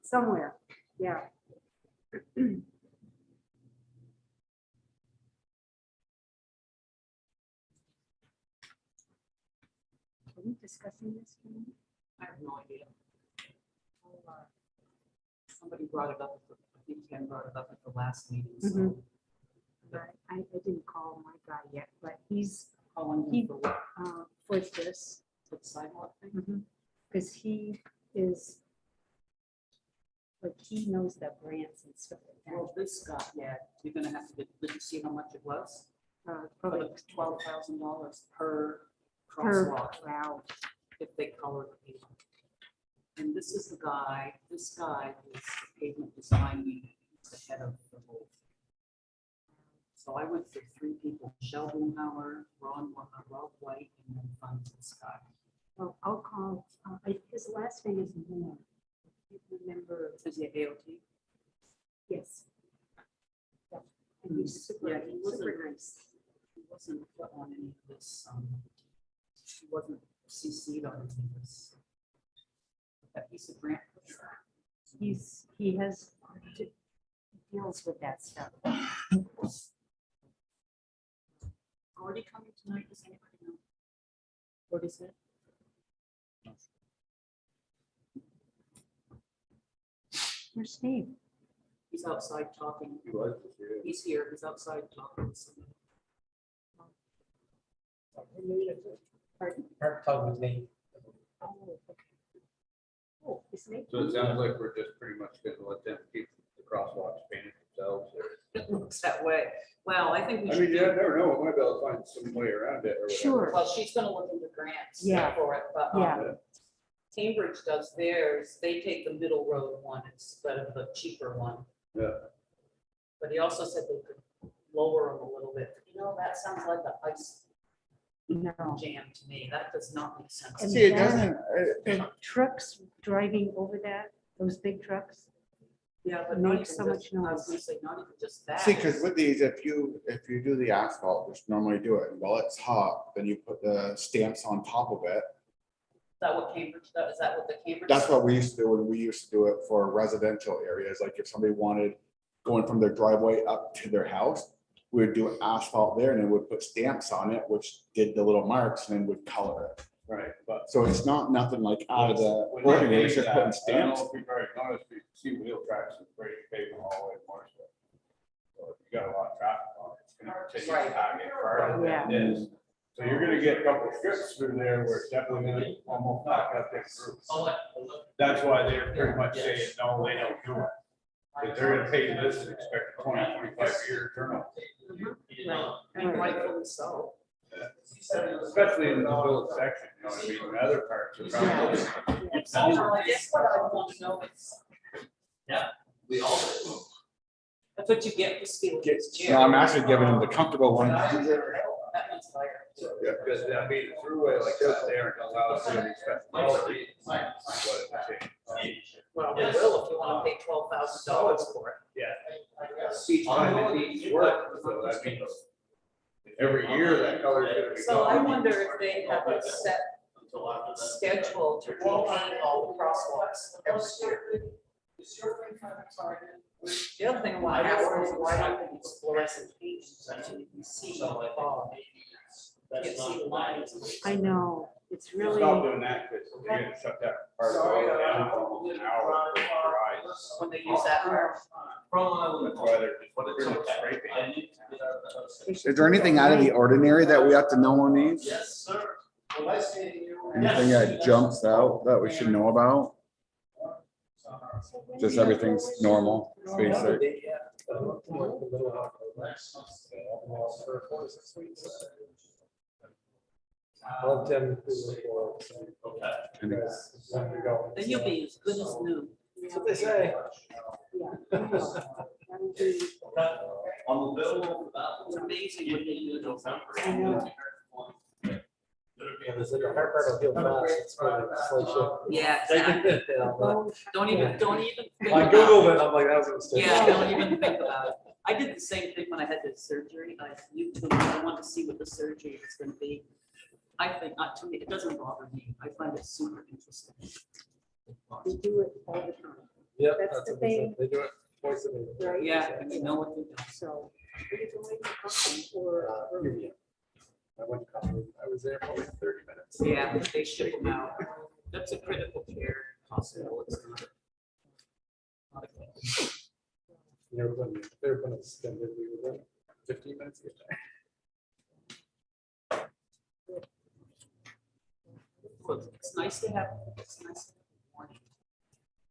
somewhere, yeah. Are we discussing this? I have no idea. Somebody brought it up, I think Ken brought it up at the last meeting, so. Mhm. But I didn't call my guy yet, but he's Calling He- him for what, for this, for the sidewalk thing? because he is, like, he knows the grants and stuff like that. Well, this guy, yeah, you're gonna have to, did you see how much it was? Probably Like $12,000 per per, crosswalk wow. if they color the people. And this is the guy, this guy is the pavement design unit, he's the head of the whole. So I went through 3 people, Michelle Lehouiller, Rob White, and then finds this guy. Well, I'll call, his last name is Moore. I can't remember. Is he AOT? Yes. Yeah. And he's super, Yeah, he wasn't- super nice. He wasn't put on any of this, he wasn't CC'd on any of this. That piece of grant. He has, deals with that stuff. Gordy coming tonight, does anybody know? What is it? Where's Steve? He's outside talking. He was this year. He's here, he's outside talking. to somebody. Pardon? Talking with me. Oh, okay. Oh, his name? So it sounds like we're just pretty much gonna let them keep the crosswalks painted themselves. It looks that way. Well, I think we I should. mean, you never know, we might be able to find some way around it or whatever. Sure. Well, she's gonna look into grants Yeah. for it, but Yeah. Cambridge does theirs. They take the middle road one instead of the cheaper one. Yeah. But he also said they could lower them a little bit. You know, that sounds like an ice No. jam to me. That does not make sense. And See, it then doesn't, the trucks driving over that, those big trucks, Yeah, but not even makes so just, much I was gonna noise. say, not even just that. See, because with these, if you do the asphalt, which normally do it, while it's hot, then you put the stamps on top of it. Is that what Cambridge does? Is that what the Cambridge? That's what we used to do when we used to do it for residential areas, like if somebody wanted going from their driveway up to their house, we would do asphalt there and then we'd put stamps on it, which did the little marks and then would color it. right, but. So it's not nothing like out of the When they ordinary, it's do just that, putting I don't know stamps. if you've already noticed, you see wheel tracks and great pavement all the way to Marshall. So if you got a lot of traffic on it, it's gonna continue to pack it farther than it is. So you're gonna get a couple of strips through there where it's definitely gonna almost knock out their group. That's why they're pretty much saying, no, they don't do it. If they're gonna pay this and expect a 20-25 year turnout. And rightfully so. Especially in the village section, you know what I mean, in other parts. are probably- Well, I guess what I want to know is. We all do. That's what you get for stealing this chair. No, I'm actually giving them the comfortable one. That one's higher. Yeah, because I mean, a throughway like that there allows you to expect. What it takes. Well, they will if you want to pay $12,000 for it. Yeah. Each time it needs work, so that means every year that color is gonna be. So I gone. wonder if they have a set schedule to repaint all the crosswalks every year. The other thing I want to ask is why don't they use fluorescent paint so you can see the ball? You can see the lines. I know, it's really, Stop doing that, because you're gonna shut that part of the road down for almost an hour. before it dries. When they use that part. That's why they're just pretty much scraping. Is there anything out of the ordinary that we have to know on these? Yes, sir. Well, I see you. Anything that jumps out that we should know about? Just everything's normal, basic. Then you'll be as good as new. That's what they say. that'll be, On the bill. It's amazing what they do. I know. Yeah, there's like a hard part of feel fast. It's really slow Yeah, shit. exactly. Yeah, but Don't even think I about Googled it. it, I'm like, that was a mistake. Yeah, don't even think about it. I did the same thing when I had the surgery. I YouTube, I wanted to see what the surgery was gonna be. I think, to me, it doesn't bother me. I find it super interesting. we do it all the time. Yep. That's that's the what they said. thing. They do it twice a week. Right. Yeah, and you know what they do. So, are you going to come or? Yeah. I went to college. I was there for like 30 minutes. Yeah, but they ship them out. That's a critical care hospital. It's not a- They were going to extend it. We were there 15 minutes. to get there. Look, it's nice to have morning.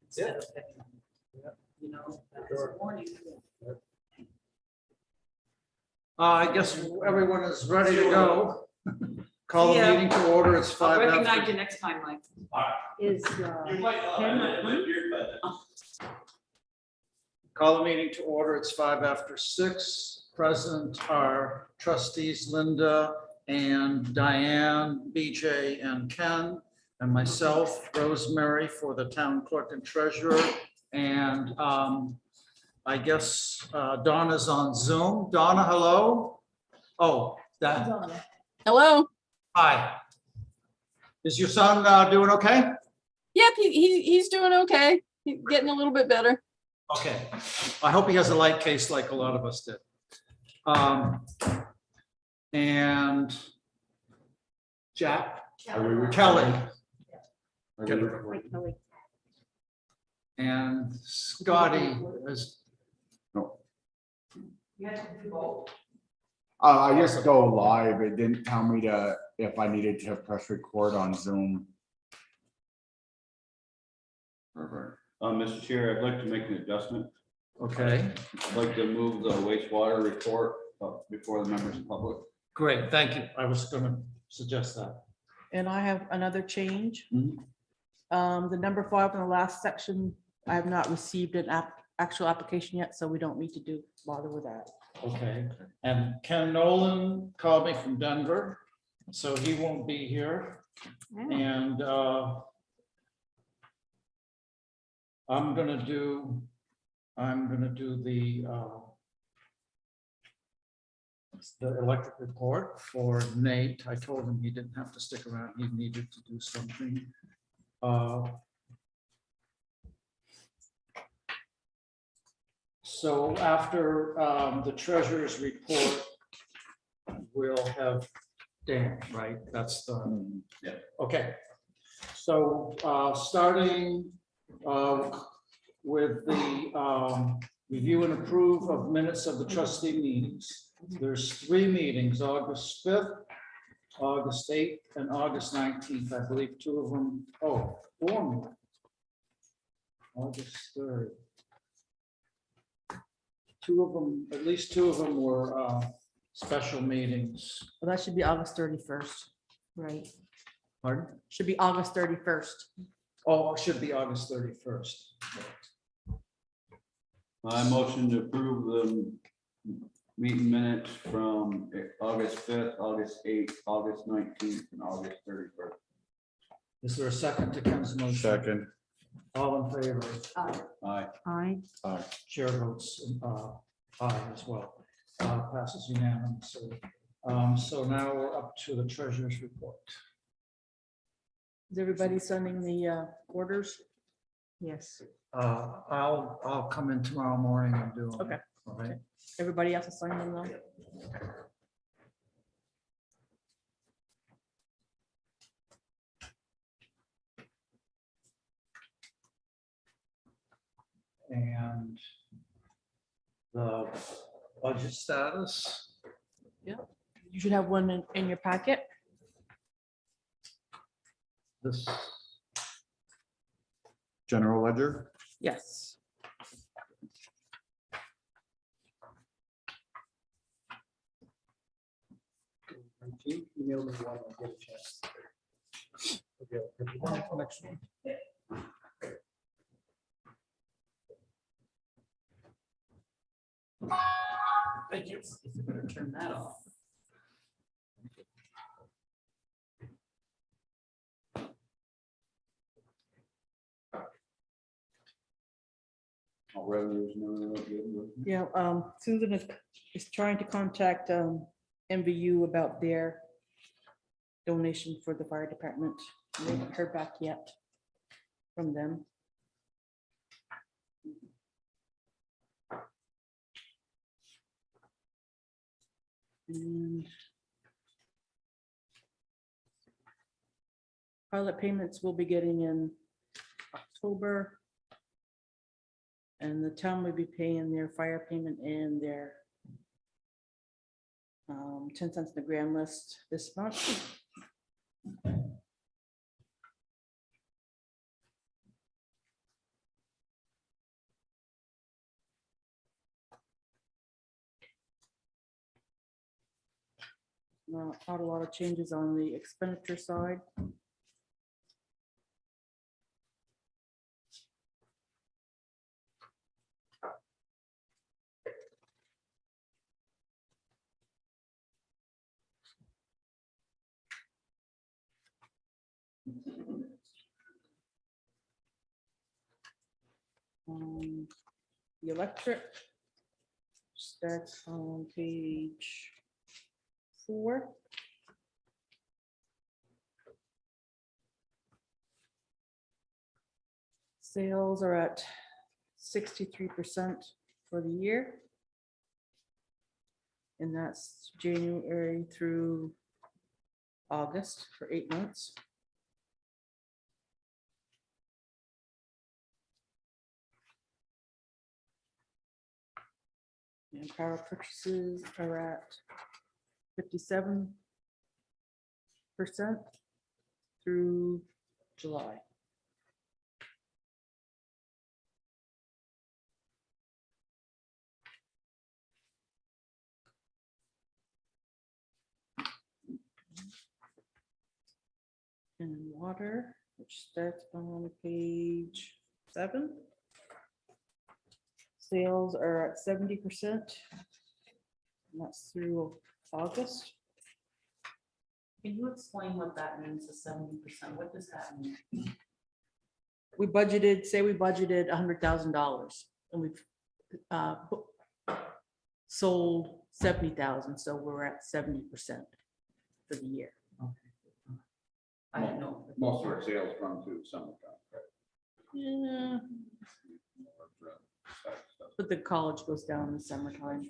Instead of having, Yeah. you know, Sure. morning. I guess everyone is ready to go. Call the See ya. meeting to order. It's I'll 5 recognize after. you next time, Mike. Is, Ken not coming? Call the meeting to order. It's 5 after 6. Present are trustees Linda and Diane, BJ and Ken, and myself, Rosemary, for the town clerk and treasurer. And I guess Donna's on Zoom. Donna, hello. Oh, that. Hello. Hi. Is your son doing okay? Yep, he's doing okay. He's getting a little bit better. Okay. I hope he has a light case like a lot of us did. And Jack, Kelly, Wait, Kelly. and Scotty is, I just go live. It didn't tell me if I needed to press record on Zoom. Perfect. Mr. Chair, I'd like to make an adjustment. okay. I'd like to move the wastewater report before the members of public. Great, thank you. I was gonna suggest that. And I have another change. Mhm. The number 5 in the last section, I have not received an actual application yet, so we don't need to bother with that. Okay, and Ken Nolan called me from Denver, so he won't be here. And I'm gonna do the electric report for Nate. I told him he didn't have to stick around. He needed to do something. So after the treasurer's report, we'll have Dan, right? That's the, Yeah. okay. So starting with the review and approve of minutes of the trustee meetings. There's 3 meetings, August 5th, August 8th, and August 19th. I believe 2 of them, 4 more. August 3rd. 2 of them, at least 2 of them were special meetings. Well, that should be August 31st, right? Pardon? Should be August 31st. Oh, it should be August 31st. I motion to approve the meeting minutes from August 5th, August 8th, August 19th, and August 31st. Is there a second to Ken's motion? Second. All in favor? Aye. Aye. Chair votes aye as well. Passes unanimously. So now we're up to the treasurer's report. Is everybody sending the orders? Yes. I'll come in tomorrow morning and do them. Okay. All right. Everybody else is signing them though? And the budget status. You should have one in your packet. This, General ledger. Yes. Email me one, I'll get a chance. Okay. next one. Thank you. You better turn that off. All revenues and everything look good. Yeah, Susan is trying to contact MVU about their donation for the fire department. We haven't heard back yet from them. And pilot payments we'll be getting in October. And the town will be paying their fire payment and their 10 cents in the grand list this month. Not a lot of changes on the expenditure side. The electric starts on page 4. Sales are at 63% for the year. And that's January through August for 8 months. And power purchases are at 57% through July. And water, which starts on page 7. Sales are at 70%. And that's through August. Can you explain what that means, the 70%? What does that mean? We budgeted, say we budgeted $100,000 and we've sold 70,000, so we're at 70% for the year. I don't know. Most of our sales run through the summertime. Yeah, but the college goes down in the summertime.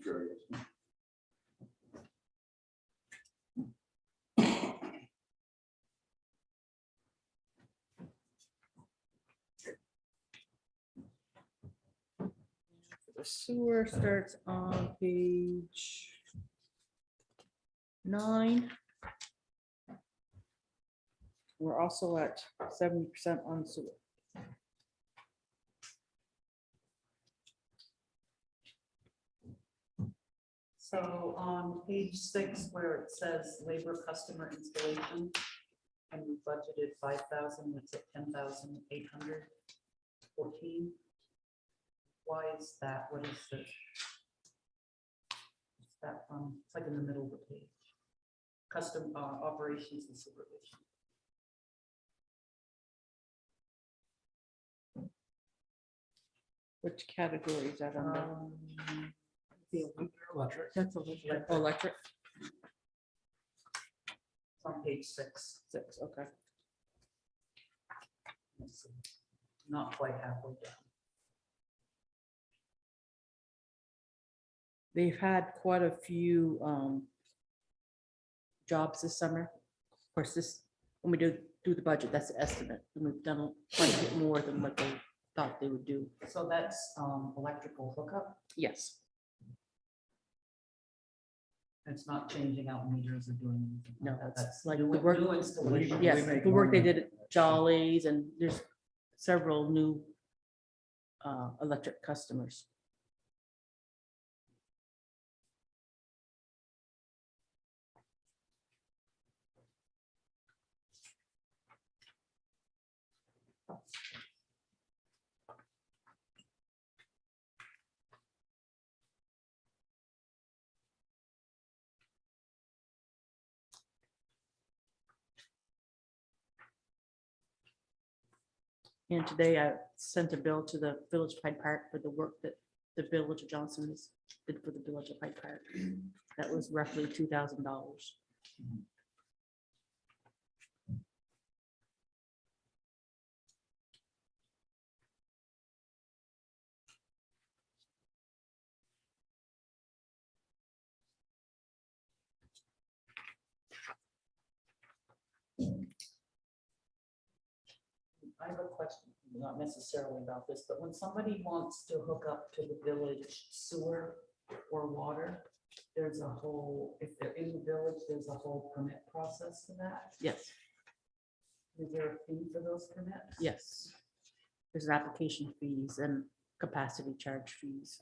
The sewer starts on page 9. We're also at 70% on sewer. So on page 6, where it says labor customer installation, and we budgeted 5,000, it's at 10,814. Why is that? What is the? What's that from? It's like in the middle of the page. Custom operations and supervision. Which category is that under? Electric. That's electric. Electric. It's on page 6. 6, okay. It's not quite halfway down. They've had quite a few jobs this summer. Of course, this, when we do the budget, that's the estimate. And we've done quite a bit more than what they thought they would do. So that's electrical hookup. Yes. It's not changing out meters or doing anything. No, like that. that's That's like new, the work. new installation. Yes, make the work they money. did at Jolly's, and there's several new electric customers. And today I sent a bill to the Village of Hyde Park for the work that the Village of Johnson's did for the Village of Hyde Park. That was roughly $2,000. I have a question, not necessarily about this, but when somebody wants to hook up to the village sewer or water, there's a whole, if they're in the village, there's a whole permit process for that. Yes, Is there a fee for those permits? yes. There's application fees and capacity charge fees.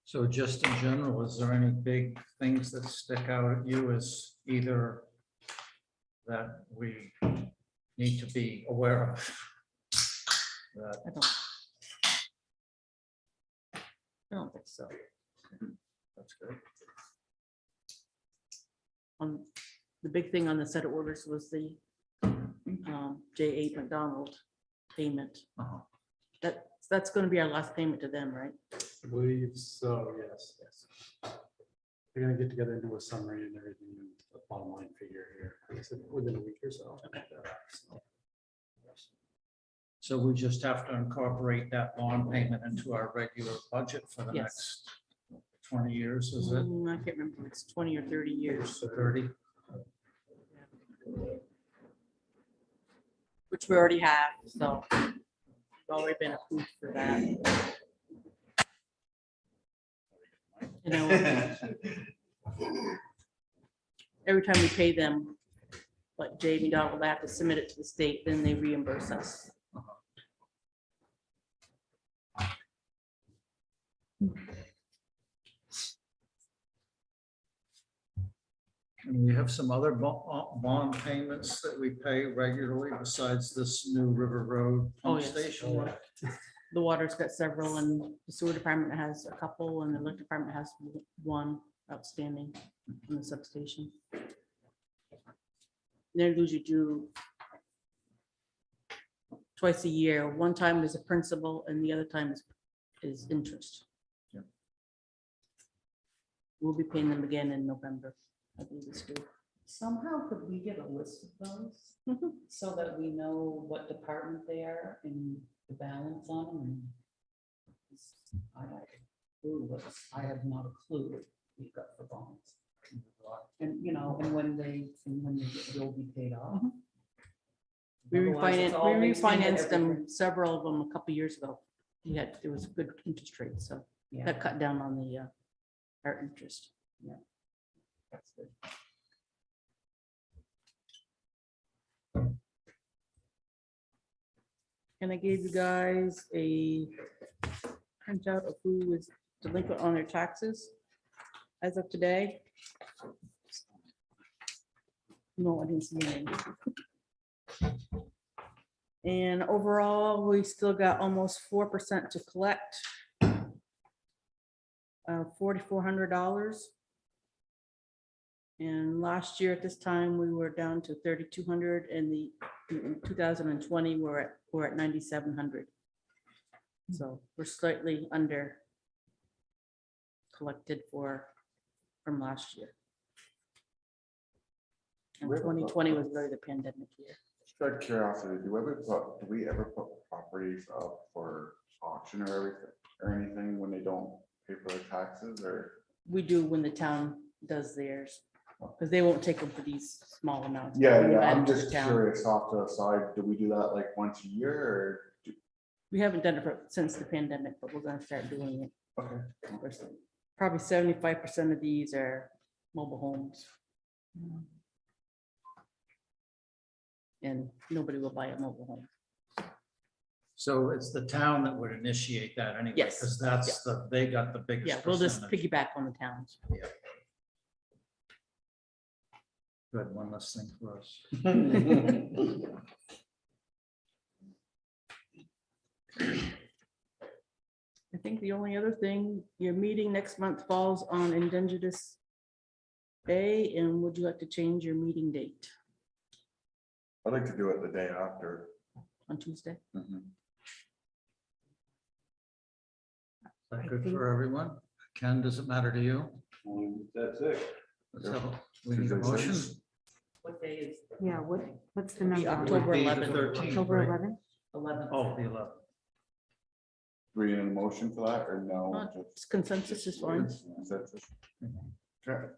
So just in general, is there any big things that stick out at you as either that we need to be aware of? That I don't think so. That's good. The big thing on the set of orders was the J.A. McDonald payment. Uh-huh. That's going to be our last payment to them, right? I believe so, yes. We're gonna get together and do a summary and everything, and the bottom line figure here, like I said, within a week or so. So we just have to incorporate that bond payment into our regular budget for the Yes. next 20 years, is it? I can't remember, if it's 20 or 30 years, 30? which we already have, so we've already been approved for that. You know, every time we pay them, like J.B. Donald, they have to submit it to the state, then they reimburse us. And we have some other bond payments that we pay regularly besides this new River Road Oh, pump yes. station. The water's got several, and the sewer department has a couple, and the electric department has one outstanding in the substation. They usually do twice a year. One time is a principal, and the other time is interest. Yeah. We'll be paying them again in November, I believe it's due. Somehow could we get a list of those so that we know what department they are and the balance on them? I have a clue I have not a clue what we've got for bonds. And, you know, and when they'll be paid off. We Otherwise, it's all mixed into refinanced them, everything. several of them a couple years ago. It was a good interest rate, so Yeah, that cut down on the our interest. that's good. And I gave you guys a printout of who was delinquent on their taxes as of today. No, I didn't see any. And overall, we still got almost 4% to collect. $4,400. And last year at this time, we were down to 3,200, and in 2020, we're at 9,700. So we're slightly under collected from last year. And 2020 was really the pandemic year. Just out of curiosity, do we ever put properties up for auction or everything, or anything when they don't pay for their taxes, or? We do when the town does theirs, because they won't take them for these small amounts. Yeah, We yeah, add I'm to the just town. curious off to the side, do we do that like once a year, or? We haven't done it since the pandemic, but we're gonna start doing it. Okay. Probably 75% of these are mobile homes. And nobody will buy a mobile home. So it's the town that would initiate that anyway. Yes. Because that's they got the biggest. Yeah, we'll just percentage. piggyback on the towns. Good, one less thing for us. I think the only other thing, your meeting next month falls on Indigenous Day, and would you like to change your meeting date I'd like to do it the day after. on Tuesday? Mhm. Is that good for everyone? Ken, does it matter to you? That's it. Let's have a, we need a Tuesday, motion. six. What day is Yeah, what's the Be number? on October that? Would be the 11th. 13th, October right? 11th? 11th? Oh, the 11th. Do we need a motion for that or no? Just Consensus is fine. Consensus? Okay.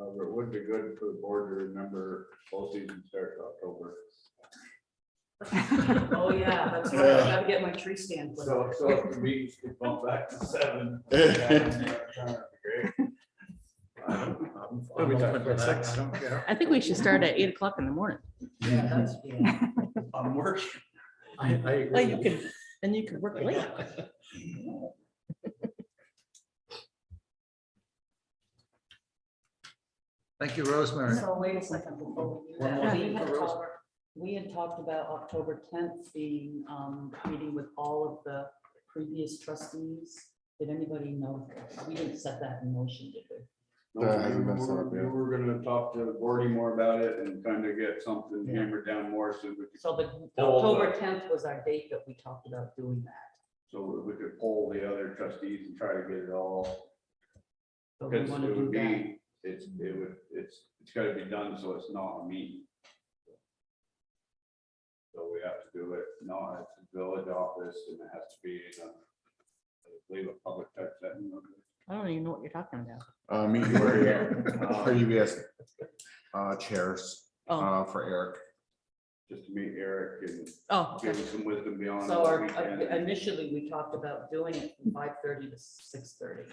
It would be good for the board to remember fall season starts October. Oh, yeah, that's right. I gotta get my tree stand. put up. So if the meetings could bump back to 7. I'm What are we talking open to about, that. 6? I don't care. I think we should start at 8 o'clock in the morning. Yeah, that's, yeah. I'm working. I agree. Well, you can, and you can work late. Thank you, Rosemary. So wait a second before we do One that. more We thing had for Rose. talked- We had talked about October 10th being meeting with all of the previous trustees. Did anybody know? We didn't set that in motion, did we? That hasn't been set up We yet. were gonna talk to Gordy more about it and kind of get something hammered down more so we could, So the All the- October 10th was our date that we talked about doing that. so we could poll the other trustees and try to get it all. So we Because want it to do would that. be, it's gotta be done, so it's not a meeting. So we have to do it, not at the village office, and it has to be in a, I believe, a public type setting. I don't even know what you're talking about. Me, previous chairs Oh, for Eric. Just to meet Eric and oh, give okay. him some wisdom beyond. So what we can. initially, we talked about doing it from 5:30 to 6:30.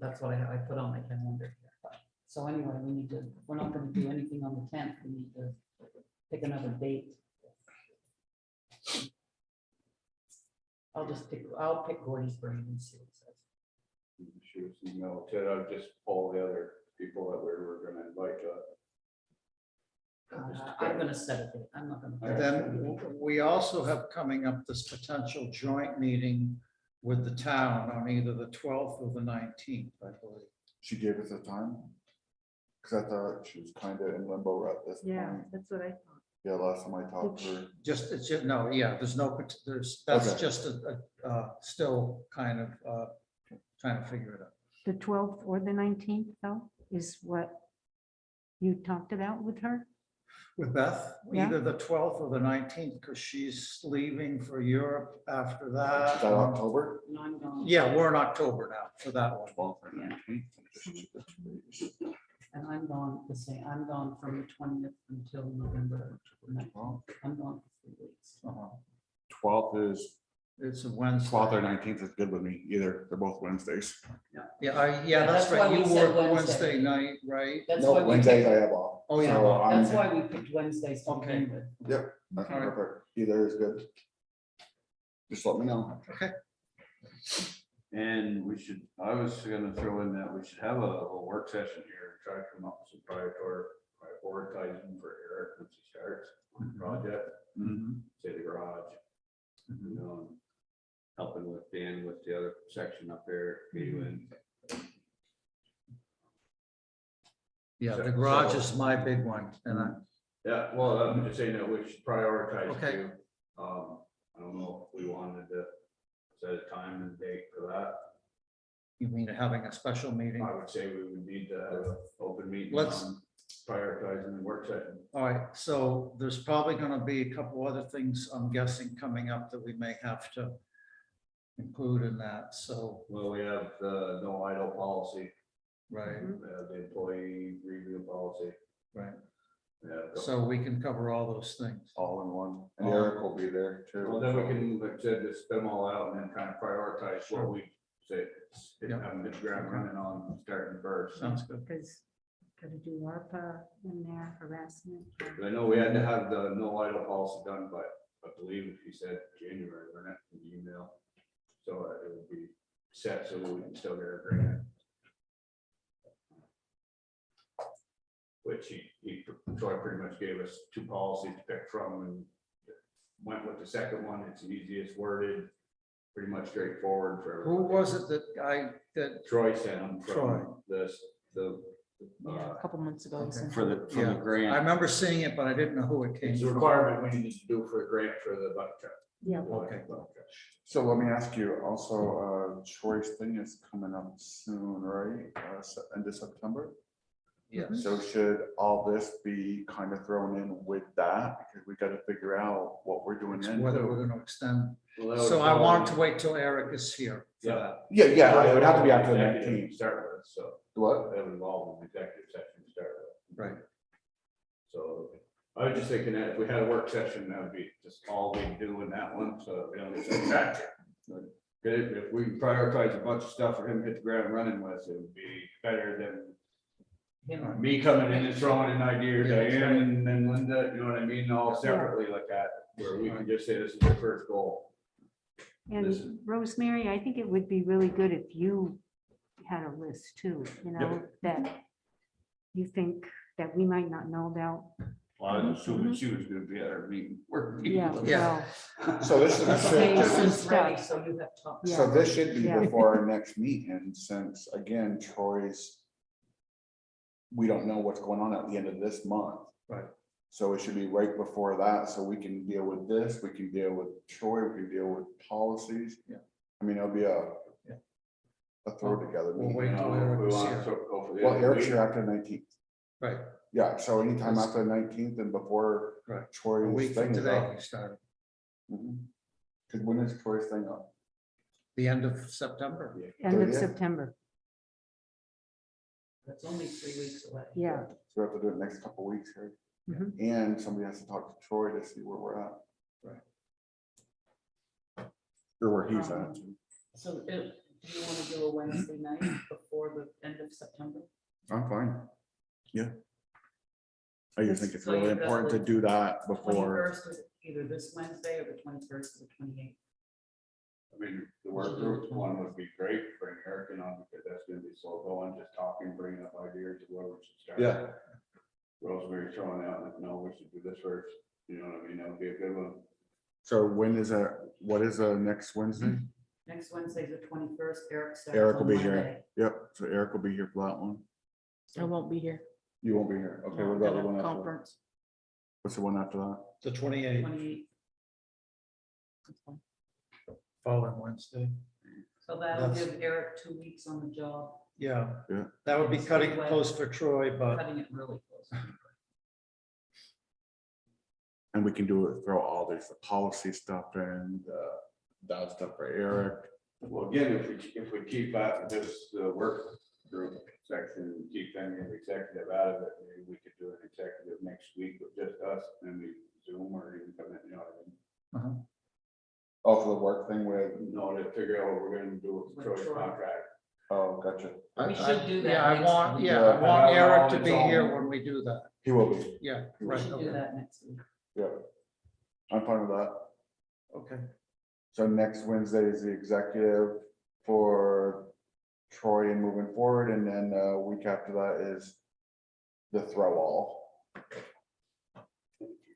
That's what I put on my calendar here. So anyway, we need to, we're not gonna do anything on the 10th. We need to pick another date. I'll pick Gordy's brain and see what he says. Shoot us an email, Ted, I'll just poll the other people that we were gonna invite to. I'm gonna set a date. I'm not And gonna. then we also have coming up this potential joint meeting with the town on either the 12th or the 19th, I believe. She gave us a time. Cause I thought she was kind of in limbo at this Yeah, point. that's what I thought. Yeah, last time I talked to her. Just, it's just, no, yeah, there's no, that's Okay. just still kind of trying to figure it out. The 12th or the 19th, though, is what you talked about with her? With Beth, Yeah. either the 12th or the 19th, because she's leaving for Europe after Is that that. October? No, I'm gone. Yeah, we're in October now for that one. 12th or Yeah. 19th. And I'm gone the same. I'm gone from the 20th until November 19th. I'm gone for 3 weeks. 12th is, It's a Wednesday. 12th or 19th is good with me, either. They're both Wednesdays. Yeah, that's that's why right. we You said work Wednesday. Wednesday night, right? That's No, why we Wednesdays I picked, have off. Oh, yeah. So I'm- that's why we picked Wednesdays to Okay. begin with. Yep, that's All right. perfect. Either is good. Just let me know. And we should, I was gonna throw in that we should have a work session here, try to come up with some prioritizing for Eric once he starts on the project, say the garage. You know, helping with Dan with the other section up there, Putvain. Yeah, the garage is my big one, and I, Yeah, well, I'm just saying that we should prioritize Okay. too. I don't know if we wanted to set a time and date for that. you mean having a special meeting? I would say we would need to have an open meeting Let's- on prioritizing the work session. All right, so there's probably gonna be a couple other things, I'm guessing, coming up that we may have to include in that, so, Well, we have the no idle policy, right, we have the employee review policy. right. Yeah. So we can cover all those things. All in one. And Eric will be there too. Well, then we can, like I said, just spin them all out and then kind of prioritize what we say, Yeah. having the ground running on starting first. Sounds good. Because gotta do ARPA in there, harassment. I know we had to have the no idle policy done, but I believe he said January, wasn't it, in the email? So it would be set so we can still get our grant. Which he Troy pretty much gave us 2 policies to pick from and went with the second one. It's the easiest worded, pretty much straightforward for Who everybody. was it that Troy sent them Troy. from the, Yeah, a couple months ago. he Okay. sent for it. the I grant. remember seeing it, but I didn't know who it came It's a from. requirement we need to do for a grant for the bucket truck. Yeah. Okay. So let me ask you also, Troy's thing is coming up soon, right? End of September? Yes. So should all this be kind of thrown in with that? Because we gotta figure out what we're doing It's then. whether we're gonna extend. Well, that would So I wanted to fall- wait till Eric is here for Yeah. that. Yeah, it would have to be after the Executive 19th. to Start with, so What? that would involve an executive session to start with. Right. So I was just thinking that if we had a work session, that would be just all we do in that one, so we don't get distracted. If we prioritize a bunch of stuff for him to hit the ground running with, it would be better than Him. me coming in and throwing an idea, Yeah, that's Diane and then Linda, you know what I mean, all separately like that, where we can just say this is the first goal. This is- And Rosemary, I think it would be really good if you had a list too, you know, that you think that we might not know about. Well, I was assuming she was gonna be at our meeting. Yeah, Yeah. well, So this Okay, should, so- This is ready, so you have talked. Yeah. so this should be Yeah. before our next meeting, since again, Troy's. We don't know what's going on at the end of this month. Right. So it should be right before that, so we can deal with this, we can deal with Troy, we can deal with policies. Yeah. I mean, it'll be a. Yeah. A throw together. We'll meeting. wait You till know, Eric we is want here. to go for the Well, end of the Eric's week. here after the 19th. Right. Yeah, so anytime after the 19th and before. Right. Troy's A week thing from is today, up. he started. Cause when is Troy's thing up? The end of September. end of 30th? September, That's only 3 weeks away. yeah. So we have to do it next couple weeks here. Mhm. And somebody has to talk to Troy to see where we're at. Right. Or where he's at. So do you want to do a Wednesday night before the end of September? I'm fine. Yeah. I just think it's So really you've got important to the do that before. 21st is either this Wednesday or the 21st or the 28th. I mean, the work group one would be great, bring Eric in on, because that's gonna be slow going, just talking, bringing up ideas of where we should start. Yeah. Rosemary throwing out, like, no, we should do this first, you know what I mean, that would be a good one. So when is what is next Wednesday? Next Wednesday, the 21st, Eric starts. Eric will on be here. Monday. Yep, so Eric will be here for that one. I won't be here. You won't be here. Okay, No, what I've about got the a one after? Conference. What's the one after that? The 28th, 28th. following Wednesday. So that'll That's- give Eric 2 weeks on the job, Yeah. Yeah. That would be cutting it close for Troy, but cutting it really close. And we can do it, throw all this policy stuff and that stuff for Eric. Well, again, if we keep that, this, the work group section, and keep any of the executive out of it, maybe we could do an executive next week with just us, and we Zoom or even come in, you know what I mean? Oh, for the work thing with, No, to figure out what we're gonna do with With Troy's Troy. contract. oh, gotcha. We should do that Yeah, I next want, week. yeah, I Yeah, want and Eric I'll- to be it's all- here when we do that. He will be, Yeah, We right, should do okay, that next week. yeah. I'm fine with that. okay. So next Wednesday is the executive for Troy and moving forward, and then week after that is the throw all.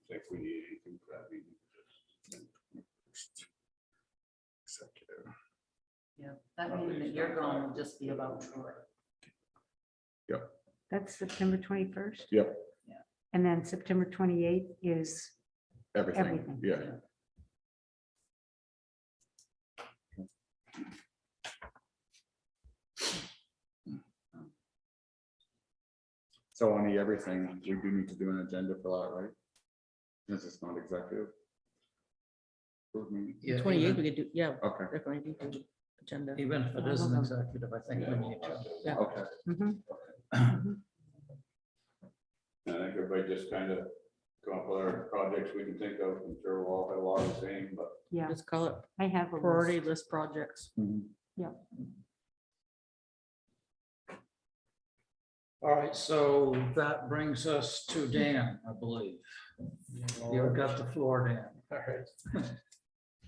If we need anything for that meeting. Executive. Yeah, that meeting that you're going will just be about Troy. That's September 21st. Yep. Yeah. And then September 28th is Everything, everything. yeah. So on the everything, we do need to do an agenda for that, right? This is not executive. Yeah, 28th, we could do, yeah, Okay, definitely do the agenda. Even if it is an executive, I think we need to. Yeah. okay. Mhm. I think everybody just kind of come up with our projects we can think of, I'm sure we'll all have a lot of the same, but Yeah, Let's call it I have a list. priority list projects. Mhm. All right, so that brings us to Dan, I believe. You've got the floor, Dan. All right.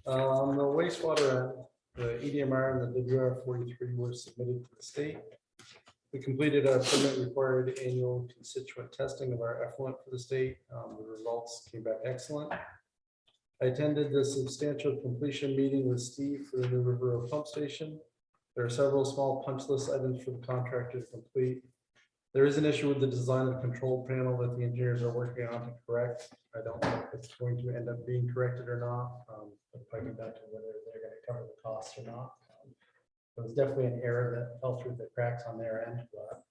On the wastewater end, the EDMR and the WR 43 were submitted to the state. We completed a permit required annual constituent testing of our effluent for the state. The results came back excellent. I attended the substantial completion meeting with Steve for the New River Road pump station. There are several small punch list items for the contractor to complete. There is an issue with the design of the control panel that the engineers are working on to correct. I don't know if it's going to end up being corrected or not. But probably back to whether they're going to cover the costs or not. It was definitely an error that fell through the cracks on their end, but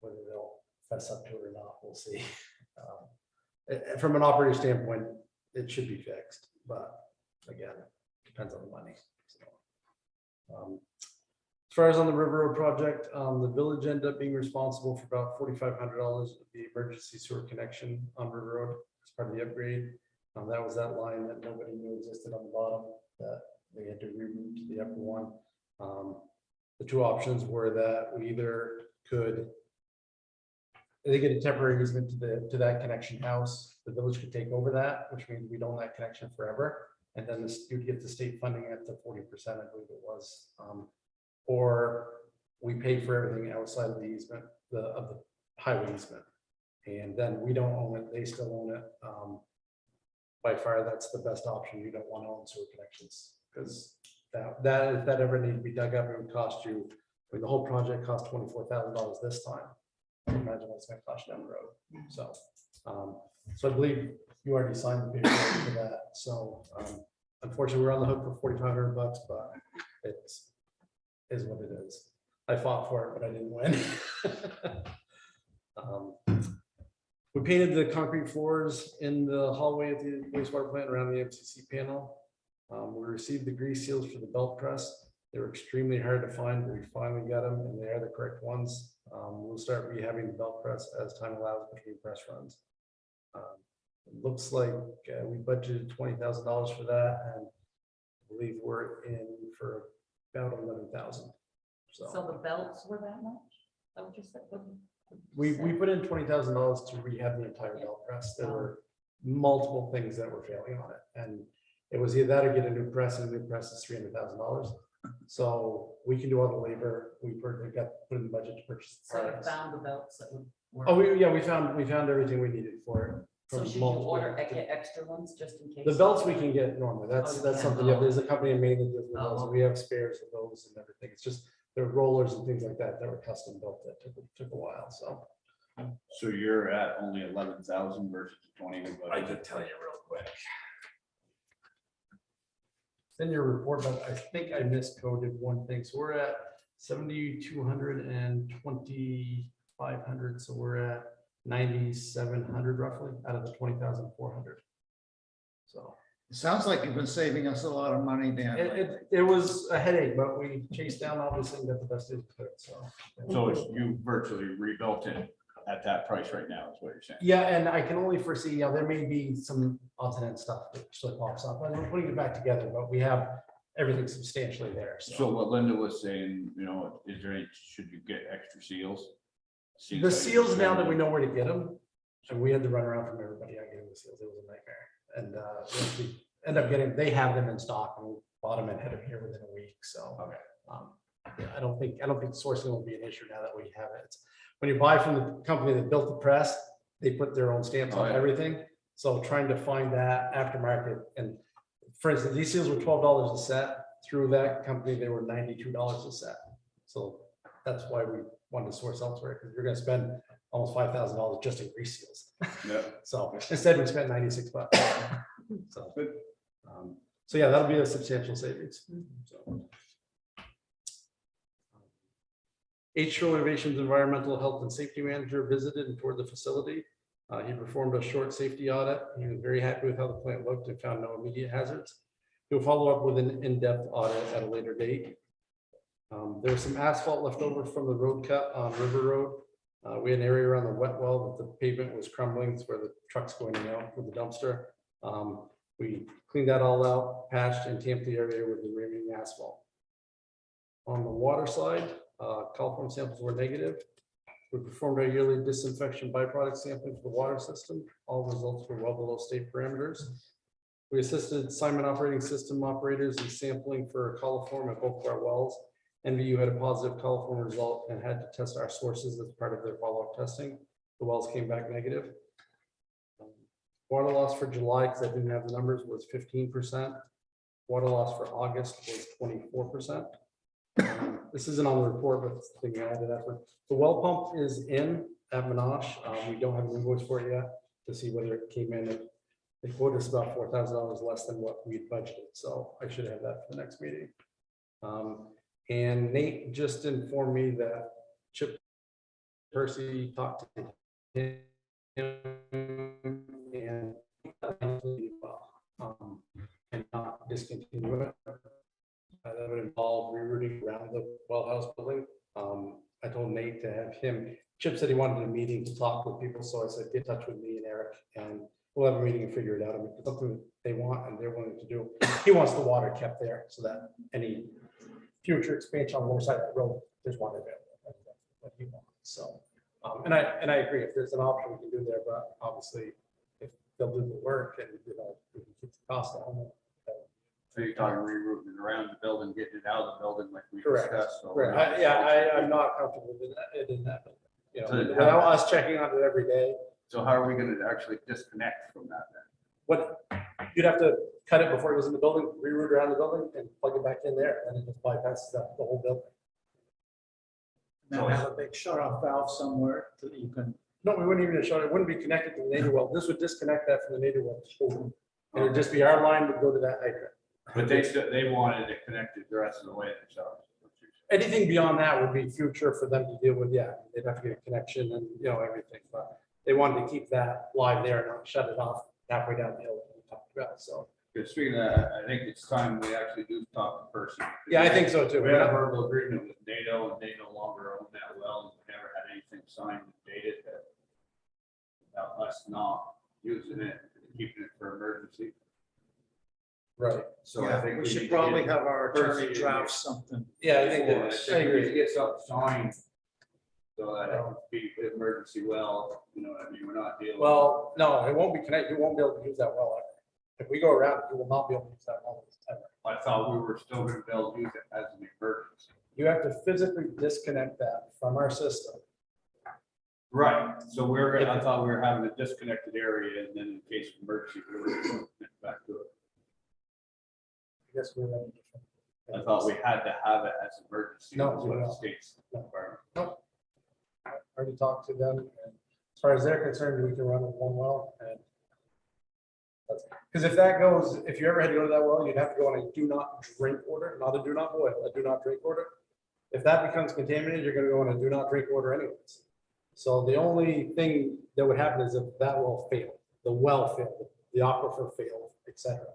whether they'll fess up to it or not, we'll see. From an operator standpoint, it should be fixed, but again, depends on the money. So, as far as on the River Road project, the village ended up being responsible for about $4,500 of the emergency sewer connection on River Road as part of the upgrade. That was that line that nobody knew existed on the bottom that they had to reroute to the upper one. The two options were that we either could they get a temporary easement to that connection house. The village could take over that, which means we'd own that connection forever. And then you'd get the state funding at the 40%, I believe it was. Or we pay for everything outside of the easement, of the highway easement. And then we don't own it, they still own it. By far, that's the best option. You don't want to own sewer connections because if that ever needed to be dug up, it would cost you, I mean, the whole project cost $24,000 this time. Imagine what's going to cost you down the road. So, so I believe you already signed the paperwork for that. So, unfortunately, we're on the hook for $4,500, but it is what it is. I fought for it, but I didn't win. We painted the concrete floors in the hallway of the wastewater plant around the MCC panel. We received the grease seals for the belt press. They were extremely hard to find, but we finally got them, and they are the correct ones. We'll start rehabbing the belt press as time allows between press runs. It looks like we budgeted $20,000 for that, and I believe we're in for about 11,000. So the belts were that much? That what you said? We put in $20,000 to rehab the entire belt press. There were multiple things that were failing on it, and it was either that or get a new press, and a new press is $300,000. So we can do all the labor. We got put in the budget to purchase the So you parts. found the belts that would work? Oh, we found everything we needed for it. So from should you multiple- order extra ones just in case? The belts we can get normally. That's Oh, you can. something. Yeah, there's a company in Maine that does the belts. Oh. And we have spares of those and everything. It's just the rollers and things like that that were custom built that took a while. So you're at only 11,000 versus 20. I could tell you real quick. It's in your report, but I think I miscoded one thing. So we're at 7,200 and 2,500. So we're at 9,700 roughly out of the 20,400. So It sounds like you've been saving us a lot of money, Dan. it was a headache, but we chased down obviously and got the best deal we could. So You virtually rebuilt it at that price right now, is what you're saying. yeah, and I can only foresee, there may be some odds and ends stuff that still pops up, and we're putting it back together, but we have everything substantially there. So what Linda was saying, is there any, should you get extra seals? The seals, now that we know where to get them, and we had to run around from everybody, I gave them the seals, it was a nightmare. And we end up they have them in stock, and we bought them and had them here within a week, so. Okay. Yeah, I don't think sourcing will be an issue now that we have it. When you buy from the company that built the press, they put their own stamps on everything. So trying to find that aftermarket, and for instance, these seals were $12 a set. Through that company, they were $92 a set. So that's why we wanted to source elsewhere, because you're going to spend almost $5,000 just in grease seals. Yeah. So instead, we spent $96. So, so yeah, that'll be a substantial savings. So. H-Show Innovations Environmental Health and Safety Manager visited and toured the facility. He performed a short safety audit. He was very happy with how the plant looked and found no immediate hazards. He'll follow up with an in-depth audit at a later date. There was some asphalt left over from the road cut on River Road. We had an area around the wet well that the pavement was crumbling. It's where the truck's going out with the dumpster. We cleaned that all out, patched and tamped the area with the remaining asphalt. On the water side, coliform samples were negative. We performed our yearly disinfection byproduct sampling for the water system. All results were well below state parameters. We assisted Simon operating system operators in sampling for coliform at both of our wells NVU had a positive California result and had to test our sources as part of their follow-up testing. The wells came back negative. Water loss for July, because I didn't have the numbers, was 15%. Water loss for August was 24%. This isn't on the report, but it's the thing I added effort. The well pump is in at Menashe. We don't have an invoice for it yet to see whether it came in. They quoted us about $4,000 less than what we had budgeted, so I should have that for the next meeting. And Nate just informed me that Chip Percy talked to him and and not discontinue it. That would involve rerouting around the well house building. I told Nate to have him, Chip said he wanted a meeting to talk with people, so I said, get in touch with me and Eric, and we'll have a meeting and figure it out. I mean, it's something they want and they're willing to do. He wants the water kept there so that any future expansion on the north side of the road, there's water available. That's what he wants. So, and I agree, if there's an option we can do there, but obviously if they'll do the work and, you know, we can keep the cost down. So you're talking rerouting around the building, getting it out of the building like we Correct. discussed. So Right. I'm not comfortable with that in that. You know, So then without us checking on it every day. So how are we gonna actually disconnect from that then? What, you'd have to cut it before it goes in the building, reroute around the building and plug it back in there, and it just bypasses the whole building. Now have a big shut off valve somewhere that you can. No, we wouldn't even show it. It wouldn't be connected to the native well. This would disconnect that from the native well. And it'd just be our line would go to that hydrant. But they wanted it connected the rest of the way themselves. Anything beyond that would be future for them to deal with. Yeah, they'd have to get a connection and, you know, everything, but they wanted to keep that live there and not shut it off halfway down the hill that we talked about. So, Because speaking of that, I think it's time we actually do talk in person. yeah, I think so too. We had a verbal agreement with NATO and they no longer own that well. We never had anything signed and dated that about us not using it, keeping it for emergency. Right. So I think We should need to probably get have our attorney Percy draft something. Yeah, I think before. that, I think we agree. should get something signed. So that it would be emergency well, you know what I mean? We're not dealing. Well, no, it won't be connected. You won't be able to use that well ever. If we go around, you will not be able to use that well ever. I thought we were still gonna be able to use it as an emergency. You have to physically disconnect that from our system. Right, so I thought we were having a disconnected area and then in case of emergency, we were gonna connect back to it. I guess we're. in a different- I thought we had to have it as emergency. No, That's we what the don't. state's requirement. I already talked to them, and as far as they're concerned, we can run with one well, and because if that goes, if you ever had to go to that well, you'd have to go on a do not drink order, not a do not boil, a do not drink order. If that becomes contaminated, you're gonna go on a do not drink order anyways. So the only thing that would happen is if that well failed, the well failed, the aquifer failed, etc.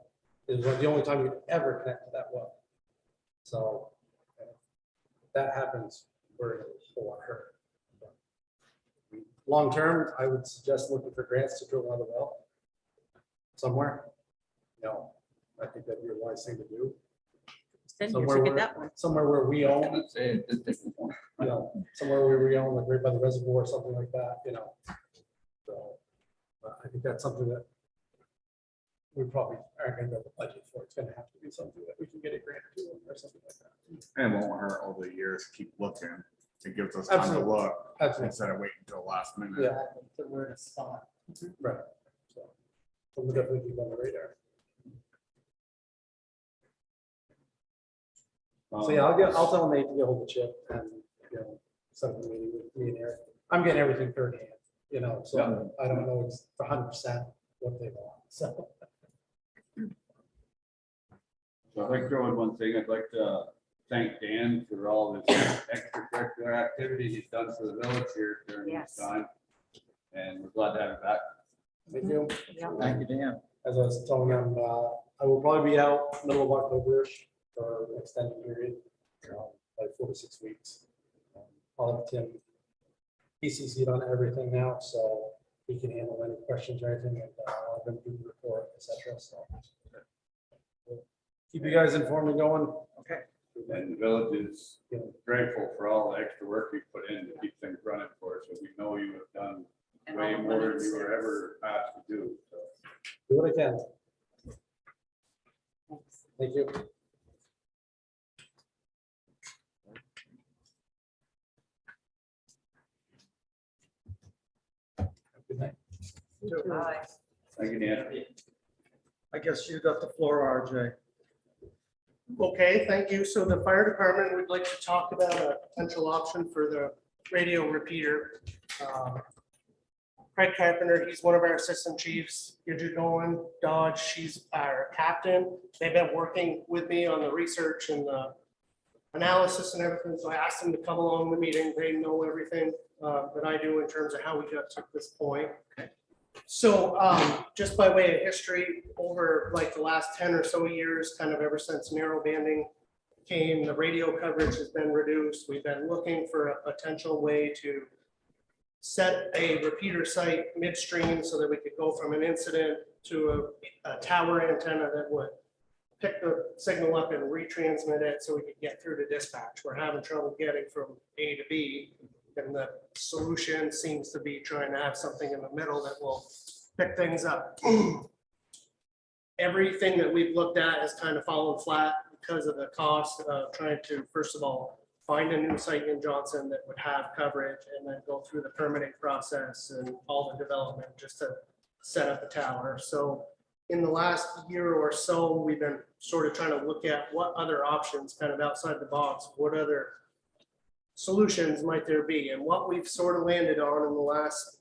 Is the only time you'd ever connect to that well. So if that happens, we're in a whole lot hurt. Long term, I would suggest looking for grants to drill another well somewhere. No, I think that'd be a wise thing to do. Then you Somewhere should get where, that one. somewhere where we own, Let's say it did take a point. you know, somewhere where we own, like right by the reservoir or something like that, you know. So I think that's something that we probably aren't gonna be able to budget for. It's gonna have to be something that we can get a grant to or something like that. And it won't hurt over the years, keep looking. It gives us time to Absolutely. look Absolutely, instead of waiting until the last minute. yeah, So we're in a spot. right. So we'll definitely keep on the radar. So yeah, I'll tell Nate to get hold of Chip and, you know, set up a meeting with me and Eric. I'm getting everything third hand, you know, so I don't know it's 100% what they want, so. So I'd like to throw in one thing. I'd like to thank Dan for all his extracurricular activities he's done for the village here during this Yes. time. And we're glad to have him back. Thank you. Yeah. Thank you, Dan. As I was telling them, I will probably be out middle of October for an extended period, like 4 to 6 weeks. I'll have Tim, PCC'd on everything now, so he can handle any questions or anything, and I'll have him do the report, et cetera, so. We'll keep you guys informed and going. Okay. And the village is grateful for all the extra work you put in to keep things running for us. So we know you have done And way all the more money than you were saved. ever asked to do. So Do what I can. Thanks. Thank you. Bye. Thank you, Dan. I guess you got the floor, RJ. Okay, thank you. So the fire department would like to talk about a potential option for the radio repeater. Craig Carpenter, he's one of our assistant chiefs. Gidget Nolan Dodge, she's our captain. They've been working with me on the research and the analysis and everything. So I asked them to come along the meeting. They know everything that I do in terms of how we got to this point. So just by way of history, over like the last 10 or so years, kind of ever since narrow banding came, the radio coverage has been reduced. We've been looking for a potential way to set a repeater site midstream so that we could go from an incident to a tower antenna that would pick the signal up and retransmit it so we could get through to dispatch. We're having trouble getting from A to B. And the solution seems to be trying to have something in the middle that will pick things up. Everything that we've looked at has kind of fallen flat because of the cost of trying to, first of all, find a new site in Johnson that would have coverage and then go through the permitting process and all the development just to set up a tower. So in the last year or so, we've been sort of trying to look at what other options kind of outside the box, what other solutions might there be? And what we've sort of landed on in the last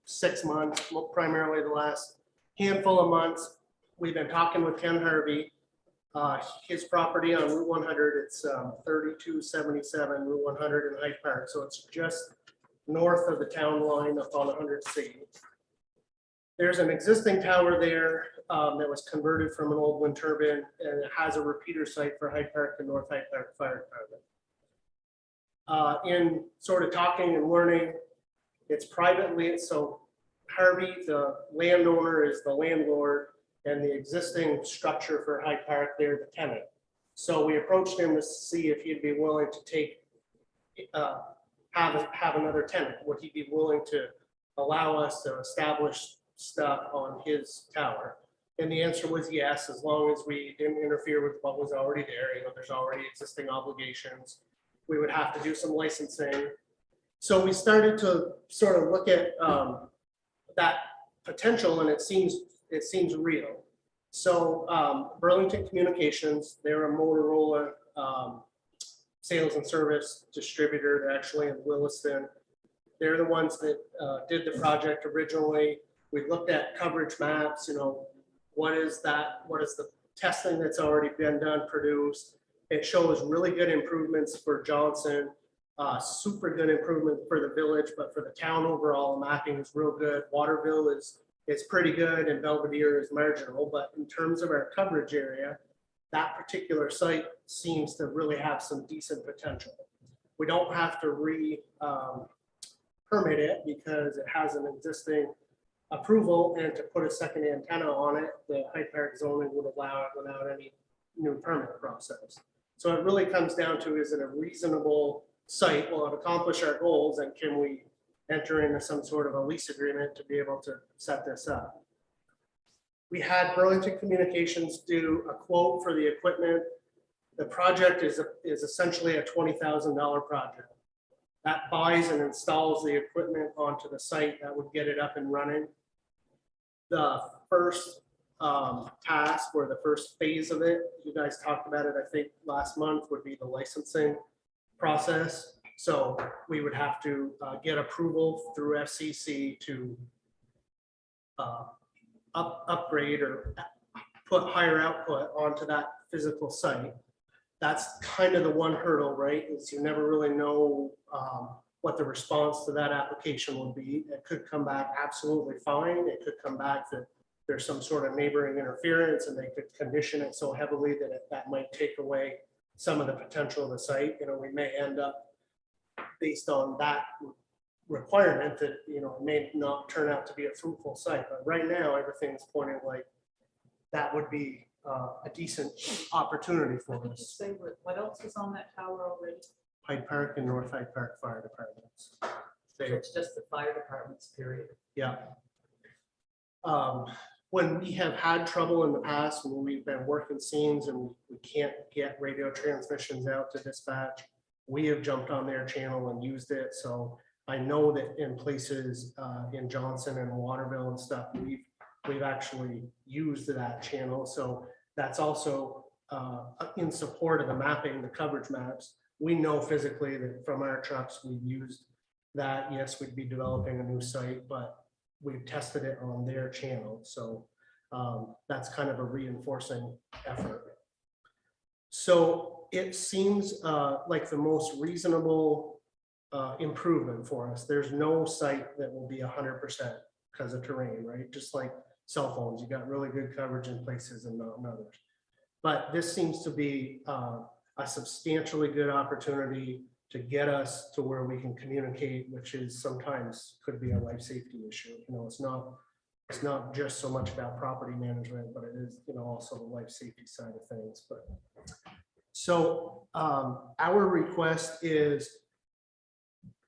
6 months, primarily the last handful of months, we've been talking with Ken Harvey. His property on Route 100, it's 3277 Route 100 in Hyde Park. So it's just north of the town line up on 100C. There's an existing tower there that was converted from an old wind turbine, and it has a repeater site for Hyde Park and North Hyde Park Fire Department. In sort of talking and learning, it's privately, so Harvey, the landowner, is the landlord, and the existing structure for Hyde Park, they're the tenant. So we approached him to see if he'd be willing to take, have another tenant. Would he be willing to allow us to establish stuff on his tower? And the answer was yes, as long as we didn't interfere with what was already there. You know, there's already existing obligations. We would have to do some licensing. So we started to sort of look at that potential, and it seems real. So Burlington Communications, they're a Motorola sales and service distributor. They're actually in Williston. They're the ones that did the project originally. We looked at coverage maps, you know, what is that? What is the testing that's already been done, produced? It shows really good improvements for Johnson, super good improvement for the village, but for the town overall, the mapping is real good. Waterville is pretty good, and Belvedere is marginal, but in terms of our coverage area, that particular site seems to really have some decent potential. We don't have to permit it because it has an existing approval, and to put a second antenna on it, the Hyde Park zoning would allow it without any new permit process. So it really comes down to, is it a reasonable site? Will it accomplish our goals, and can we enter into some sort of a lease agreement to be able to set this up? We had Burlington Communications do a quote for the equipment. The project is essentially a $20,000 project. That buys and installs the equipment onto the site that would get it up and running. The first task, or the first phase of it, you guys talked about it, I think last month, would be the licensing process. So we would have to get approval through FCC to upgrade or put higher output onto that physical site. That's kind of the one hurdle, right? Is you never really know what the response to that application will be. It could come back absolutely fine. It could come back that there's some sort of neighboring interference, and they could condition it so heavily that that might take away some of the potential of the site. You know, we may end up, based on that requirement, that, you know, may not turn out to be a fruitful site. But right now, everything's pointing like that would be a decent opportunity for us. Say what else is on that tower already? Hyde Park and North Hyde Park Fire Departments. So it's just the fire departments, period. Yeah. When we have had trouble in the past, when we've been working scenes and we can't get radio transmissions out to dispatch, we have jumped on their channel and used it. So I know that in places in Johnson and Waterville and stuff, we've actually used that channel. So that's also in support of the mapping, the coverage maps. We know physically that from our trucks, we've used that. Yes, we'd be developing a new site, but we've tested it on their channel. So that's kind of a reinforcing effort. So it seems like the most reasonable improvement for us. There's no site that will be 100% because of terrain, right? Just like cell phones, you got really good coverage in places and not in others. But this seems to be a substantially good opportunity to get us to where we can communicate, which is sometimes could be a life safety issue. You know, it's not just so much about property management, but it is, you know, also the life safety side of things. But so our request is,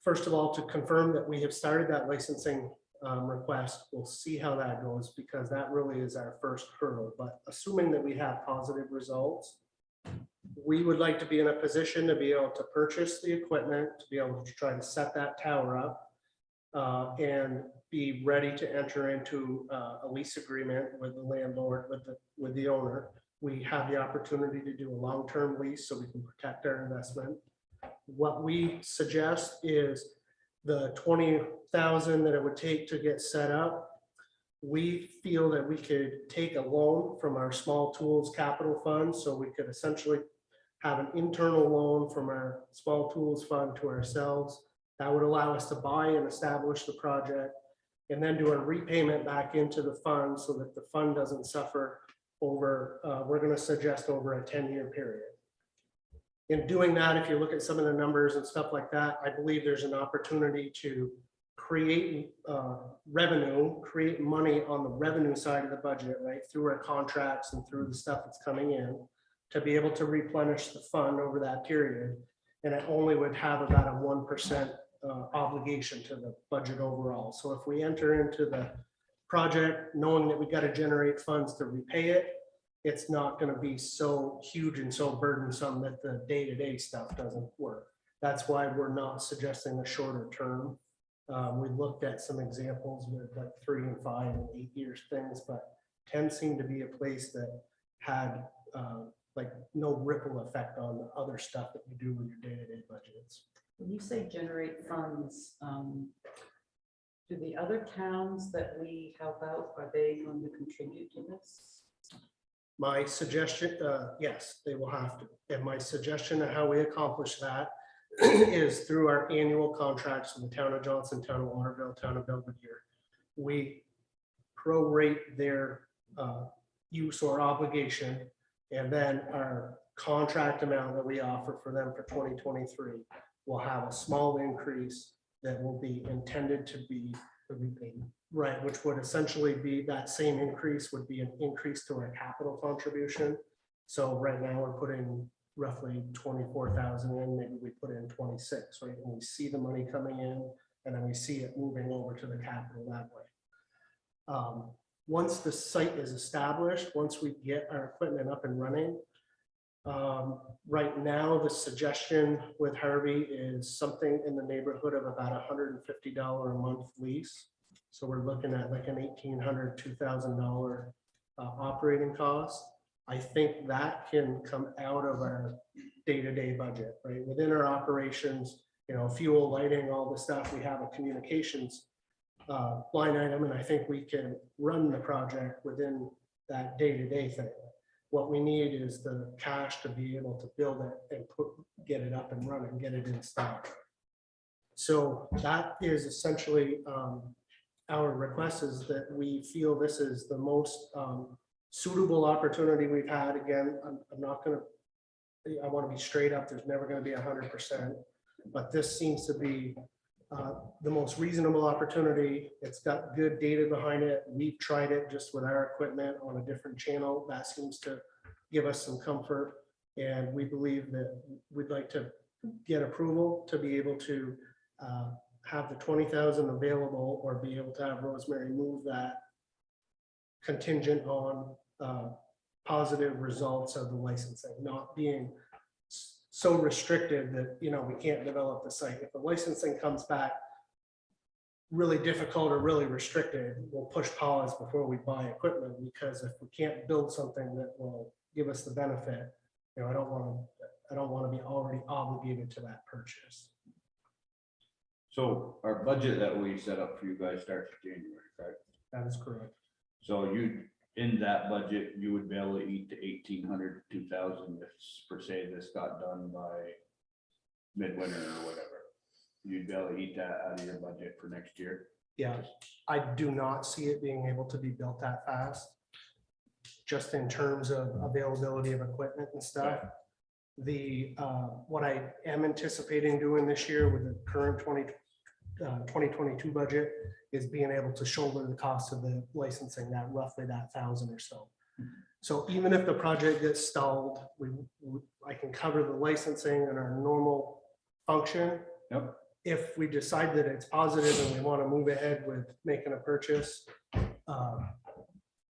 first of all, to confirm that we have started that licensing request. We'll see how that goes, because that really is our first hurdle. But assuming that we have positive results, we would like to be in a position to be able to purchase the equipment, to be able to try to set that tower up and be ready to enter into a lease agreement with the landlord, with the owner. We have the opportunity to do a long-term lease so we can protect our investment. What we suggest is the $20,000 that it would take to get set up. We feel that we could take a loan from our small tools capital fund, so we could essentially have an internal loan from our small tools fund to ourselves. That would allow us to buy and establish the project, and then do a repayment back into the fund so that the fund doesn't suffer over, we're going to suggest over a 10-year period. In doing that, if you look at some of the numbers and stuff like that, I believe there's an opportunity to create revenue, create money on the revenue side of the budget, right, through our contracts and through the stuff that's coming in, to be able to replenish the fund over that period. And it only would have about a 1% obligation to the budget overall. So if we enter into the project knowing that we got to generate funds to repay it, it's not going to be so huge and so burdensome that the day-to-day stuff doesn't work. That's why we're not suggesting a shorter term. We looked at some examples with like 3 and 5 and 8 years things, but 10 seemed to be a place that had like no ripple effect on the other stuff that you do with your day-to-day budgets. When you say generate funds, do the other towns that we help out, are they going to contribute to this? My suggestion, yes, they will have to. And my suggestion of how we accomplish that is through our annual contracts with the town of Johnson, town of Waterville, town of Belvedere. We prorate their use or obligation, and then our contract amount that we offer for them for 2023 will have a small increase that will be intended to be the repayment. Right, which would essentially be that same increase would be an increase to our capital contribution. So right now we're putting roughly 24,000 in, maybe we put in 26, right? And we see the money coming in, and then we see it moving over to the capital that way. Once the site is established, once we get our equipment up and running, right now the suggestion with Harvey is something in the neighborhood of about $150 a month lease. So we're looking at like an $1,800, $2,000 operating cost. I think that can come out of our day-to-day budget, right? Within our operations, you know, fuel, lighting, all the stuff, we have a communications line item, and I think we can run the project within that day-to-day thing. What we need is the cash to be able to build it and get it up and running, get it in stock. So that is essentially our request, is that we feel this is the most suitable opportunity we've had. Again, I'm not going to, I want to be straight up. There's never going to be 100%, but this seems to be the most reasonable opportunity. It's got good data behind it. We've tried it just with our equipment on a different channel. That seems to give us some comfort. And we believe that we'd like to get approval to be able to have the 20,000 available, or be able to have Rosemary move that contingent on positive results of the licensing, not being so restricted that, you know, we can't develop the site. If the licensing comes back really difficult or really restricted, we'll push pause before we buy equipment, because if we can't build something that will give us the benefit, you know, I don't want to be already obligated to that purchase. So our budget that we set up for you guys starts in January, correct? That is correct. So you, in that budget, you would be able to eat the 1,800, 2,000 if per se this got done by midwinter or whatever. You'd be able to eat that out of your budget for next year. Yeah, I do not see it being able to be built that fast. Just in terms of availability of equipment and stuff. The, what I am anticipating doing this year with the current 2022 budget is being able to shoulder the cost of the licensing, that roughly that 1,000 or so. So even if the project gets stalled, I can cover the licensing and our normal function. Yep. If we decide that it's positive and we want to move ahead with making a purchase,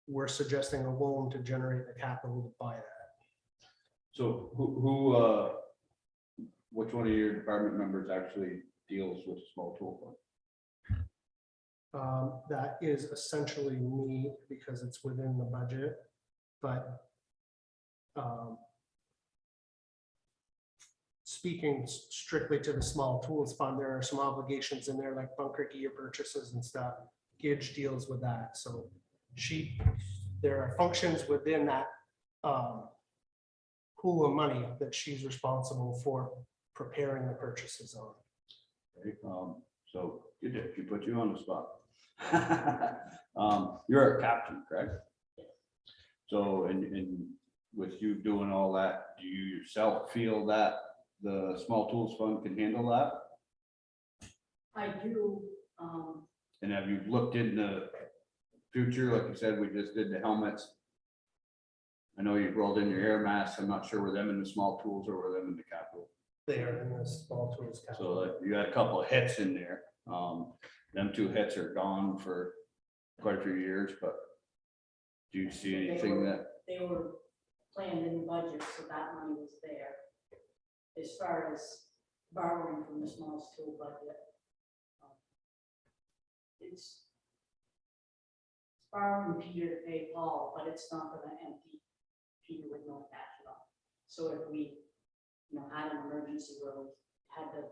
we're suggesting a loan to generate the capital to buy that. So which one of your department members actually deals with the small tool fund? That is essentially me, because it's within the budget, but speaking strictly to the small tools fund, there are some obligations in there like bunker gear purchases and stuff. Gidge deals with that. So there are functions within that pool of money that she's responsible for preparing the purchases on. Okay, so she put you on the spot. You're a captain, correct? So, and with you doing all that, do you yourself feel that the small tools fund can handle that? I do, And have you looked in the future? Like you said, we just did the helmets. I know you've rolled in your air masks. I'm not sure were them in the small tools or were them in the capital. They are in the small tools capital. So you had a couple of hits in there. Them 2 hits are gone for quite a few years, but do you see anything that? They were planned in the budget, so that money was there. As far as borrowing from the small school budget, it's borrowing Peter to pay Paul, but it's not gonna empty Peter with no cash at all. So if we, had an emergency where we had to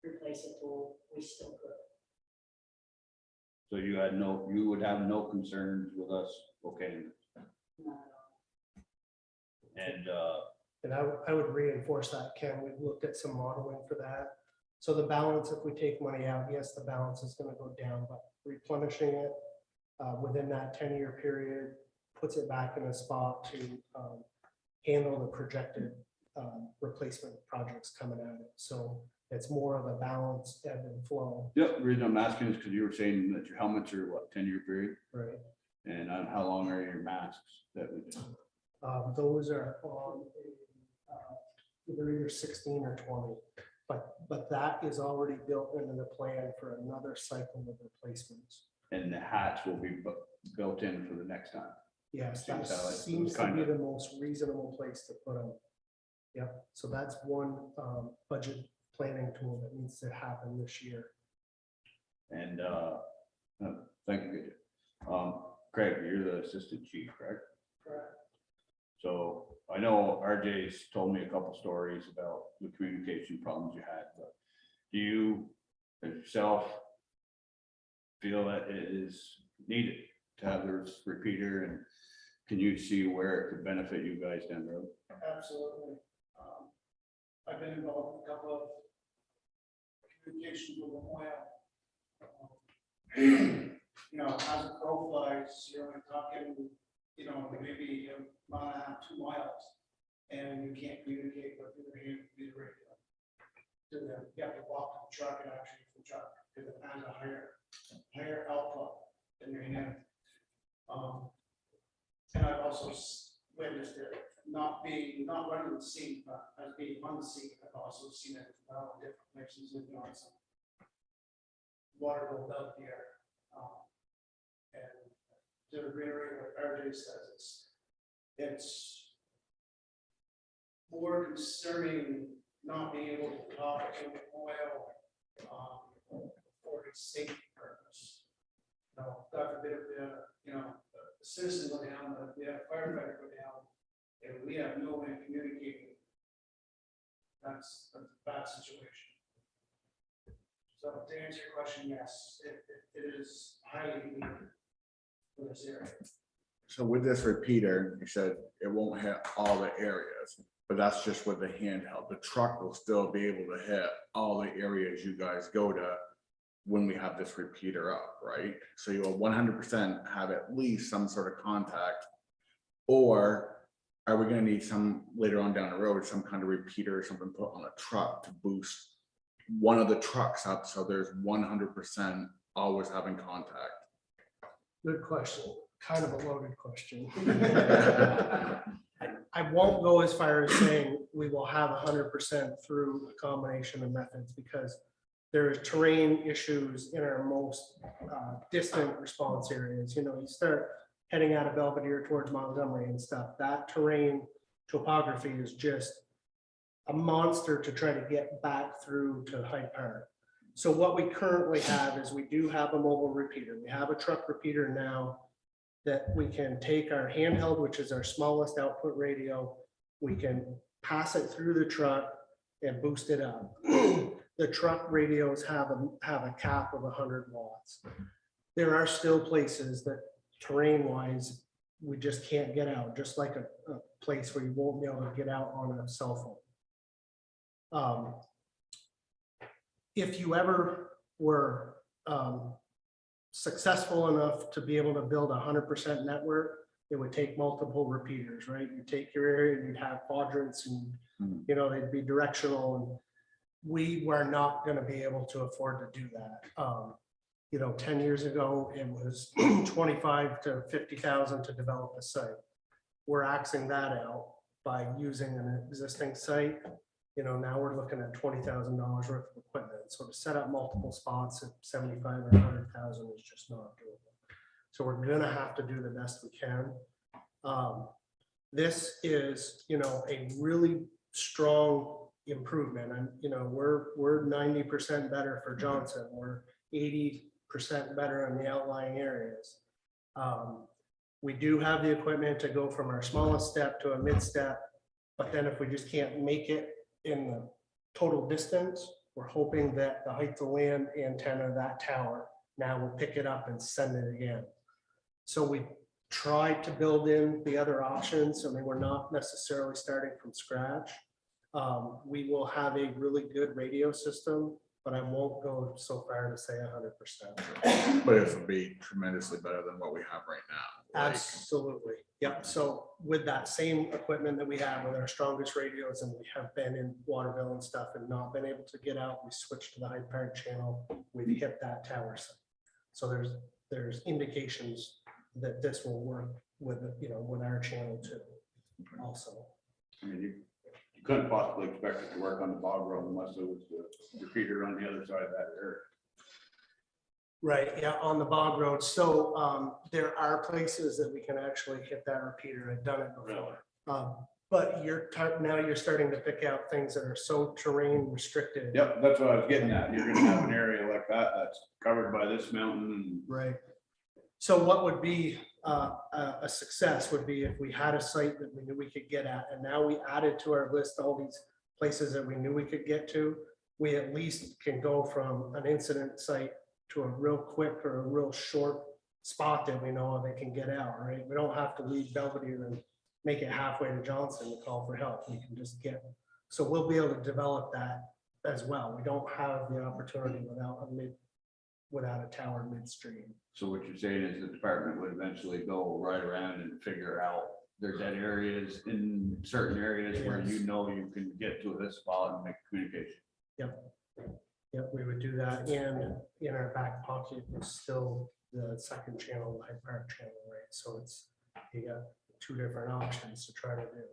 replace a tool, we still could. So you would have no concerns with us, okay? Not at all. And I would reinforce that, Ken. We've looked at some modeling for that. So the balance, if we take money out, yes, the balance is going to go down, but replenishing it within that 10-year period puts it back in a spot to handle the projected replacement projects coming at it. So it's more of a balance, ebb and flow. yep, the reason I'm asking is because you were saying that your helmets are what, 10-year period? Right. And how long are your masks that we do? Those are on either 16 or 20, but that is already built into the plan for another cycle of replacements. And the hats will be built in for the next time. Yes, Seems that how it seems to kind be of- the most reasonable place to put them. Yep, so that's one budget planning tool that needs to happen this year. And thank you. Craig, you're the assistant chief, correct? Correct. So I know RJ's told me a couple stories about the communication problems you had, but do you yourself feel that it is needed to have this repeater, and can you see where it could benefit you guys down the road? Absolutely. I've been involved in a couple of communications with oil. As a crow flies, you're only talking, maybe a mile and a half, 2 miles, and you can't communicate with either hand or the radio. You have to walk to the truck and actually use the truck because it has a higher output than your hand. And I've also witnessed it not running the scene, but as being on the scene. I've also seen it in different places with some water rolled out here. And to reiterate what RJ says, it's more concerning not being able to talk to oil for a safety purpose. Now, God forbid, if we have, a citizen go down, if we have a firefighter go down, and we have no way of communicating, that's a bad situation. So to answer your question, yes, it is highly needed for this area. So with this repeater, you said it won't hit all the areas, but that's just with the handheld. The truck will still be able to hit all the areas you guys go to when we have this repeater up, right? So you'll 100% have at least some sort of contact. Or are we gonna need some later on down the road, some kind of repeater or something put on a truck to boost one of the trucks up so there's 100% always having contact? Good question, kind of a loaded question. I won't go as far as saying we will have 100% through a combination of methods, because there is terrain issues in our most distant response areas. You start heading out of Belvedere towards Montgomery and stuff, that terrain topography is just a monster to try to get back through to Hyde Park. So what we currently have is we do have a mobile repeater. We have a truck repeater now that we can take our handheld, which is our smallest output radio. We can pass it through the truck and boost it up. The truck radios have a cap of 100 watts. There are still places that terrain wise, we just can't get out, just like a place where you won't be able to get out on a cell phone. If you ever were successful enough to be able to build 100% network, it would take multiple repeaters, right? You take your area and you'd have quadrants and, they'd be directional, and we were not going to be able to afford to do that. 10 years ago, it was 25 to 50,000 to develop a site. We're axing that out by using an existing site. Now we're looking at $20,000 worth of equipment. So to set up multiple spots at 75 or 100,000 is just not doable. So we're going to have to do the best we can. This is, a really strong improvement. And, we're 90% better for Johnson. We're 80% better in the outlying areas. We do have the equipment to go from our smallest step to a mid step, but then if we just can't make it in the total distance, we're hoping that the height of land antenna, that tower, now will pick it up and send it again. So we tried to build in the other options. I mean, we're not necessarily starting from scratch. We will have a really good radio system, but I won't go so far to say 100%. But it would be tremendously better than what we have right now. Absolutely. Yep. So with that same equipment that we have with our strongest radios, and we have been in Waterville and stuff and not been able to get out, we switched to the Hyde Park channel. We've hit that tower site. So there's indications that this will work with, with our channel too. Also. I mean, you couldn't possibly expect it to work on the bog road unless it was the repeater on the other side of that area. Right, yeah, on the bog road. So there are places that we can actually hit that repeater. I've done it before. But now you're starting to pick out things that are so terrain restricted. Yep, that's what I was getting at. You're gonna have an area like that that's covered by this mountain. Right. So what would be a success would be if we had a site that we knew we could get at, and now we added to our list all these places that we knew we could get to. We at least can go from an incident site to a real quick or a real short spot that we know they can get out, right? We don't have to leave Belvedere and make it halfway to Johnson to call for help. We can just get, so we'll be able to develop that as well. We don't have the opportunity without a tower midstream. So what you're saying is the department would eventually go right around and figure out there's dead areas in certain areas where you can get to this spot and make communication. Yep. Yep, we would do that, and in our back pocket is still the second channel, the Hyde Park channel, right? So you got two different options to try to do.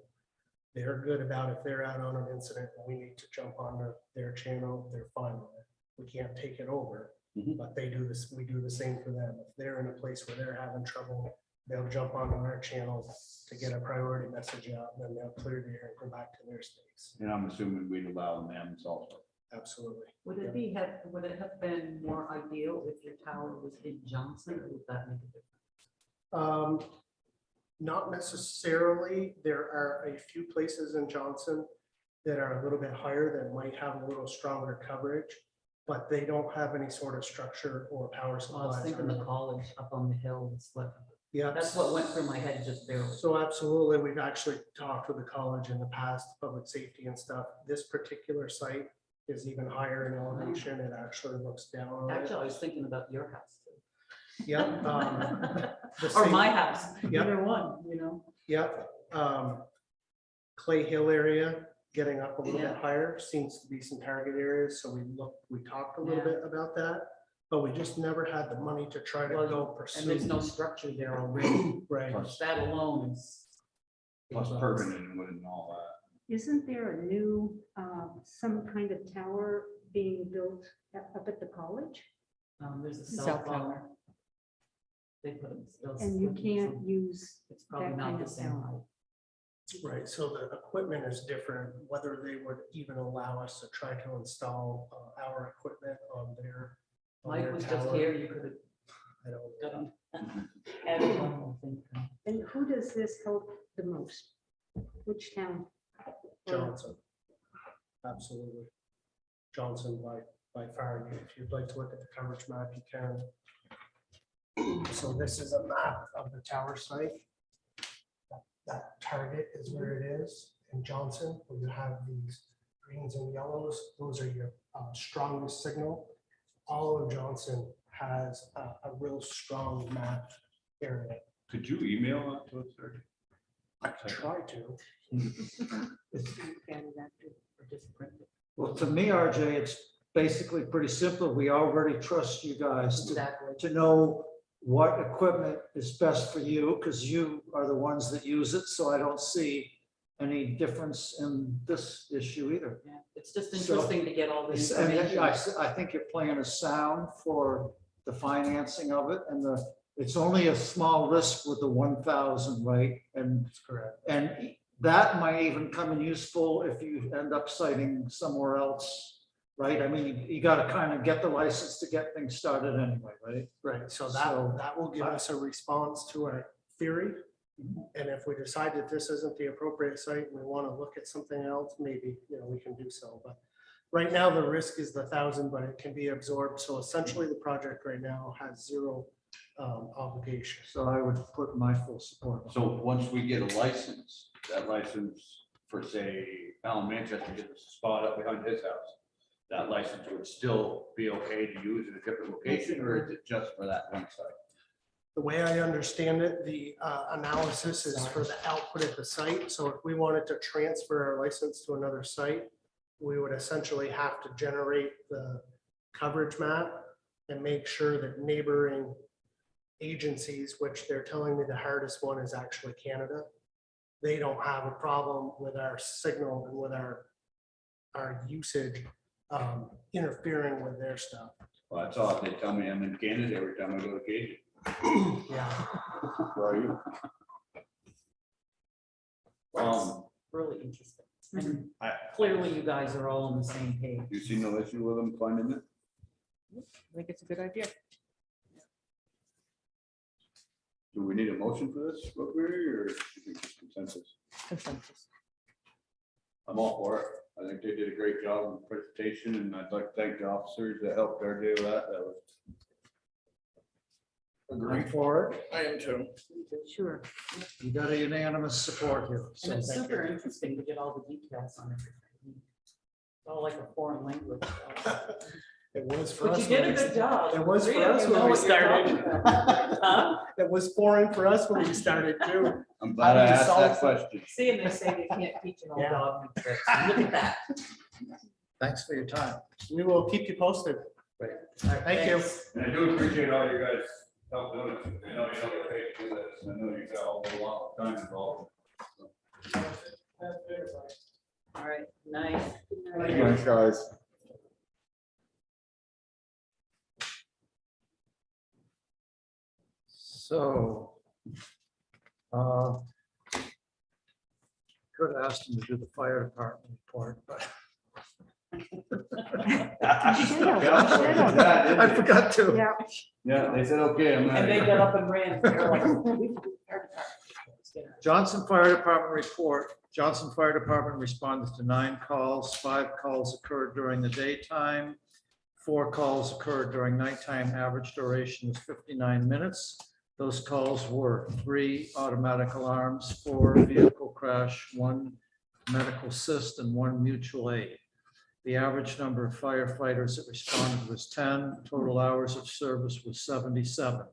They're good about if they're out on an incident and we need to jump on their channel, they're fine with it. We can't take it over, but they do this. We do the same for them. If they're in a place where they're having trouble, they'll jump onto our channel to get a priority message out, and then they'll clear the air and go back to their space. And I'm assuming we'd allow them also. Absolutely. Would it would it have been more ideal if your tower was in Johnson, or would that make a difference? Not necessarily. There are a few places in Johnson that are a little bit higher that might have a little stronger coverage, but they don't have any sort of structure or power Well, I was supplies. thinking the college up on the hill is what, Yeah. that's what went through my head just barely. So absolutely, we've actually talked with the college in the past, public safety and stuff. This particular site is even higher in elevation. It actually looks down on it. Actually, I was thinking about your house too. Yep. The Or same- my house, Yep. either one, you know? Yep. Clay Hill area, getting up a little bit Yeah. higher, seems to be some target areas, so we talked a little Yeah. bit about that. But we just never had the money to try to Well, go and pursue. there's no structure there already. Right. That alone is. Plus permanent and all that. Isn't there a new, some kind of tower being built up at the college? There's a Cell cell phone. tower. They put it. those- And you can't use, It's probably that not kind the of same tower. height. Right, so the equipment is different, whether they would even allow us to try to install our equipment on their. on Mike their was just tower. here, you could have I don't, got him. Added one more thing. and who does this help the most? Which town? Johnson. Absolutely. Johnson by far. If you'd like to look at the coverage map, you can. So this is a map of the tower site. That target is where it is in Johnson, where you have these greens and yellows. Those are your strongest signal. All of Johnson has a real strong map area. Could you email that to us, sir? I try to. Well, to me, RJ, it's basically pretty simple. We already trust you guys Exactly. to know what equipment is best for you, because you are the ones that use it, so I don't see any difference in this issue either. Yeah, it's just So- interesting to get all the And information. I think your plan is sound for the financing of it, and it's only a small risk with the 1,000, right? And That's correct. and that might even come in useful if you end up citing somewhere else, right? I mean, you got to kind of get the license to get things started anyway, right? Right, so So- that will give us a response to our theory. And if we decide that this isn't the appropriate site, and we want to look at something else, maybe, we can do so. But right now, the risk is the 1,000, but it can be absorbed. So essentially, the project right now has zero obligation. So I would put my full support. on it. So once we get a license, that license for say, Alan Manchester gets a spot up behind his house. That license would still be okay to use in a different location, or is it just for that one site? The way I understand it, the analysis is for the output at the site. So if we wanted to transfer our license to another site, we would essentially have to generate the coverage map and make sure that neighboring agencies, which they're telling me the hardest one is actually Canada, they don't have a problem with our signal and with our usage interfering with their stuff. Well, that's all. They tell me I'm in Canada every time I go to Cajun. Yeah. Where are you? Really interesting. And I- clearly you guys are all on the same page. You see no issue with them finding it? I think it's a good idea. Do we need a motion for this, Rosemary, or is it just consensus? Consensus. I'm all for it. I think they did a great job in the presentation, and I'd like to thank the officers that helped our day with that. That was. I'm for it. I am too. Sure. You got a unanimous support here. And So it's super interesting to get all the details on everything. It's all like a foreign language. It was for But us. you did when a we- good job. It was Three for of us you when know we what you're talking started. about. Huh? It was foreign for us when we started too. I'm glad I How do you asked solve that it? question. See, and they say you can't teach an old Yeah. dog new tricks. Look at that. thanks for your time. We will keep you posted. All right, Thank you. thanks. And I do appreciate all you guys help doing it. I know you don't get paid to do this. I know you got all a lot of time involved. All right, nice. Thanks, guys. So. Could ask him to do the fire department report, but. I forgot to. Yeah. Yeah, they said, okay, I'm And they got up and ran. They're like, "We- Johnson Fire Department report. Johnson Fire Department responded to 9 calls. 5 calls occurred during the daytime. 4 calls occurred during nighttime. Average duration was 59 minutes. Those calls were 3 automatic alarms, 4 vehicle crash, 1 medical assist, and 1 mutual aid. The average number of firefighters that responded was 10. Total hours of service was 77.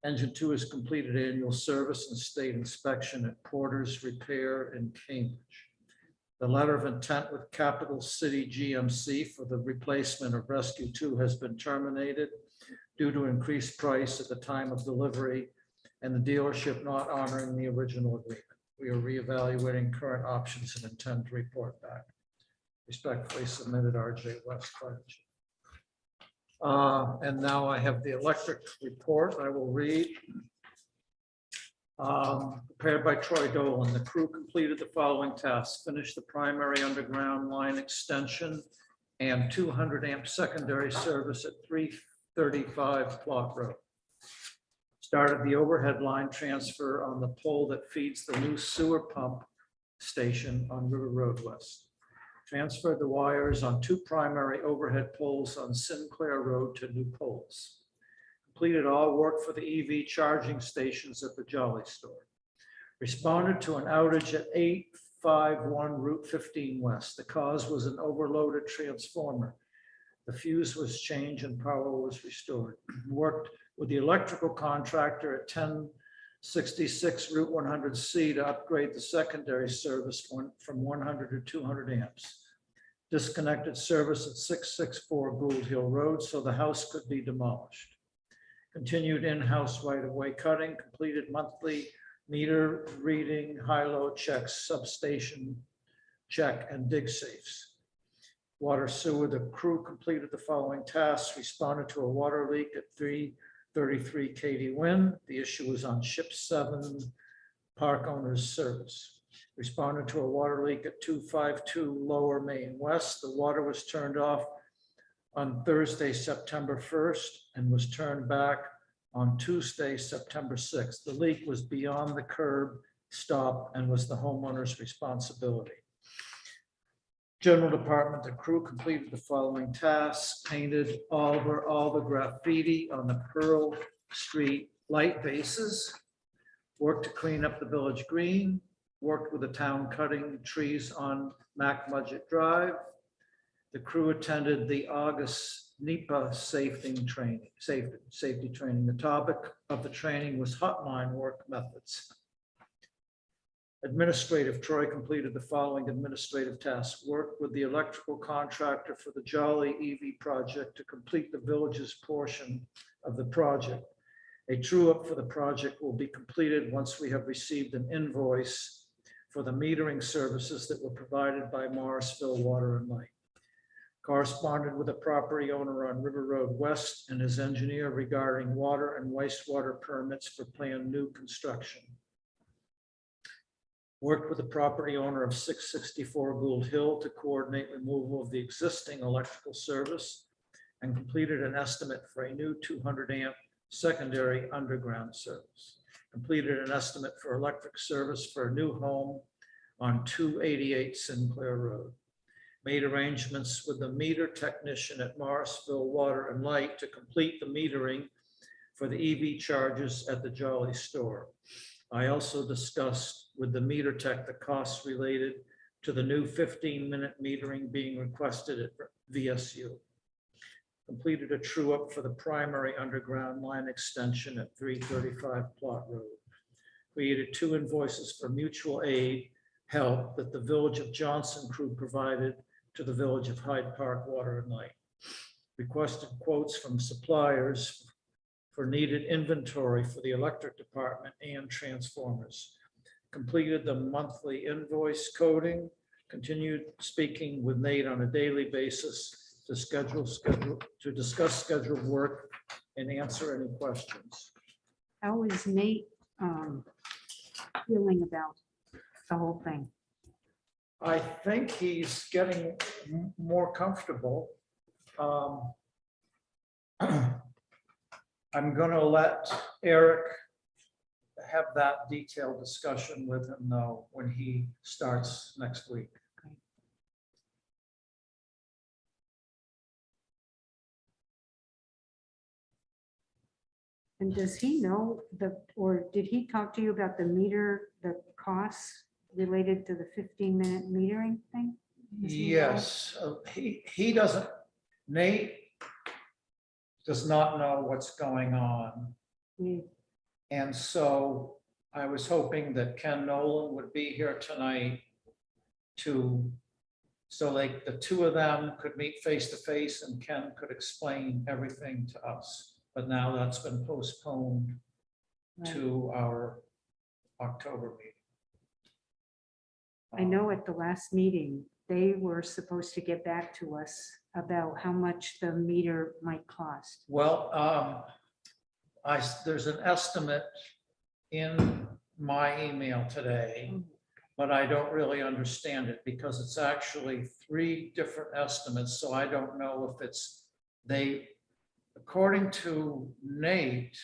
Engine 2 has completed annual service and state inspection at Porter's Repair in Cambridge. The letter of intent with Capital City GMC for the replacement of Rescue 2 has been terminated due to increased price at the time of delivery and the dealership not honoring the original agreement. We are reevaluating current options and intend to report back. Respectfully submitted, RJ West Fire Chief. And now I have the electric report. I will read. Prepared by Troy Dolan. The crew completed the following tasks: finished the primary underground line extension and 200 amp secondary service at 335 Plot Road. Started the overhead line transfer on the pole that feeds the new sewer pump station on River Road West. Transferred the wires on 2 primary overhead poles on Sinclair Road to new poles. Completed all work for the EV charging stations at the Jolly Store. Responded to an outage at 851 Route 15 West. The cause was an overloaded transformer. The fuse was changed and power was restored. Worked with the electrical contractor at 1066 Route 100C to upgrade the secondary service from 100 to 200 amps. Disconnected service at 664 Gould Hill Road so the house could be demolished. Continued in-house right-of-way cutting, completed monthly meter reading, high-low checks, substation check, and dig safes. Water sewer, the crew completed the following tasks: responded to a water leak at 333 Katy Wynn. The issue was on Ship 7 park owner's service. Responded to a water leak at 252 Lower Main West. The water was turned off on Thursday, September 1st, and was turned back on Tuesday, September 6th. The leak was beyond the curb stop and was the homeowner's responsibility. General Department, the crew completed the following tasks: painted all the graffiti on the Pearl Street light bases, worked to clean up the village green, worked with the town cutting trees on Macmudget Drive. The crew attended the August NEPA safety training. The topic of the training was hotline work methods. Administrative, Troy completed the following administrative tasks: worked with the electrical contractor for the Jolly EV project to complete the village's portion of the project. A true up for the project will be completed once we have received an invoice for the metering services that were provided by Morrisville Water and Light. Corresponded with a property owner on River Road West and his engineer regarding water and wastewater permits for planned new construction. Worked with the property owner of 664 Gould Hill to coordinate removal of the existing electrical service and completed an estimate for a new 200 amp secondary underground service. Completed an estimate for electric service for a new home on 288 Sinclair Road. Made arrangements with the meter technician at Morrisville Water and Light to complete the metering for the EV charges at the Jolly Store. I also discussed with the meter tech the costs related to the new 15-minute metering being requested at VSU. Completed a true up for the primary underground line extension at 335 Plot Road. Created 2 invoices for mutual aid help that the Village of Johnson crew provided to the Village of Hyde Park Water and Light. Requested quotes from suppliers for needed inventory for the electric department and transformers. Completed the monthly invoice coding. Continued speaking with Nate on a daily basis to discuss scheduled work and answer any questions. How is Nate feeling about the whole thing? I think he's getting more comfortable. I'm gonna let Eric have that detailed discussion with him though, when he starts next week. And does he know or did he talk to you about the costs related to the 15-minute metering thing? Does he know? Yes, he doesn't, Nate does not know what's going on. We- And so I was hoping that Ken Nolan would be here tonight so like the two of them could meet face to face and Ken could explain everything to us. But now that's been postponed Right. to our October meeting. I know at the last meeting, they were supposed to get back to us about how much the meter might cost. Well, there's an estimate in my email today, but I don't really understand it because it's actually 3 different estimates. So I don't know if according to Nate,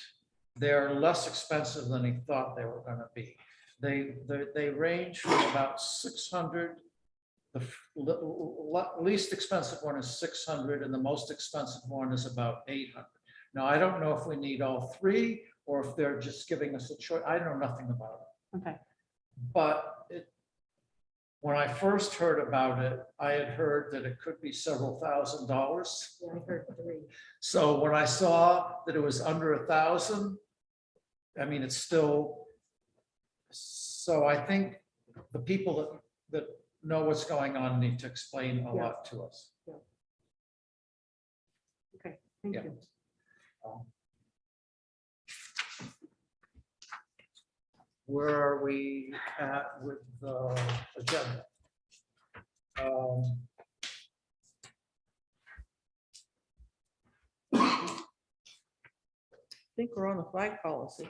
they're less expensive than he thought they were going to be. They range from about 600. The least expensive one is 600 and the most expensive one is about 800. Now, I don't know if we need all 3 or if they're just giving us a choice. I know nothing about it. Okay. But when I first heard about it, I had heard that it could be several $1,000s. I heard 3. So when I saw that it was under 1,000, I mean, it's still, so I think the people that know what's going on need to explain a lot to us. Okay, thank Yeah. you. Where are we at with the agenda? I think we're on the flag policy.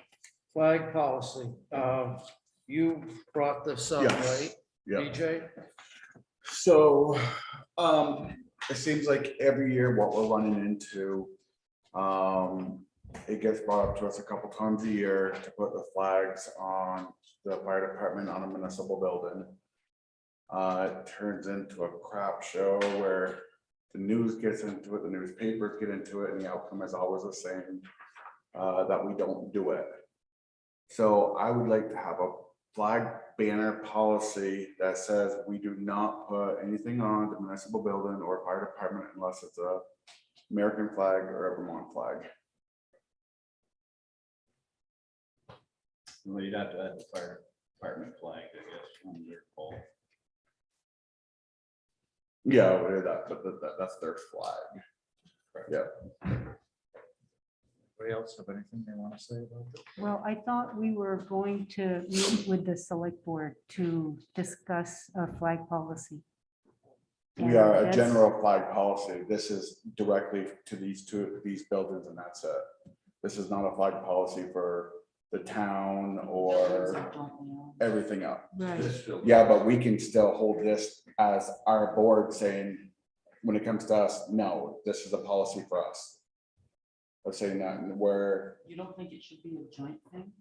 Flag policy. You brought this up, Yes. right? Yeah. BJ? So, it seems like every year what we're running into, it gets brought up to us a couple times a year to put the flags on the fire department on a municipal building. It turns into a crap show where the news gets into it, the newspapers get into it, and the outcome is always the same, that we don't do it. So I would like to have a flag banner policy that says we do not put anything on the municipal building or fire department unless it's a American flag or a Vermont flag. Well, you'd have to have the fire department flag, I guess, on their pole. Yeah, we do that, but that's their flag. Yeah. Anybody else have anything they want to say about it? Well, I thought we were going to meet with the select board to discuss a flag policy. We And are a that's- general flag policy. This is directly to these buildings and that's it. This is not a flag policy for the town or everything else. Right, Yeah, but we can still hold this as our board saying, when it comes to us, no, this is a policy for us. Of saying that where You don't think it should be a joint thing?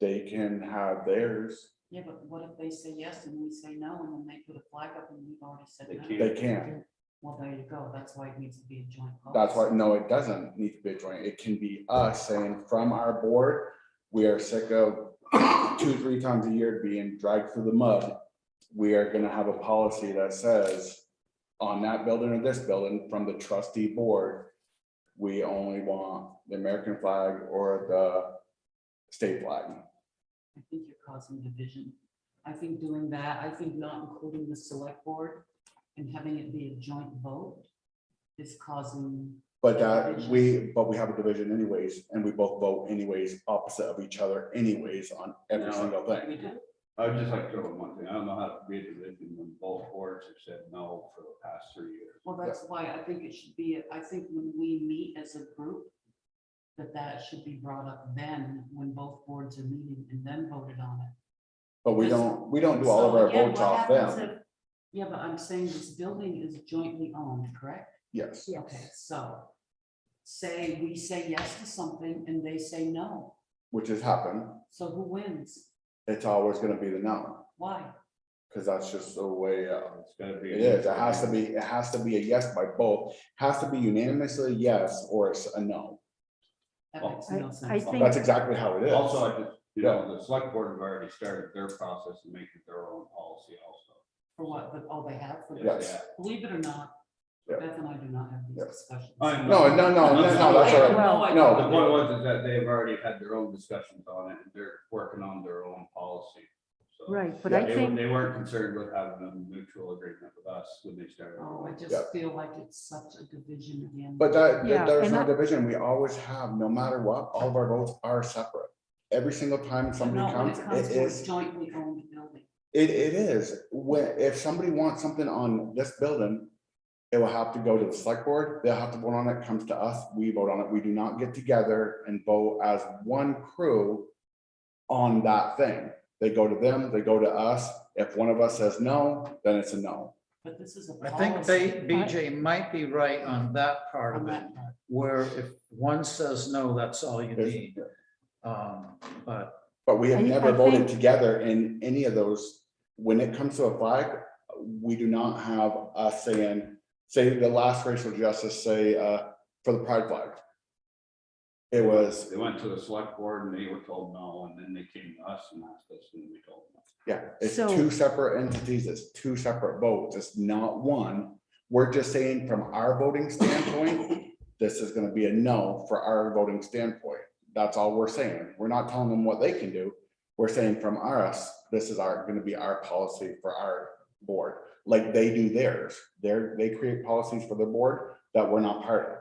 they can have theirs, Yeah, but what if they say yes and we say no, and then they put a flag up and we've already said no? they can. Well, there you go. That's why it needs to be a joint. That's why, policy. no, it doesn't need to be a joint. It can be us saying from our board, we are sick of 2-3 times a year being dragged through the mud. We are gonna have a policy that says on that building or this building from the trustee board, we only want the American flag or the state flag. I think you're causing division. I think doing that, I think not including the select board and having it be a joint vote is causing. But division. we have a division anyways, and we both vote anyways, opposite of each other anyways on every No, single We thing. do. I would just like to throw in one thing. I don't know how to create a division when both boards have said no for the past 3 years. Well, that's why I think it should be, I think when we meet as a group, that should be brought up then, when both boards are meeting and then voted on it. But we don't do all of So, our again, votes what off happens them. if- Yeah, but I'm saying this building is jointly owned, correct? Yes. Okay, so say we say yes to something and they say no. Which has happened. So who wins? It's always gonna be the no, Why? because that's just the way It's gonna be. it is. It has to be a yes by both. Has to be unanimously yes, or it's a no. That makes no sense. I think- That's exactly how it is. Also, I just, the select board have already started their process of making their own policy also. For what? But, oh, they have? For Yes. Yeah. Believe it or not, Yeah. Beth and I do not have these Yeah. discussions. I No, that's all right. Well, No, The point was is that they've already had their own discussions on it and they're working on their own policy. So Right, but Yeah. I think, They weren't concerned with having a mutual agreement with us when they started. Oh, I Yeah. just feel like it's such a division again. But Yeah, there's and no I- division. We always have, no matter what, all of our votes are separate. Every single time But somebody not when comes, it comes it to a is, jointly owned building. it is. If somebody wants something on this building, it will have to go to the select board. They'll have to vote on it, comes to us, we vote on it. We do not get together and vote as one crew on that thing. They go to them, they go to us. If one of us says no, then it's a no. But this is a I think policy. BJ might be right on that part On of it, that part. where if one says no, that's all you There's- need. But But we have I never voted think- together in any of those. When it comes to a flag, we do not have us saying, say the last racial justice, say, for the pride flag. It was, They went to the select board and they were told no, and then they came to us and asked us and we told them. yeah, it's So- two separate entities, it's two separate votes, it's not one. We're just saying from our voting standpoint, this is gonna be a no for our voting standpoint. That's all we're saying. We're not telling them what they can do. We're saying from us, this is gonna be our policy for our board, like they do theirs. They create policies for their board that we're not part of.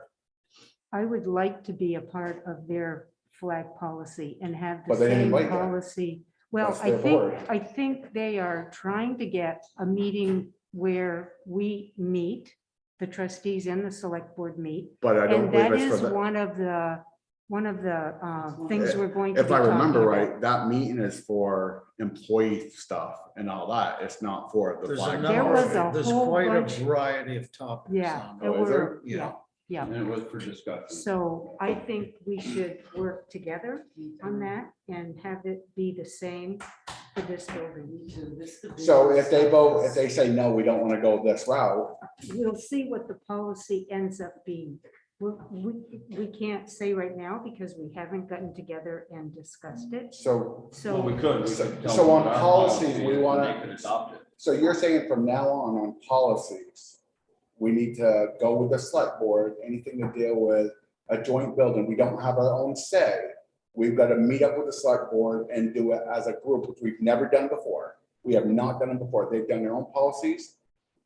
I would like to be a part of their flag policy and have the But they didn't same invite you. policy. Well, That's their board. I think they are trying to get a meeting where we meet, the trustees and the select board meet. But I don't And that believe it's is for the, one of the things we're going to be if I talking remember about. right, that meeting is for employee stuff and all that. It's not for the there's a flag. There number, was a there's whole quite bunch- a variety of topics. Yeah, on there Oh, is there? were, yeah, yeah. And it was for discussion. So I think we should work together on that and have it be the same for this building. Me too. This division So if they stuff vote, is- if they say, no, we don't want to go this route, We'll see what the policy ends up being. We can't say right now because we haven't gotten together and discussed it. so, Well, we So, could. We So- could tell so them on what our policies, policy we is and wanna- They could adopt it. so you're saying from now on policies, we need to go with the select board, anything to deal with a joint building, we don't have our own say. We've got to meet up with the select board and do it as a group, which we've never done before. We have not done it before. They've done their own policies.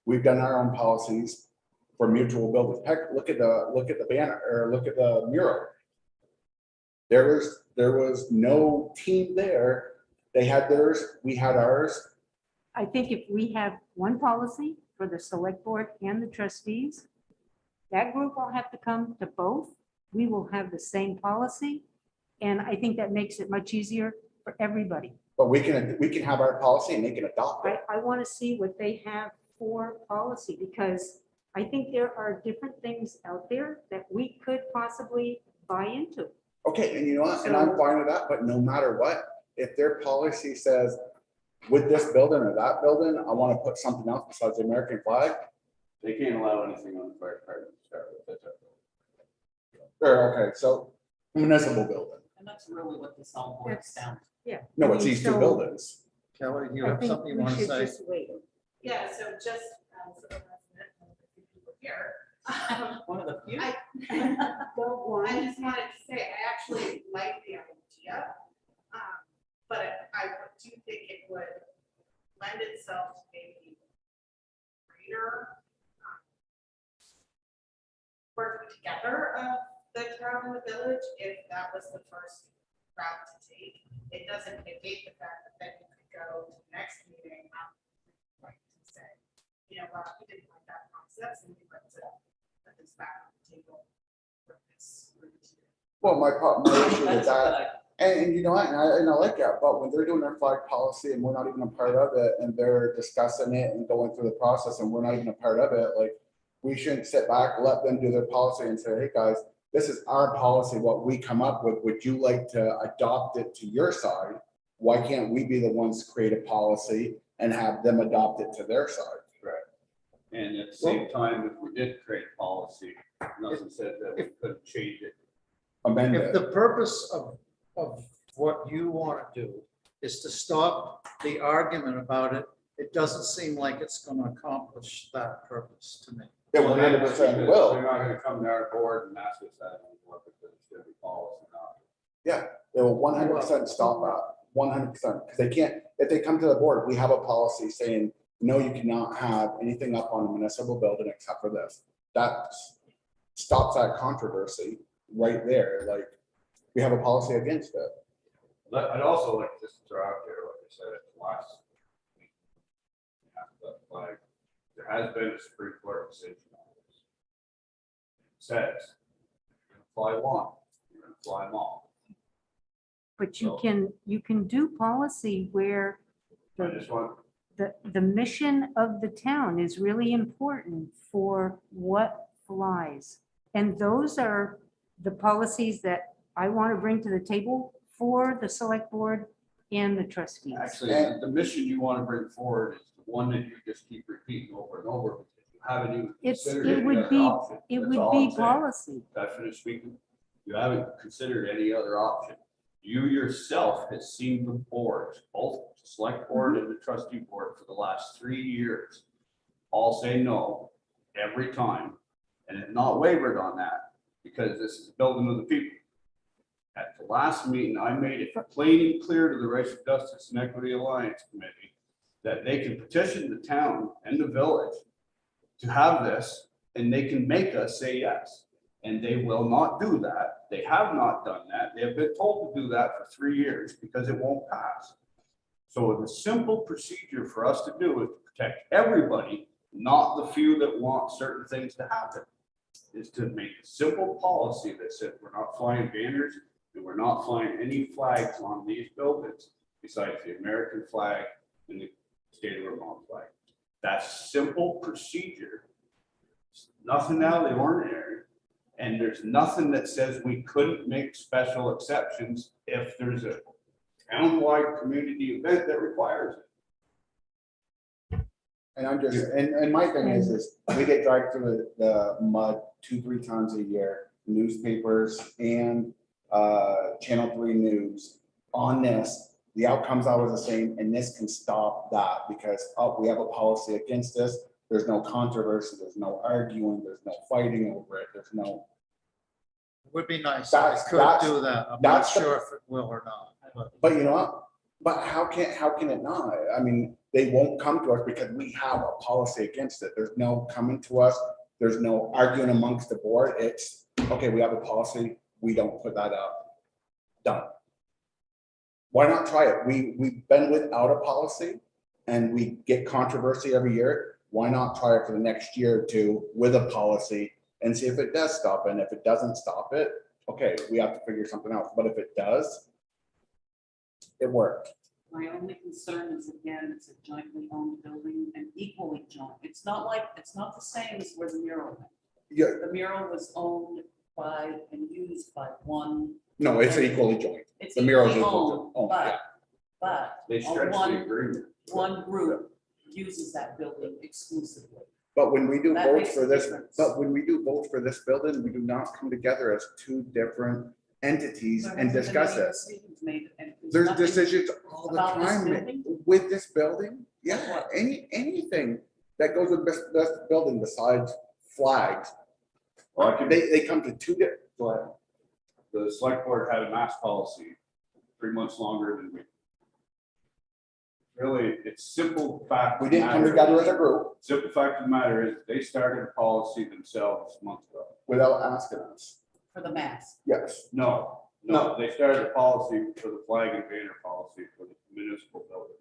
We've done our own policies for mutual buildings. Heck, look at the banner, or look at the mural. There was no team there. They had theirs, we had ours. I think if we have one policy for the select board and the trustees, that group will have to come to both. We will have the same policy. And I think that makes it much easier for everybody. But we can have our policy and they can adopt it. I want to see what they have for policy, because I think there are different things out there that we could possibly buy into. Okay, and you know what, and I'm fine with that, but no matter what, if their policy says with this building or that building, I want to put something else besides the American flag. They can't allow anything on the fire department to start with. That's our- Or, okay, so municipal building. And that's really what this all boils down to. Yeah. No, I it's mean, these two so buildings. Kelly, you I have think something you we want to should say? just wait. Yeah, so just, so the resident, and the people here. One of the few. I just wanted to say, I actually like the idea. But I do think it would lend itself to maybe greater working together of the town and the village, if that was the first route to take. It doesn't negate the fact that then you could go to the next meeting, like to say, you know, well, we didn't like that concept, and we'd like to put this back on the table for this group to. Well, my issue with That's a good that, and you know what, and I like that, but when they're doing their flag policy and we're not even a part of it, and they're discussing it and going through the process and we're not even a part of it, like, We shouldn't sit back, let them do their policy and say, hey, guys, this is our policy, what we come up with. Would you like to adopt it to your side? Why can't we be the ones to create a policy and have them adopt it to their side? And at the same time, if we did create policy, nothing said that we couldn't change it. Amend If it. the purpose of what you want to do is to stop the argument about it, it doesn't seem like it's going to accomplish that purpose to me. Yeah, 100% They're will. not gonna come to our board and ask us that anymore because it's gonna be policy now. Yeah, they will 100% stop that, 100%. Because they can't, if they come to the board, we have a policy saying, no, you cannot have anything up on a municipal building except for this. That stops that controversy right there. Like, we have a policy against it. But I'd also like just to throw out there, like I said, at the last week, like, there has been a Supreme Court decision on this. It says, you're gonna fly one, you're gonna fly them all. But you can do policy where I just want, the mission of the town is really important for what flies. And those are the policies that I want to bring to the table for the select board and the trustees. actually, the mission you want to bring forward is the one that you just keep repeating over and over. Because you haven't even considered It any would other be, option. it That's would all I'm be saying. policy. Did I finish speaking? You haven't considered any other option. You yourself has seen the boards, both the select board and the trustee board for the last 3 years, all say no every time, and have not wavered on that because this is a building of the people. At the last meeting, I made it plain and clear to the Racial Justice and Equity Alliance Committee that they can petition the town and the village to have this, and they can make us say yes. And they will not do that. They have not done that. They have been told to do that for 3 years because it won't pass. So the simple procedure for us to do is to protect everybody, not the few that want certain things to happen, is to make a simple policy that says we're not flying banners and we're not flying any flags on these buildings besides the American flag and the state of Vermont flag. That's simple procedure. It's nothing out of the ordinary. And there's nothing that says we couldn't make special exceptions if there's a town-wide community event that requires it. And I'm just, and my thing is we get dragged through the mud 2-3 times a year, newspapers and Channel 3 News on this. The outcome's always the same, and this can stop that because, oh, we have a policy against this. There's no controversy, there's no arguing, there's no fighting over it, there's no. It would be nice if I could do that. I'm not sure if it will or not. But you know what? But how can it not? I mean, they won't come to us because we have a policy against it. There's no coming to us. There's no arguing amongst the board. It's, okay, we have a policy. We don't put that up. Done. Why not try it? We've been without a policy and we get controversy every year. Why not try it for the next year or two with a policy and see if it does stop it? And if it doesn't stop it, okay, we have to figure something out. But if it does, it worked. My only concern is, again, it's a jointly owned building and equally joint. It's not the same as where the mural went. Yeah, The mural was owned by and used by one. no, it's equally joint. It's The mural's equally equal owned, to- oh, yeah. but They stretch one- the agreement. one group uses that building exclusively. But when we do That votes makes for a this, difference. but when we do votes for this building, we do not come together as two different entities There and hasn't been discuss any it. decisions made, and There's nothing- decisions all the about this time building? with this building. Yeah, anything that goes with this building besides flags. Well, I can- They come to two different. Go ahead. The select board had a mask policy 3 months longer than we. Really, it's simple fact. We didn't come together as a group Simple fact of the matter is, they started a policy themselves months ago. without asking us. For the mask. Yes. No, they started a policy for the flag and banner policy for the municipal building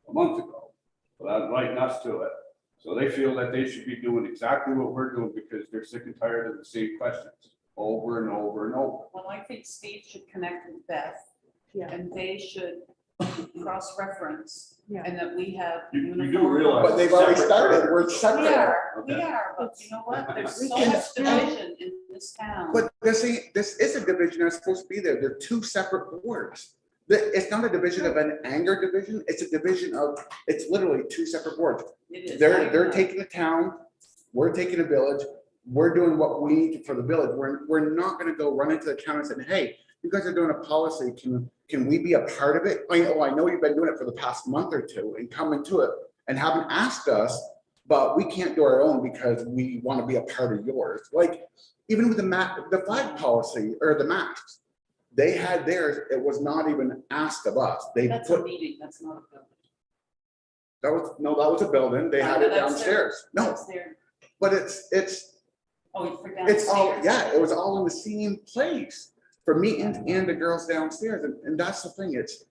a month ago, without inviting us to it. So they feel that they should be doing exactly what we're doing because they're sick and tired of the same questions over and over and over. Well, I think Steve should connect with Beth. Yeah. And they should cross-reference Yeah. and that we have. You do uniform realize. But they've already separate started, for- we're We separate. are, we Okay. are, but you know what? There's We so can much still- division in this town. But this is a division that's supposed to be there. They're two separate boards. It's not a division of an anger division. It's a division of, it's literally two separate boards. It is. They're taking the town, we're taking the village, we're doing what we need for the village. We're not gonna go run into the town and say, hey, you guys are doing a policy, can we be a part of it? I know you've been doing it for the past month or two and coming to it and haven't asked us, but we can't do our own because we want to be a part of yours. Like, even with the flag policy or the masks, they had theirs, it was not even asked of us. They That's a put, meeting, that's not a building. that was a building, they had it That's their- downstairs. No, That's their, but it's oh, for It's all, downstairs. yeah, it was all in the same place for meetings and the girls downstairs. And that's the thing, it's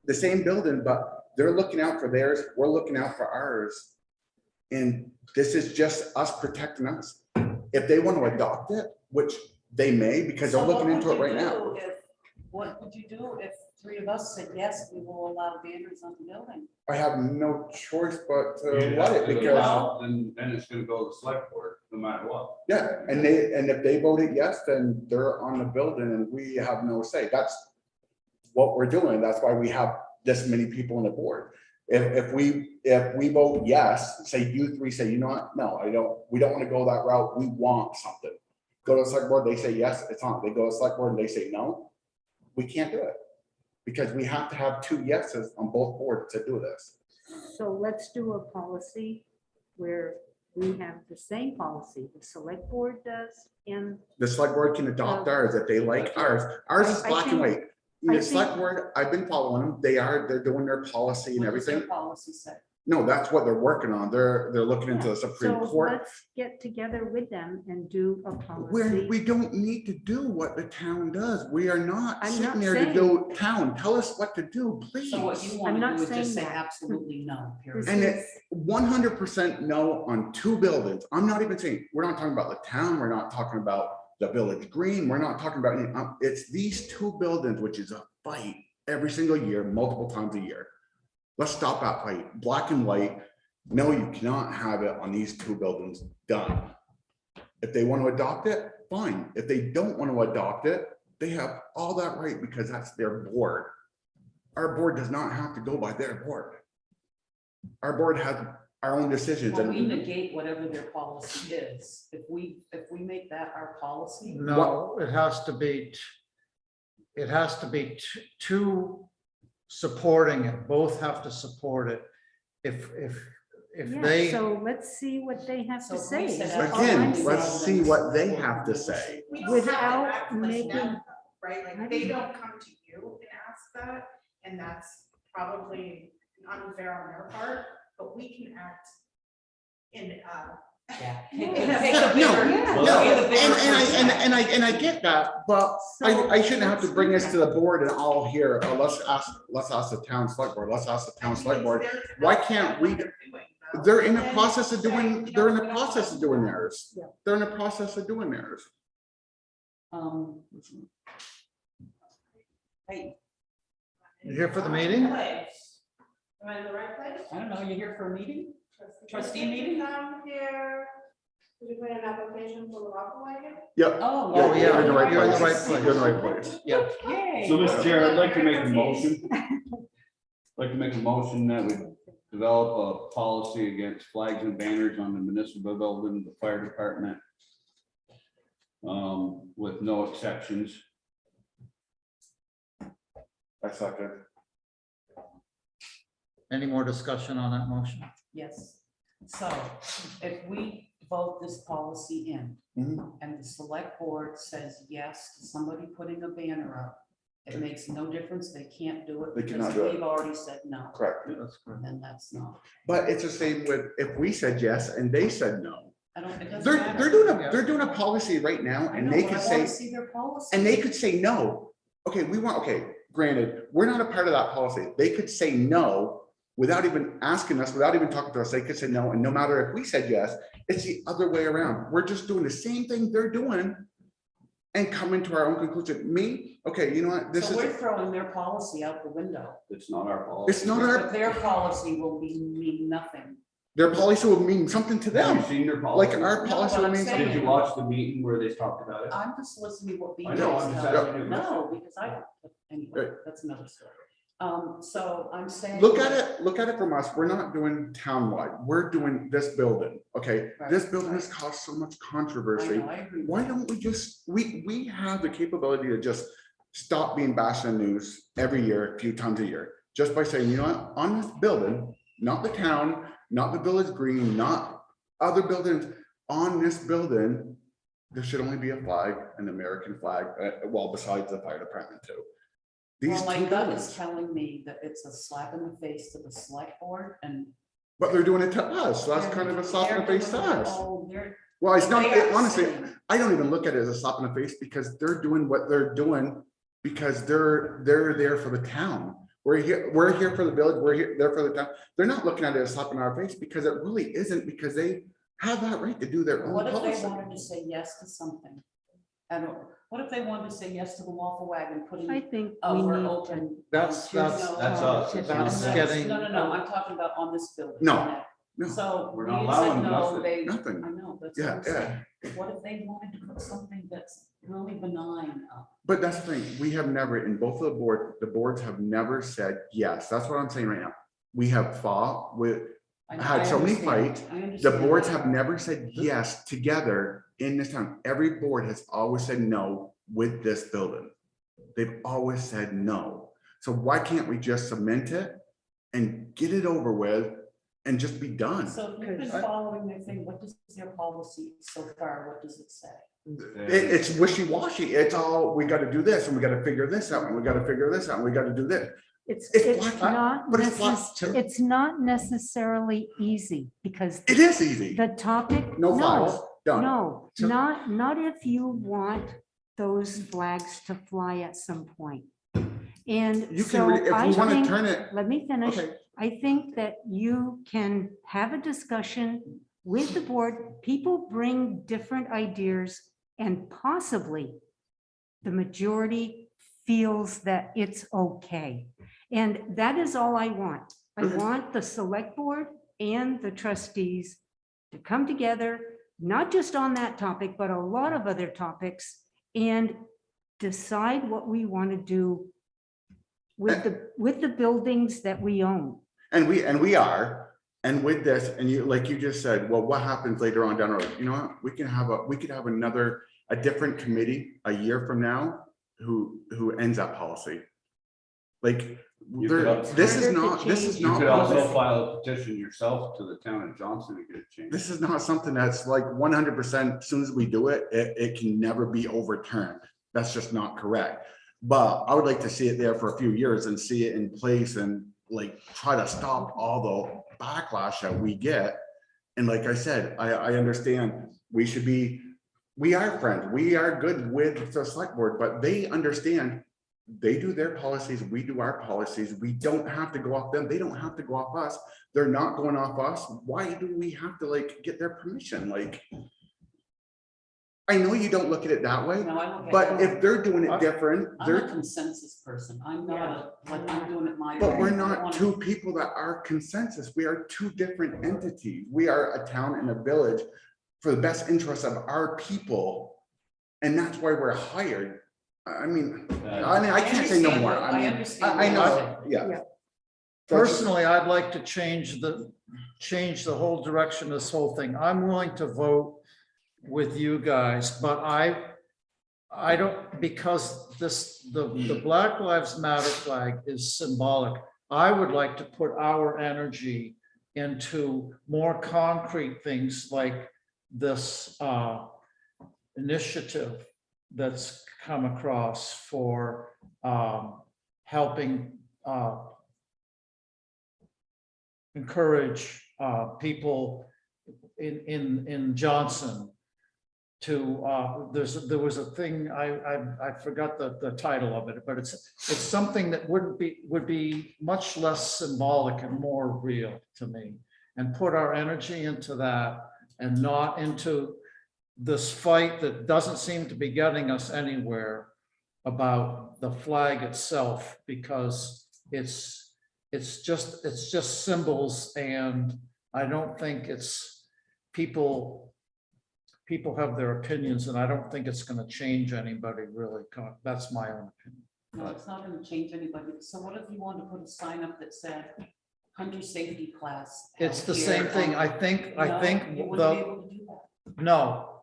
the same building, but they're looking out for theirs, we're looking out for ours. And this is just us protecting us. If they want to adopt it, which they may, because they're So looking what into would it right you now. do what would you do if three of us said, yes, we will allow banners on the building? I have no choice but to You'd let have it to because, allow, then it's gonna go to the select board, no matter what. yeah, and if they voted yes, then they're on the building and we have no say. That's what we're doing. That's why we have this many people on the board. If we vote yes, say you three say, you know what, no, we don't want to go that route. We want something. Go to the select board, they say yes, it's on. They go to the select board and they say no, we can't do it. Because we have to have 2 yeses on both boards to do this. So let's do a policy where we have the same policy, the select board does, and The select board can adopt ours if they like ours. Ours is I black and think- white. I The select think- board, I've been following them. They're doing their policy and What does their everything. policy say? No, that's what they're working on. They're looking into the Supreme so Court. let's get together with them and do a Where policy. we don't need to do what the town does. We are not I'm sitting not there to do town. Tell us what to do, please. So what you I'm want to not do is just say saying that. absolutely no, period. And it 100% no on 2 buildings. I'm not even saying, we're not talking about the town. We're not talking about the village green. We're not talking about, it's these 2 buildings, which is a fight every single year, multiple times a year. Let's stop that fight. Black and white. No, you cannot have it on these 2 buildings. Done. If they want to adopt it, fine. If they don't want to adopt it, they have all that right because that's their board. Our board does not have to go by their board. Our board has our own decisions. Well, we And negate whatever their policy is. If we make that our policy, No, it has to be, two supporting it, both have to support it. If Yeah, they, so let's see what they have So to if we say. said That's all I'm again, saying. let's see what they have to say. We don't have to Without act like making- that, right, like, they don't come to you and ask that, and that's probably unfair on their part, but we can act in, yeah. Yeah. Take the No, bigger- Yeah. No, take the bigger and I get that, but So I shouldn't have to let's bring do this that. to the board and all here, let's ask the town select board, let's ask the town select board. it's their- Why can't we- what they're doing, though. They're in the And then process of say, doing, you know, they're in the we don't process want of doing that. theirs. Yeah. They're in the process of doing theirs. Hey, you here for the meeting? Am I in the right place? I don't know, you here for a meeting? Trustee meeting? I'm here. Did you put an application for the raffle wagon? Yep. Oh. Oh, yeah, You're in the right you're in the place. right place. You're in the right place. Yeah. Yay. So, Mr. Chair, I'd like to make a motion. Like to make a motion that we develop a policy against flags and banners on the municipal building, the fire department. With no exceptions. I second. Any more discussion on that motion? Yes. So if we vote this policy in Mhm. and the select board says yes to somebody putting a banner up, it makes no difference. They can't do it They cannot because do it. we've already said no. Correct. That's correct. And that's not, But it's the same with, if we said yes and they said no, I don't, it doesn't they're matter. they're doing a policy right now I and know, they but could I wanna say, see their policy. and they could say no. Okay, granted, we're not a part of that policy. They could say no without even asking us, without even talking to us. They could say no, and no matter if we said yes, it's the other way around. We're just doing the same thing they're doing, and come into our own conclusion. Me, okay, you know what, this So we're is, throwing their policy out the window. It's not our policy. it's not But our, their policy will mean nothing. their policy will mean something to Have them. you seen their policy? Like our No, policy but will I'm mean saying- Did something. you watch the meeting where they talked about it? I'm just listening what I know, I'm BJ's just telling asking you. you. No, because I don't, anyway, that's another story. So I'm saying. Look at it from us. We're not doing townwide. We're doing this building, okay? Right, This building right. has caused so much I controversy. know, I agree. with Why that. don't we just, we have the capability to just stop being bashed in the news every year, a few times a year, just by saying, you know what, on this building, not the town, not the village green, not other buildings, on this building, there should only be a flag, an American flag, well, besides the fire department too. These Well, my two gut is buildings, telling me that it's a slap in the face to the select board and. but they're doing it to us, so that's kind of a slap in the face to us. Oh, they're. Well, it's not, they are honestly, saying- I don't even look at it as a slap in the face because they're doing what they're doing because they're there for the town. We're here for the village, there for the town. They're not looking at it as a slap in our face because it really isn't, because they have that right to do their own What if they policy. wanted to say yes to something? I don't, what if they wanted to say yes to the waffle wagon, putting, I think oh, we we're need to. open. That's No, That's us. It's not That's them. getting- No, I'm talking about on this building. No, no, So. We're not you said allowing no, nothing. they- nothing. I know, that's what Yeah, I'm saying. What if they wanted to put something that's really benign up? But that's the thing, we have never, in both of the boards have never said yes. That's what I'm saying right now. We have fought with, I had so many understand, fights. I The understand. boards have never said yes together in this town. Every board has always said no with this building. They've always said no. So why can't we just cement it and get it over with and just be done? So if you've been following their thing, what does their policy so far, what does it say? It's wishy-washy. It's all, we gotta do this and we gotta figure this out and we gotta figure this out and we gotta do this. It's It's black- not, but it's black necess- too. it's not necessarily easy because It is easy. the topic. No flags, done. No, So- not if you want those flags to fly at some point. And You so can, if I we wanna think, turn it, let me finish. okay, I think that you can have a discussion with the board. People bring different ideas and possibly the majority feels that it's okay. And that is all I want. I Okay. want the select board and the trustees to come together, not just on that topic, but a lot of other topics, and decide what we want to do with the buildings that we own. and we are, and with this, and you, like you just said, well, what happens later on down the road? You know what? We could have a different committee a year from now who ends that policy. Like, You could also- this is Harder to not, this is change. You not. could also file a petition yourself to the town of Johnson to get it changed. This is not something that's like 100%, as soon as we do it, it can never be overturned. That's just not correct. But I would like to see it there for a few years and see it in place and like try to stop all the backlash that we get. And like I said, I understand we are friends. We are good with the select board, but they understand they do their policies, we do our policies. We don't have to go off them. They don't have to go off us. They're not going off us. Why do we have to like get their permission? Like, I know you don't look at it that way, No, I look at but it. if they're doing it different, I'm a they're, consensus person. I'm not like, I'm doing it my way. but we're I not wanna- two people that are consensus. We are two different entities. We are a town and a village for the best interest of our people. And that's why we're hired. I mean, I can't say no more. I mean, understand I what know, you're yeah. Personally, I'd like to change the whole direction of this whole thing. I'm willing to vote with you guys, but I don't, because the Black Lives Matter flag is symbolic. I would like to put our energy into more concrete things like this initiative that's come across for helping encourage people in Johnson to there was a thing I forgot the title of it, but it's something that would be much less symbolic and more real to me, and put our energy into that and not into this fight that doesn't seem to be getting us anywhere about the flag itself, because it's just symbols, and I don't think people have their opinions, and I don't think it's going to change anybody really. That's my own opinion. No, it's not gonna change anybody. So what if you want to put a sign up that said hunter safety class? It's the held same here thing. on-" I think No, you wouldn't be the, able to do that. no.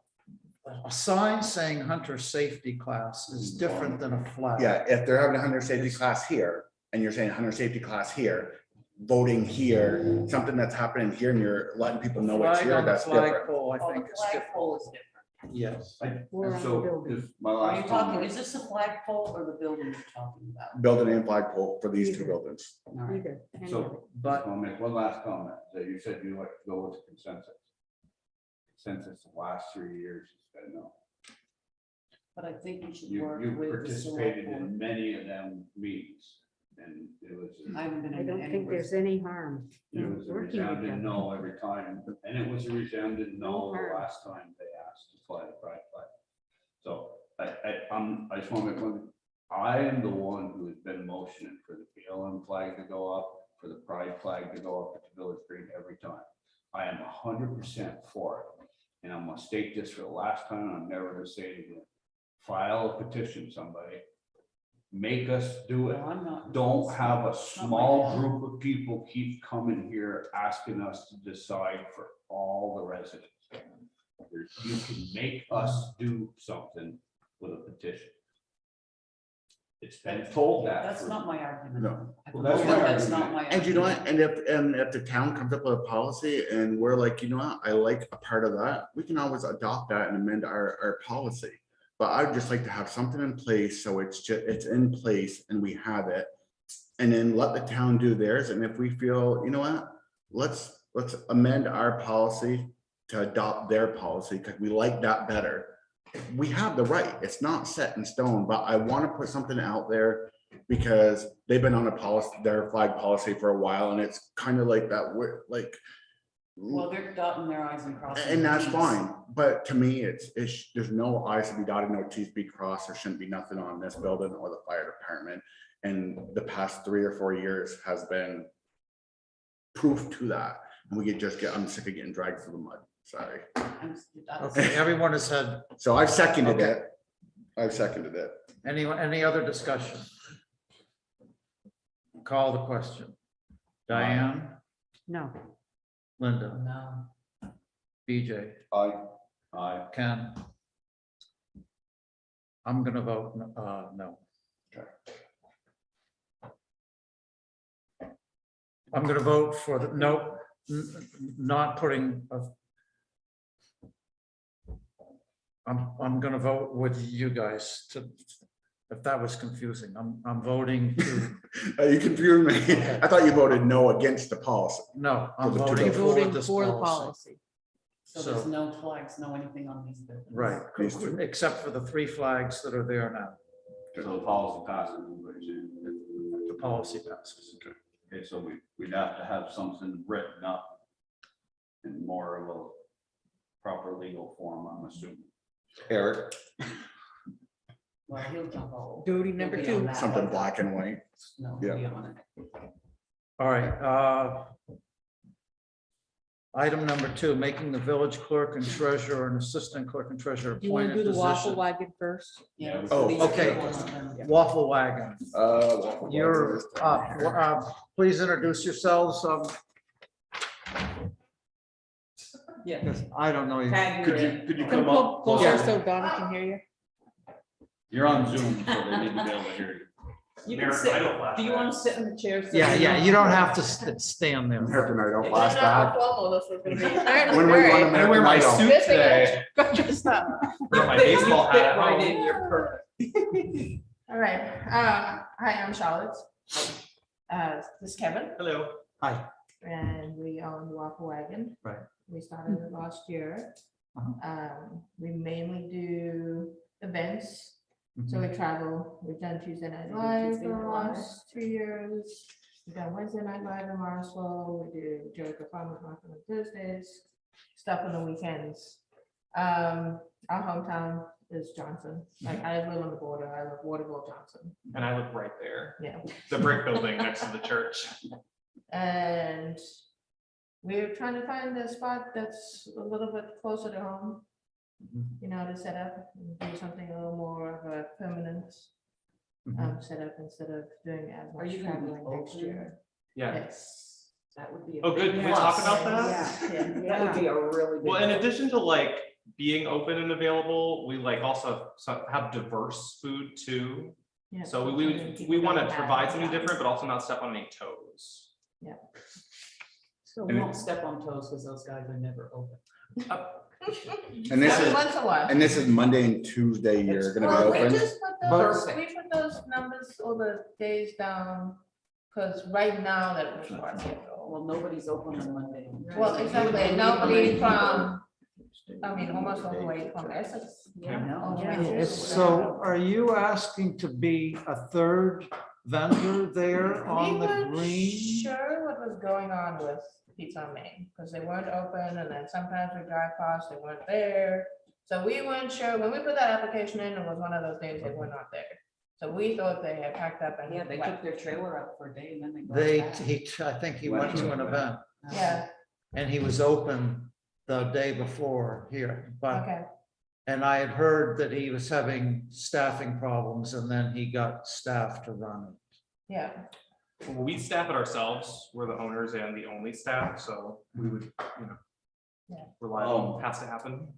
A sign saying hunter safety class is different than a flag. Yeah, if they're having a hunter safety class here, and you're saying hunter safety class here, voting here, something that's happening here, and you're letting people know it's Flag here, on the that's different. flagpole, I Oh, think the it's different. flagpole is different. Yes. Or on the So, building. just my Are you last talking, comment. is this a flagpole or the building you're talking about? Building and flagpole for these two Either. buildings. All right. Either. any of it. So, But I'll make one last comment, that you said you like to go with consensus. Consensus the last 3 years, you said no. But I think we should You work you with the participated select in board. many of them meetings, and it was. I haven't been I in don't any. think there's any harm It in was a working with resounding them. no every time, and it was a resounding no the harm. last time they asked to fly the pride flag. So I just want to make one, I am the one who has been motioning for the BLM flag to go up, for the pride flag to go up at the Village Green every time. I am 100% for it, and I'm gonna state this for the last time, and I'm never gonna say it again. File a petition, somebody. Make us do it. No, I'm not. Don't have a Not small my group of people keep coming here asking us to decide for all the residents. You can make us do something with a petition. It's been told that. That's for- not my argument. No. At Well, the that's moment, my that's not argument. my. And you know what, argument. and if the town comes up with a policy and we're like, you know what, I like a part of that, we can always adopt that and amend our policy. But I'd just like to have something in place, so it's in place and we have it. And then let the town do theirs, and if we feel, you know what, let's amend our policy to adopt their policy, because we like that better. We have the right, it's not set in stone, but I want to put something out there because they've been on a policy, their flag policy for a while, and it's kind of like that, we're like. Well, they're dotting their i's and crossing. And their that's t's. fine, but to me, it's, there's no i's to be dotted, no t's to be crossed, there shouldn't be nothing on this building or the fire department. And the past 3 or 4 years has been proof to that, and I'm sick of getting dragged through the mud, sorry. okay, everyone has had So I've seconded Okay. it. I've seconded it. any other discussion? Call the question. Diane, No, Linda, No. BJ, Aye. Ken. I'm gonna vote no. I'm gonna vote for the no, not putting I'm gonna vote with you guys to, if that was confusing, I'm voting to, You confused me. I thought you voted no against the policy. no, I'm For the two voting votes. for Voting this for the policy. policy. So there's So- no flags, no anything on these buildings. Right, These two. except for the 3 flags that are there now, So the policy passes. is what you're saying. the policy passes. Okay, so we'd have to have something written up in more of a proper legal form, I'm assuming. Eric, Well, he'll jump all. Duty he'll number be 2. on that. something black and white. No, he'll be on it. All right. Item number 2, making the village clerk and treasurer and assistant clerk and treasurer You want to do appointed the waffle position. wagon first? Yeah. Yeah, Oh, these okay. are one of them. Waffle wagon, Waffle you're Wagon. up. Please introduce yourselves. Yeah. I don't know you. Tag Could you in. you Come come up? closer Yeah. so Donna can hear you. You're on Zoom, so they need to be able to hear you. You can sit, do you want to sit in the chair? so Yeah, you yeah, know? you don't have to stand there. Hairpin, I don't I flash don't know how back. formal this was gonna be. When we want to. I wear my suit Missing today. it. Just not. Wear my You baseball fit hat. right in, you're perfect. All right, hi, I'm Charlotte. This is Kevin, Hello. Hi. and we own Waffle Wagon. Right. We started it last year. Uh-huh. We mainly do events, so we travel. We've done Tuesday Night Live Tuesday for the Night Live. last 2 years. We've done Wednesday Night Live in Marshall. We do Jericho Farmers Market on Thursdays, stuff on the weekends. Our hometown is Johnson. Like I live on the border. I live Waterville, Johnson. And I live right there, Yeah. the brick building next to the church. And we're trying to find a spot that's a little bit closer to home. You know, to set up and do something a little more of a permanent setup instead of doing as Are much you gonna be traveling next open? year. Yeah. Yes. That would be. Oh, good. Can we talk about that? That would be a really. big Well, in help. addition to like being open and available, we like also have diverse food too. Yeah, So something we people want to don't have provide in something town. different, but also not step on any toes. So we won't step on toes because those guys are never open. And this Every is, once in a while. and this is Monday and Tuesday, you're gonna Well, be we open? just put those, we put those numbers or the days down, because right now that was our schedule. Well, nobody's open on Monday. Well, exactly, and nobody from, I mean, almost all the way from Essex. Yeah, no. all the way Yeah. to- So are you asking to be a third vendor there We on the weren't green? sure what was going on with Pizza on Main, because they weren't open, and then sometimes we drive past, they weren't there. So we weren't sure, when we put that application in, it was one of those days they were not there. So we thought they had packed up and Yeah, they left. took their trailer up for a day and then they. brought They, it back. I think he went to an event Yeah, and he was open the day before here, but, okay, and I had heard that he was having staffing problems and then he got staff to run it. yeah, We staff it ourselves. We're the owners and the only staff, so we would, Yeah. rely on has to happen.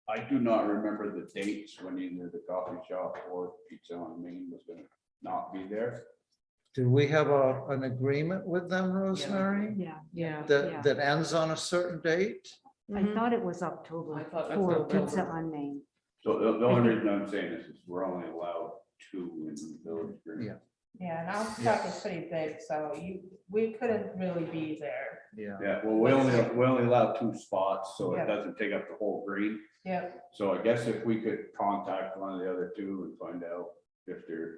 I do not remember the dates when either the coffee shop or Pizza on Main was gonna not be there. Do we have an agreement with them, Rosemary? Yeah, Yeah. That, that ends on a certain date? I thought it was October I thought for October. Pizza on Main. So the only reason I'm saying this is we're only allowed 2 in the village green. Yeah. yeah, and our truck is pretty big, so we couldn't really be there. Yeah. Yeah, well, we only allow 2 spots, so Yeah. it doesn't take up the whole green. Yeah, So I guess if we could contact one of the other 2 and find out if they're,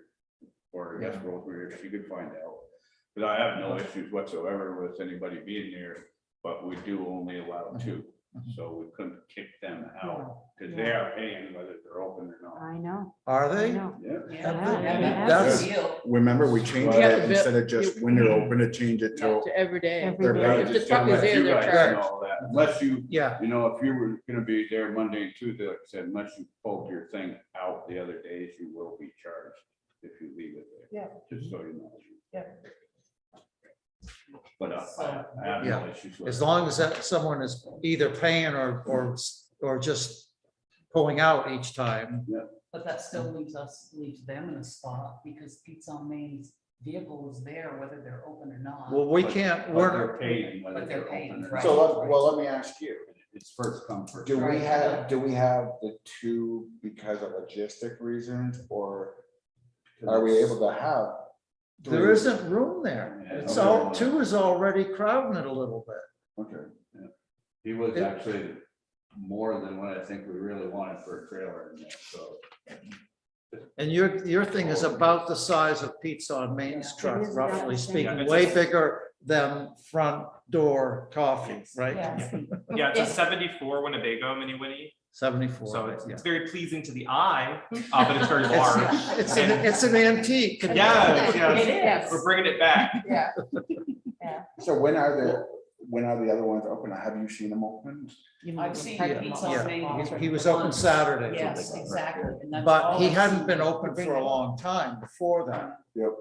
or I guess Rosemary, if she could find out. But I have no issues whatsoever with anybody being there, but we do only allow 2. So we couldn't kick them out because they are paying whether they're open or not. I know, Are I they? know. Yeah. Yeah. That's- Remember, we changed You have it to instead of just when they're open to change it to. To every day. Every They're day. paid. If the truck is there, they're charged. Unless you, Yeah, you know, if you were gonna be there Monday and Tuesday, like I said, unless you pulled your thing out the other days, you will be charged if you leave it there. Yeah. Just so you know. yeah. But I have no issues with it. as long as that someone is either paying or just pulling out each time. But that still leaves them in a spot because Pizza on Main's vehicle is there whether they're open or not. Well, we But- can't, but we're, they're paying whether But they're they're paying, open or right. not. So let me ask you, It's first come, first. do we Right. have the 2 because of logistic reasons, or are we able to have? there 3? isn't room there. Yeah, It's okay. all, 2 is already crowding it a little bit. Okay, yeah. He was It- actually more than what I think we really wanted for a trailer in there, so. And your thing is about the size of Pizza on Main's Yeah. truck, It is about roughly the same. speaking, Yeah, it's way a- bigger than front door coffee, right? Yeah. Yeah, it's a 74 Winnebago mini Winnie. 74. So right, it's, yeah. it's very pleasing to the eye, but it's very large. It's an antique. Yes, It yes. is. We're bringing it back. Yeah, So when are the other ones open? Have you seen them open? I've seen Yeah, Pizza on yeah. Main. He was open once. Saturday. Yes, exactly. and that's But all he I've hadn't seen. been open for a long time before that. Yep.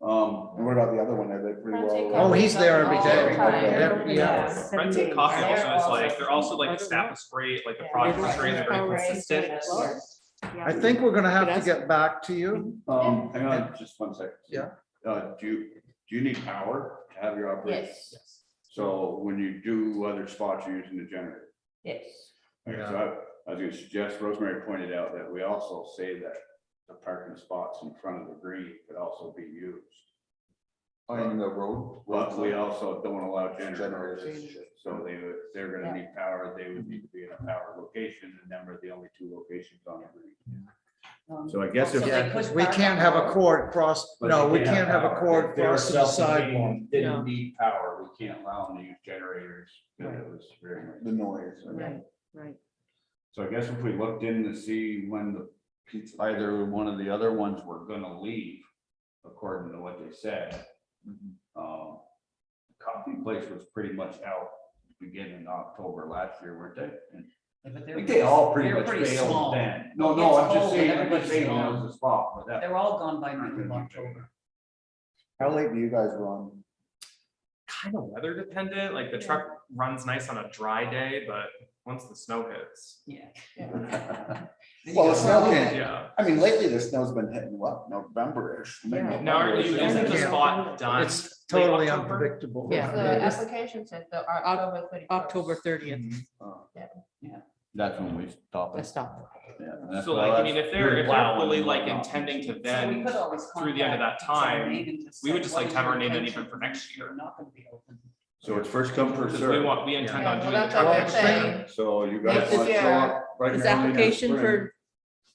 And what about the other one? Are they pretty Frontier well? Oh, he's there every All day. the time. Yeah, yeah. Friends and coffee also is like, they're also like the staff is great, like the product is great, they're very consistent. I think we're gonna have to get back to you. Hang on just 1 second. Yeah. Do you need power to have your operation? yes, So when you do other spots, you're using the generator. yes. Okay, so I was gonna suggest, Rosemary pointed out that we also say that the parking spots in front of the green could also be used. On the road? But we also don't allow Generators. generators, so they're gonna need power, they would need to be in a power location, and then we're the only 2 locations on the green. So I guess if. So Yeah, they because could we park can't on have the a road. cord cross, But no, they we can't can't have a power. cord If they're cross to the self-contained sidewalk. and Didn't need power, we can't allow them to use generators, because it was very. The noise. Right, right. So I guess if we looked in to see when the pizza, either one of the other ones were gonna leave, according to what they said. Coffee place was pretty much out beginning of October last year, weren't they? And Yeah, but I they're think they all pretty they're much pretty failed small. then. No, It's no, I'm just cold and saying, that everybody's gone. was the spot, but that. They're all gone by middle of October. How late do you guys run? Kind of weather dependent, like the truck runs nice on a dry day, but once the snow hits. Yeah. Well, the snow can, Yeah. I mean, lately the snow's been hitting what, November-ish. Now, are you, isn't the spot done? It's totally late October? unpredictable. Yeah. The application said the October 31st. October 30th. That's when we stop Let's it. stop. Yeah, and that's So why like, I mean, if they're plowing fully and like whatnot. intending to So we then, could always through the end of that contact Pizza time, Maine and just we would say, just what like is have your our name in intention? even for next year. We're not gonna be open. So it's first come, first Because we served. want, we intend Yeah, on well, doing the that's what truck. they're saying. So you guys Next want to show year. up right This now in the application spring? for,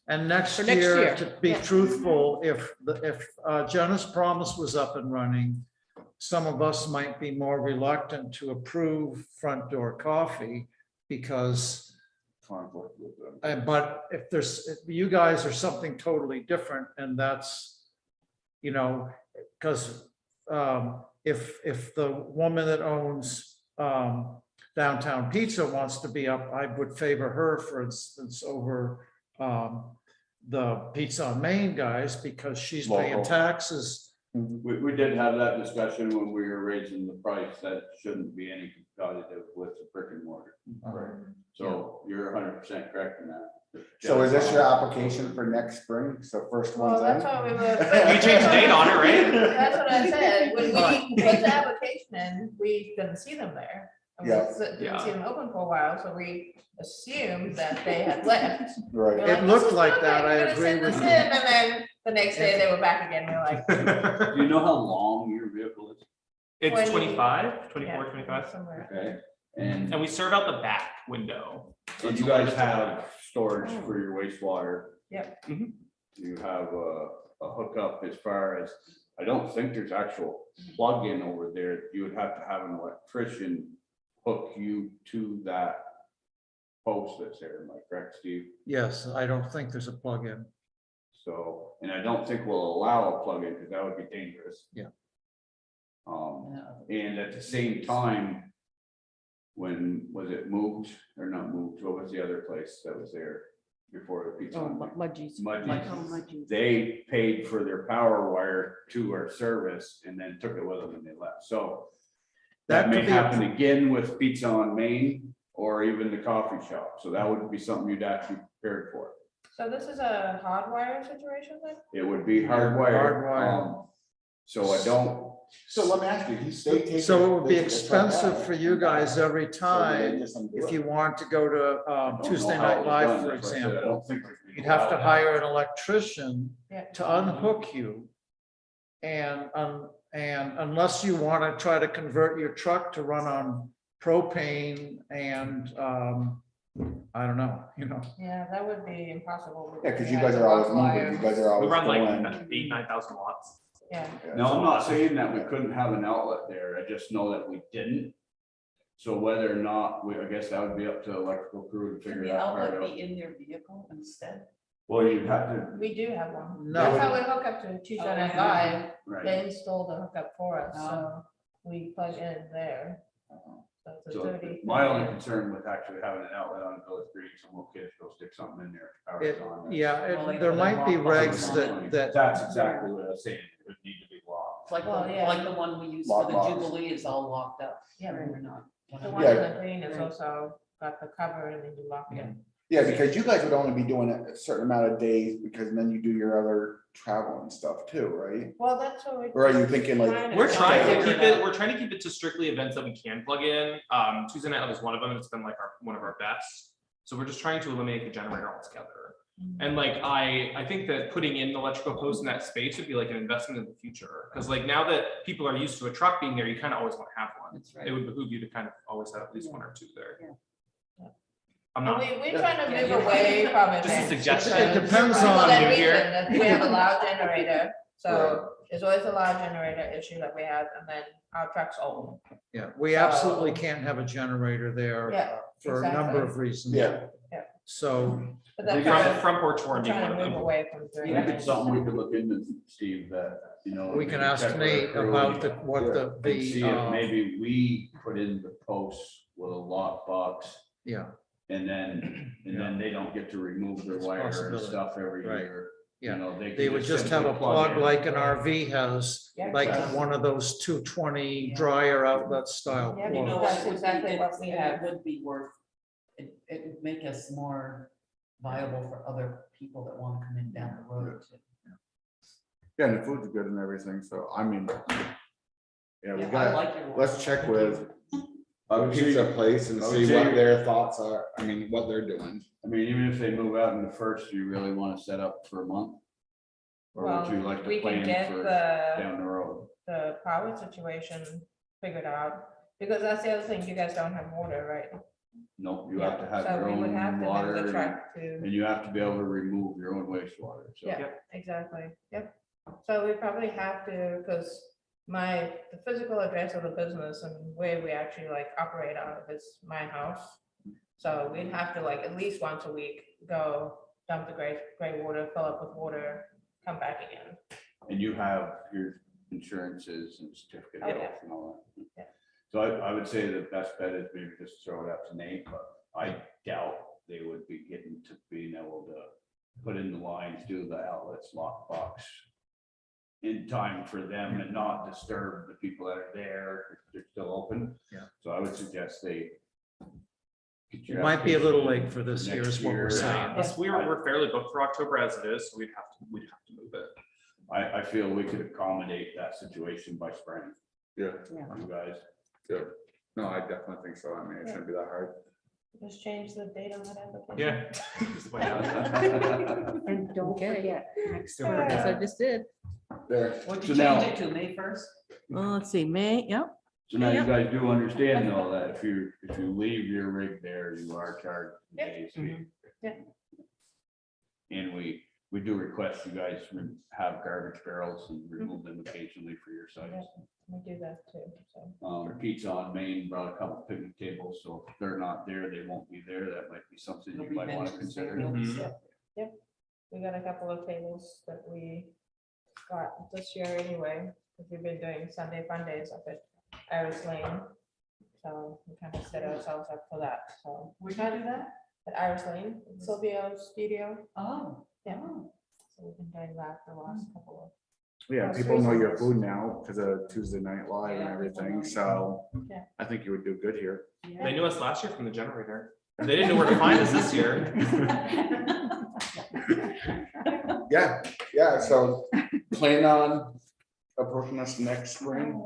And next For next year, year. to be Yeah. truthful, if Jenna's Promise was up and running, some of us might be more reluctant to approve front door coffee because, Conflict with them. but if you guys are something totally different, and that's, because if the woman that owns Downtown Pizza wants to be up, I would favor her, for instance, over the Pizza on Main guys, because she's paying Local. taxes. We did have that discussion when we were raising the price, that shouldn't be any competitive with the brick and mortar. Right. So you're 100% correct in that. So is this your application for next spring? So first Well, one's that's in? what we were. You changed the date on it, right? That's what I said. When we put the application in, we didn't see them there. And we Yeah. didn't see them open for a while, so we assumed that they had left. Right. We're It like, looked "This is like perfect, that, I we're gonna agree send with this you. in," And then the next day they were back again. We're like. Do you know how long your vehicle is? It's 20, 25, 24, yeah, 25. somewhere. Okay, and And we serve out the back window. and you guys have storage for your wastewater? Yep. Mhm. You have a hookup as far as, I don't think there's actual plug-in over there. You would have to have an electrician hook you to that post that's there, am I correct, Steve? Yes, I don't think there's a plug-in. So, and I don't think we'll allow a plug-in because that would be dangerous. Yeah. And at the same time, when was it moved or not moved? What was the other place that was there before the pizza? oh, Hut? Mudgee's. Mudgee's. They paid for their power wire to our service and then took it with them and they left. So that That may could be a- happen again with Pizza on Main or even the coffee shop. So that would be something you'd actually be prepared for. So this is a hardwire situation then? It would be hardwired. Hardwired. So I don't, So let me ask you, they take. So it would be they take the truck expensive out, for you guys every so they time just undo if it? you want to go to I don't know Tuesday how it Night was Live, done. for That's why I said I example. don't think there's any You'd have to law. hire an electrician Yeah. to unhook you. And unless you want to try to convert your truck to run on propane and, I don't know, Yeah, that would be impossible. Yeah, because you guys are always moving, you guys are We always run going. like 9,000 watts. Yeah. No, I'm not saying that we couldn't have an outlet there. I just know that we didn't. So whether or not, I guess that would be up to the electrical crew to Can figure the that part outlet out. be in their vehicle instead? Well, you'd have to, We do have one. No. That's how we hook up to Tuesday Oh, Night yeah. Live. right. They installed the hookup for us, Oh. so we plug in there. That's a So 30. my only concern with actually having an outlet on Village Green, some little kids go stick something in there. power It- is on. yeah, Well, they there put a might be lock box regs on that, That's exactly what I was saying. It would need to be locked. It's like, Well, yeah. like the one we use for Lock the box. Jubilee is all locked up. Yeah. We're not. The one Yeah. in the green is also got the cover and then you lock it. Yeah, because you guys would only be doing it a certain amount of days, because then you do your other travel and stuff too, right? Well, that's what we. Or are you thinking like, We're trying to figure keep it out. we're trying to keep it to strictly events that we can plug in. Tuesday Night Live is one of them. It's been like one of our best. So we're just trying to eliminate the generator altogether. And like, I think that putting in electrical posts in that space would be like an investment in the future. Because like now that people are used to a truck being there, you kind of always want to have one. That's It right. would behoove you to kind of always have at least one or two there. Yeah. I'm And not, we're trying to Yeah, move you're away from it. Just a then. suggestion. It depends For on- that New reason, year. that we have a loud generator, so there's always a loud generator issue that we have, and then our truck's old. yeah, we absolutely can't have a generator there Yeah, for a number exactly. of reasons. yeah, So But I think that's it's- Front porch we're forum being trying one to of move them. away from I doing think that. it's something we could look into, Steve, that, you know. we can maybe ask check with our Nate crew about and- the, what the, And see if the, maybe we put in the posts with a lock box yeah, and then they don't get to remove their It's a wire and possibility. stuff every Right. year. Yeah. You know, they. they can would just have simply a plug in. like an RV has, Yeah. like Exactly. one of those 220 dryer outlet style Yeah, You know, plugs. That's it would be- exactly what we it have. would be worth, it would make us more viable for other people that want to come in down the road too. Yeah, and the food's good and everything, so I mean. Yeah, we Yeah, I got, like your. let's check with I the would say- pizza place and I would see say- what their thoughts are, I mean, what they're doing. I mean, even if they move out in the first, do you really want to set up for a month? Or would you like We to can plan get for the down the road? power situation figured out, because that's the other thing, you guys don't have water, right? No, you have to have So your we would have own to water have the and truck to, and you have to be able to remove your own wastewater, so. yeah, exactly, yep. So we probably have to, because the physical address of the business and where we actually like operate out of is my house. So we'd have to like at least once a week go dump the gray water, fill up with water, come back again. And you have your insurances and certificate of Oh, yeah. health and all that. Yeah. So I would say the best bet is maybe just throw it up to Nate, but I doubt they would be getting to being able to put in the lines, do the outlets, lockbox in time for them and not disturb the people that are there, if they're still open. Yeah. So I would suggest they. get your It might be a little application late for this year next is what we're year. saying. Plus, we're fairly booked for October as it is, so we'd have to move it. I feel we could accommodate that situation by spring, Yeah, you guys. yeah. No, I definitely think so. I mean, it shouldn't be that hard. Just change the date on that application. Yeah. Just the way it is. And don't Okay. forget, next So I guess I just did. There, What'd So you now- change it to, May 1st? Well, let's see, May, yep. So now you guys do understand though that if you leave your rig there, you are charged a Yep. day's fee. Yeah. And we do request you guys have garbage barrels and remove them occasionally for your sites. We do that too, so. Pizza on Main brought a couple picnic tables, so if they're not there, they won't be there. That might be something It'll you be might want to mentioned, consider. it'll be Mhm. said. We got a couple of tables that we got this year anyway, because we've been doing Sunday fun days up at Iris Lane. So we kind of set ourselves up for that, so. We gotta do that? At Iris Lane, Sylvia's studio, Oh. yeah, oh. so we've been doing that the last couple yeah, Most people know your recent food now because of Tuesday Night Live and Yeah. everything, so Yeah. I think you would do good here. They knew us last year from the generator. They didn't know where to find us this year. Yeah, so plan on approaching us next spring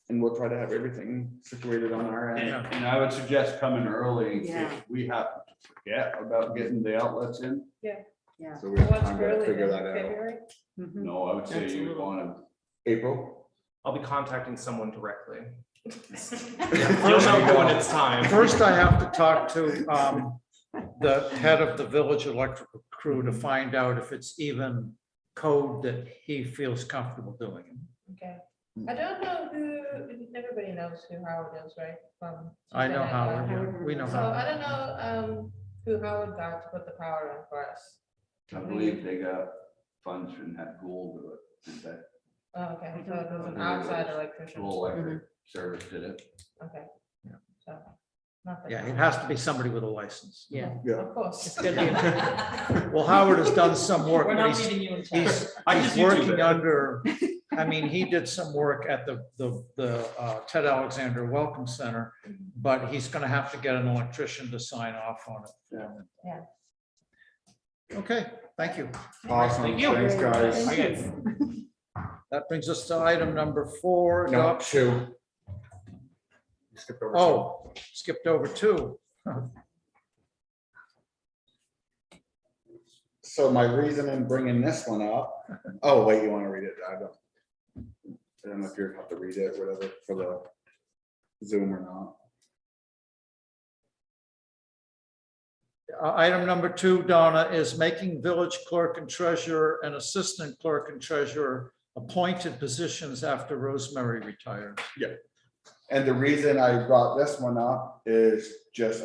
and we'll try to have everything situated on our end. And I would suggest coming early Yeah. if we happen to forget about getting the outlets in. Yeah. So we have of. What's time to early figure in that out. February? Mhm. No, I would say That's a you would little- want to. April? I'll be contacting someone directly. You'll know when it's time. First, I have to talk to the head of the village electrical crew to find out if it's even code that he feels comfortable doing. Okay, I don't know who, everybody knows who Howard is, right? From I know Tuesday Night Howard, Live. yeah, we know So Howard. I don't know, who Howard got to put the power in for us. I believe they got funds from that Gould, didn't they? Oh, okay, so it was an outside electrician. Gould Electric Service did it. Okay. Yeah. So, not the Yeah, it town. has to be somebody with a license. Yeah. Yeah. Of course. It's gonna be, Well, Howard has done some work, We're but not he's, meeting you in town. I he's just YouTube working it. under, I mean, he did some work at the Ted Alexander Welcome Center, but he's gonna have to get an electrician to sign off on it. Yeah. Okay, thank you. Awesome, Thank you. thanks, guys. Okay. That brings us to item number 4. No, adoption. 2. You skipped over 2. Oh, skipped over 2. So my reason in bringing this one up, oh, wait, you want to read it? I don't know if you have to read it, whatever, for the Zoom or not. Item number 2, Donna, is making village clerk and treasurer and assistant clerk and treasurer appointed positions after Rosemary retires. And the reason I brought this one up is just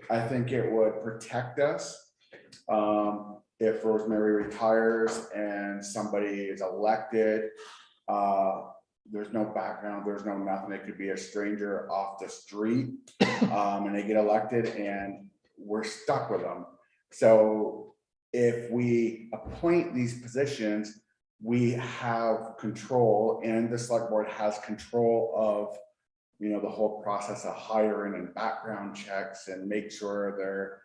I think it would protect us. If Rosemary retires and somebody is elected, there's no background, there's no nothing. It could be a stranger off the street, and they get elected and we're stuck with them. So if we appoint these positions, we have control, and the select board has control of, you know, the whole process of hiring and background checks and make sure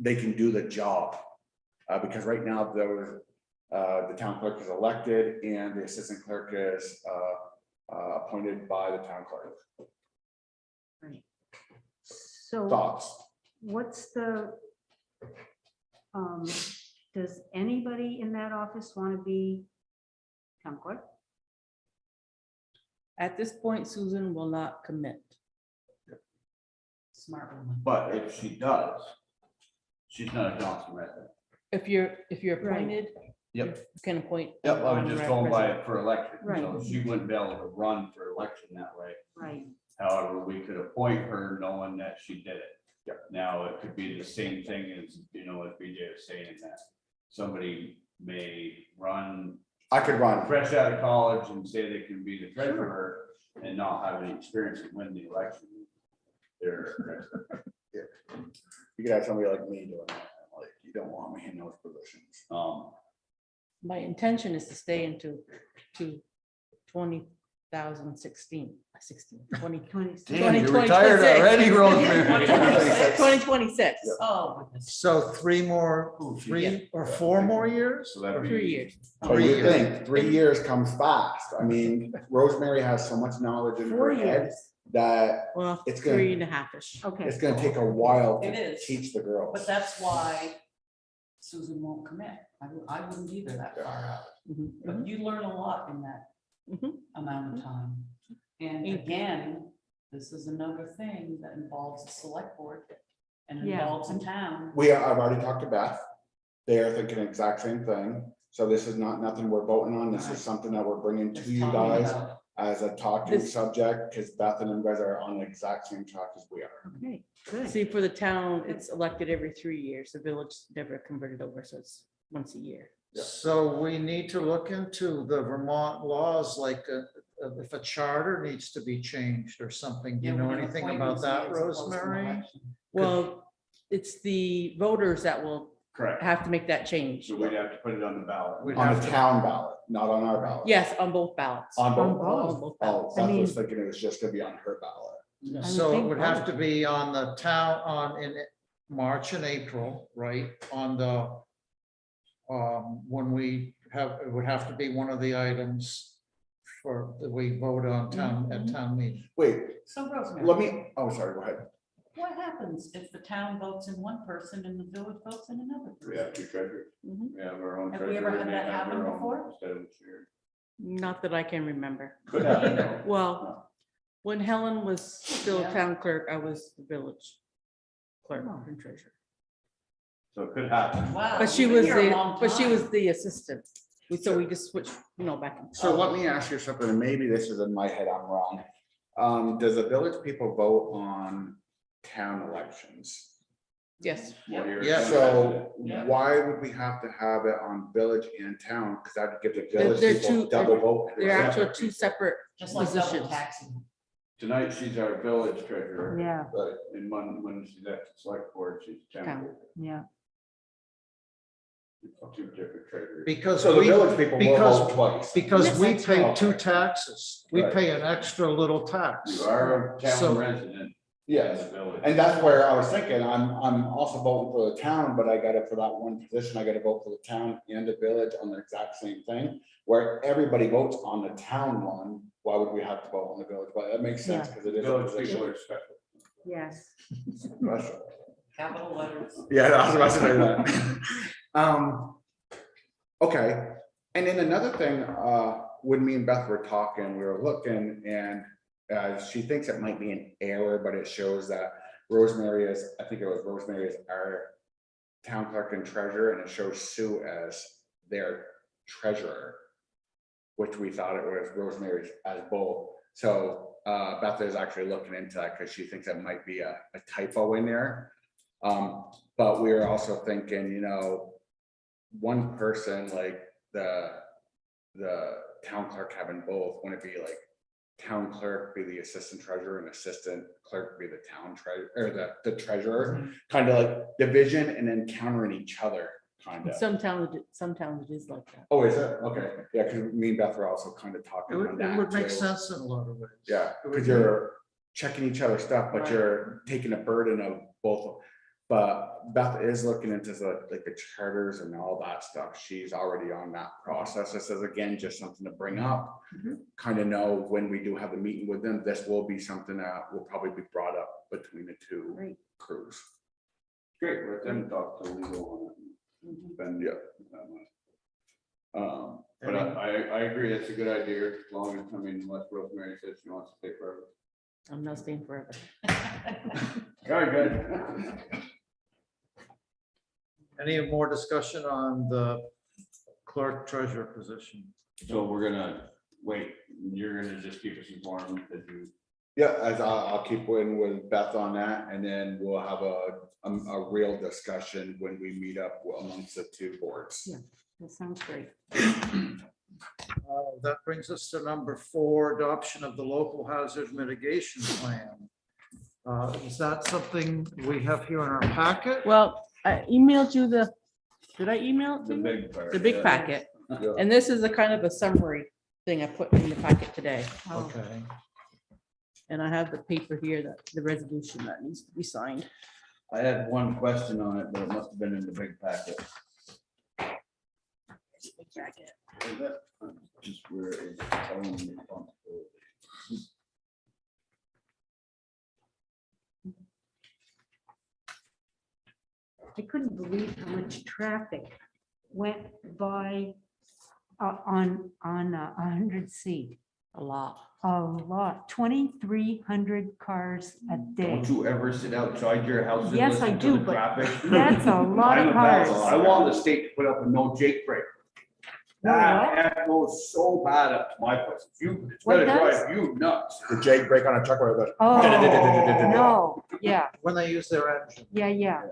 they can do the job. Because right now, the town clerk is elected and the assistant clerk is appointed by the town clerk. Right. So Thoughts? what's the, does anybody in that office want to be town clerk? At this point, Susan will not commit. Smart woman. But if she does, she's not a Johnson resident. If you're Right. appointed. Yep. You can appoint. Yep, I was just going by resident. it for election, so Right. she wouldn't be able to run for election that way. Right. However, we could appoint her knowing that she did it. Now, it could be the same thing as, you know, as BJ was saying, that somebody may run I could run. fresh out of college and say they can be the treasurer and not have any experience and win the election. They're, You could have somebody like me doing that. Like, you don't want me in those positions. My intention is to stay into 2016. 2026. Oh, goodness. So 3 or 4 more years? so that'd be. 3 years. But you think 3 years comes fast. I mean, Rosemary has so much knowledge in her 4 head years. that Well, It's gonna- 3.5-ish. Okay. it's gonna take a while It to is. teach the girls. But that's why Susan won't commit. I wouldn't either that far out. Mhm, But you learn a lot in that mhm. amount of time. And Thank you. again, this is another thing that involves the select board and Yeah. involves the town. I've already talked to Beth. They are thinking the exact same thing. So this is not nothing we're voting on. This is something that we're bringing to Just you talking guys about it. as a talking This- subject, because Beth and them guys are on the exact same track as we are. Okay, good. See, for the town, it's elected every 3 years. The village never converted over, so it's once a year. So we need to look into the Vermont laws, like if a charter needs to be changed or something. Do you Yeah, know when an anything appointment's about that, made as opposed to an Rosemary? election. Well, it's the voters that will Correct. have to make that change. So we'd have to put it on the ballot. We'd On have the to- town ballot, not on our ballot. Yes, on both ballots. On On both. both. Oh, ballots. Beth I mean- was thinking it was just gonna be on her ballot. I would So it think would have both. to be on the town, in March and April, right? On the, when we have, it would have to be one of the items for, that we vote on at town meeting. Wait, So Rosemary. let me, oh, sorry, go ahead. What happens if the town votes in one person and the village votes in another We person? have two treasurers. Mhm. We have our own Have treasurer. we ever had and they that have happen their own before? instead of the chair. Not that I can remember. Could happen. Well, when Helen was still Yeah. town clerk, I was the village clerk and treasurer. So it could happen. Wow. But she you've been was here a the, long but she time. was the assistant. So we just switched, back and So let me ask you something, and maybe this is in my head, I'm wrong. Does the village people vote on town elections? yes. Yep. Yeah. So Yeah. why would we have to have it on village and town? Because that'd give the village they're people two- double vote. They're actually two separate Just like double positions. taxing. Tonight, she's our village treasurer. Yeah, Right. And when she's at the select board, she's town. Town. yeah. Two different treasurers. Because So the we, village people will because- vote twice. because we That's pay right. 2 taxes. We Right. pay an extra little tax. You are a So- town resident in Yes, the village. and that's where I was thinking, I'm also voting for the town, but I got it for that one position, I gotta vote for the town and the village on the exact same thing. Where everybody votes on the town one, why would we have to vote on the village? But that makes sense, because it is a Village position. people are special. Yes. Special. Capital letters. Yeah, I was about to say that. Okay, and then another thing, when me and Beth were talking, we were looking and she thinks it might be an error, but it shows that Rosemary is, I think it was Rosemary is our town clerk and treasurer, and it shows Sue as their treasurer, which we thought it was Rosemary's as both. So Beth is actually looking into that because she thinks that might be a typo in there. But we were also thinking, you know, one person like the town clerk having both, wouldn't it be like town clerk be the assistant treasurer and assistant clerk be the town treasurer or the treasurer, kind of like division and then countering each other, kind of. Some towns it is like that. Oh, is it? Okay. Yeah, because me and Beth were also kind of talking It on would, that. it would make too. sense in a lot of ways. Yeah, It would because be- you're checking each other's stuff, but Right. you're taking a burden of both. But Beth is looking into like the charters and all that stuff. She's already on that process. This is again, just something to bring up. Kind of know when we do have a meeting with them, this will be something that will probably be brought up between the two Great. crews. Great, let them talk to legal on it. Then, yeah. But I agree, that's a good idea, as long as, I mean, unless Rosemary says she wants to stay forever. I'm not staying forever. Very good. Any more discussion on the clerk treasurer position? So we're gonna wait, you're gonna just keep us informed as you. Yeah, as I'll keep in with Beth on that, and then we'll have a real discussion when we meet up amongst the two boards. Yeah. That sounds great. That brings us to number 4, adoption of the local hazard mitigation plan. Is that something we have here in our packet? Well, I emailed you did I email it to The you? big part. The big yeah. packet. Yeah. And this is a kind of a summary thing I put in the packet today. Okay. And I have the paper here, that the resolution that needs to be signed. I had one question on it, but it must have been in the big packet. Is that just where it's own responsibility? I couldn't believe how much traffic went by on 100C. A lot. A lot, 2,300 cars a day. Don't you ever sit outside your house and Yes, I listen to do, the but traffic? that's a lot I'm of a bad- cars. I want the state to put up a no Jake break. That echoes so bad up to my place. It's What gonna does? drive you nuts. The Jake brake on a truck where it goes. Oh, no, yeah, When they use their engine. yeah.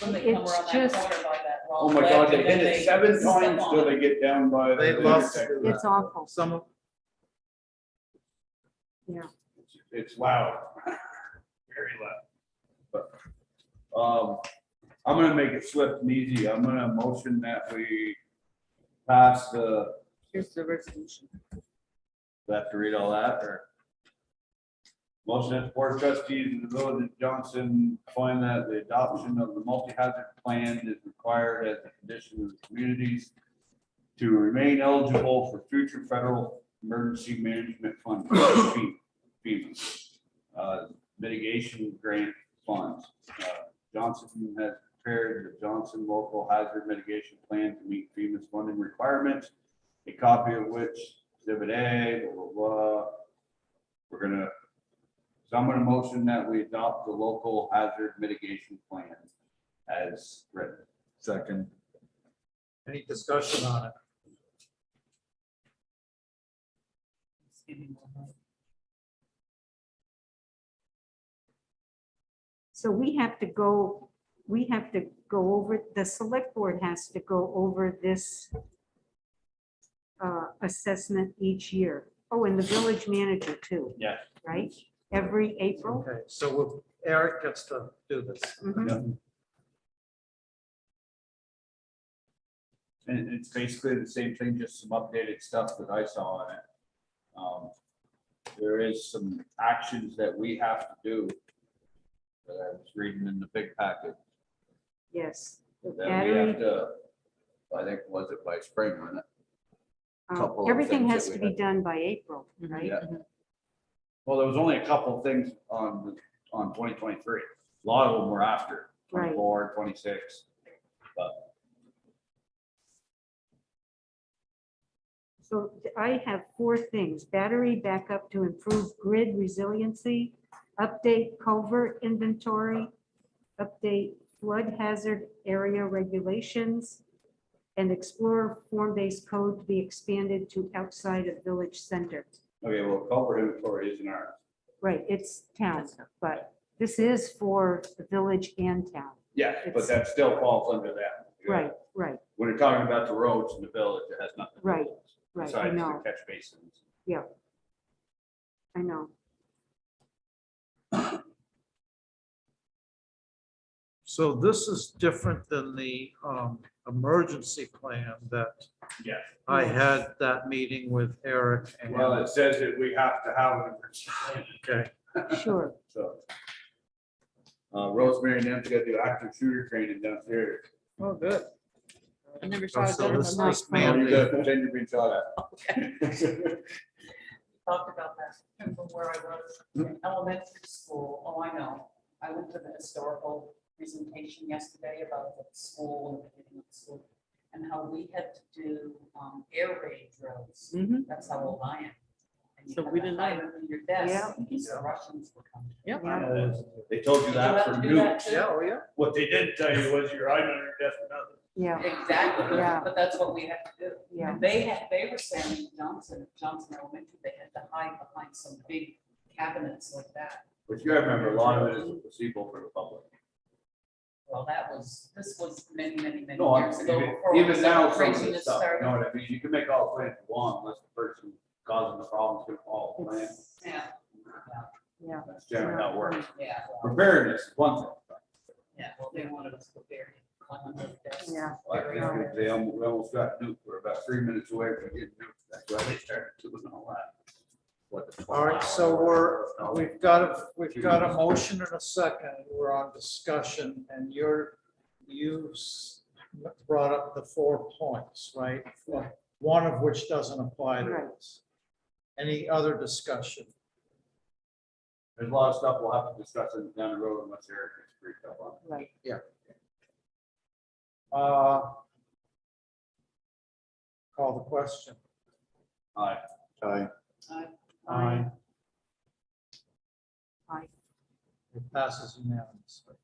When they come It's around that just- corner by that Oh long my God, ledge they and then hit it 7 step times on till it. they get down by. They the love to intersection. do It's awful. Some of, It's loud. Very loud. But, I'm gonna make it swift and easy. I'm gonna motion that we pass the, Here's the resolution. do I have to read all that or? Motion that the board of trustees of the village of Johnson find that the adoption of the multi-hazard plan is required as a condition of the communities to remain eligible for future federal emergency management fund, FEMA, mitigation grant funds. Johnson has prepared the Johnson local hazard mitigation plan to meet FEMA's funding requirements, a copy of which exhibit A, blah, blah, blah. So I'm gonna motion that we adopt the local hazard mitigation plan as written. Second. any discussion on it? So we have to go over, the select board has to go over this assessment each year. Oh, and the village manager too, Yes. right? Every April. Okay, so Eric gets to do this. Mhm. And it's basically the same thing, just some updated stuff that I saw on it. There is some actions that we have to do that I was reading in the big packet Yes. The that we have battery, to, I think, was it by spring, wasn't it? couple of everything things has that to we be done by April, right? Yeah. Well, there was only a couple of things on 2023. A lot of them were after Right. 24, 26. But So I have 4 things: battery backup to improve grid resiliency, update culvert inventory, update flood hazard area regulations, and explore form-based code to be expanded to outside of village center. okay, well, culvert inventory isn't ours. Right, it's town, but this is for the village and town. Yeah, but that still falls under that. Right, right, When you're talking about the roads in the village, it has nothing. to do Right, with it, right, I Besides the know. catch basins. I know. So this is different than the emergency plan that Yeah. I had that meeting with Eric and. Well, it says that we have to have an emergency plan, Okay, Sure. so. Rosemary and them to go do active shooter training downstairs. oh, good. I never saw it So done. this I'm is Oh, you mandated. gotta pretend you're being shot at. Talked about that from where I was in elementary school. Oh, I know. I went to the historical presentation yesterday about the school and the beginning of the school and how we had to do air raid drills. Mhm. That's how old I am. And you So had we to didn't hide know. under your desk in case the Russians were coming. Yep. Yeah. They told you Did you that have for to do that nukes. too? Yeah, oh, yeah. What they didn't tell you was you're hiding under your desk for nothing. Yeah, Exactly. Yeah. But that's what we had to do. yeah. And they were saying in Johnson Elementary, they had to hide behind some big cabinets like that. But you gotta remember, a lot of it is a placebo for the public. Well, this was many, many, many No, years ago. before all even this now, other some of this craziness stuff, you started. know what I mean? You can make all the plans you want unless the person causing the problem is gonna follow the plan. Yeah, Yeah. That's generally how it works. yeah, Preparedness is one thing. yeah. Well, they wanted us prepared. Climb under the desk. Yeah. Like, they almost got nuked. We're about 3 minutes away from getting nuked. That's why they started doing all that. All right, so we've got a motion and a second. We're on discussion and brought up the 4 points, right? One of which doesn't apply to Right. this. Any other discussion? There's a lot of stuff we'll have to discuss down the road unless Eric gets briefed up on. Right. Call the question. Aye. Aye. Aye. Aye. It passes unanimously.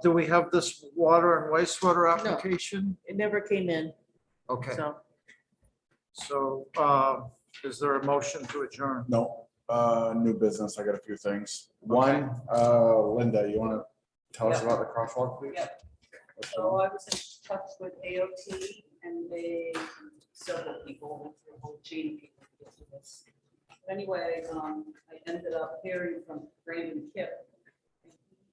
Do we have this water and wastewater No. application? It never came in, Okay, so so is there a motion to adjourn? No, new business. I got a few things. One, Linda, you want to tell us Yeah. about the crosswalk, please? Yeah. So I was in touch with AOT and several people, went through a whole chain of people to get to this. Anyway, I ended up hearing from Brandon Kipp.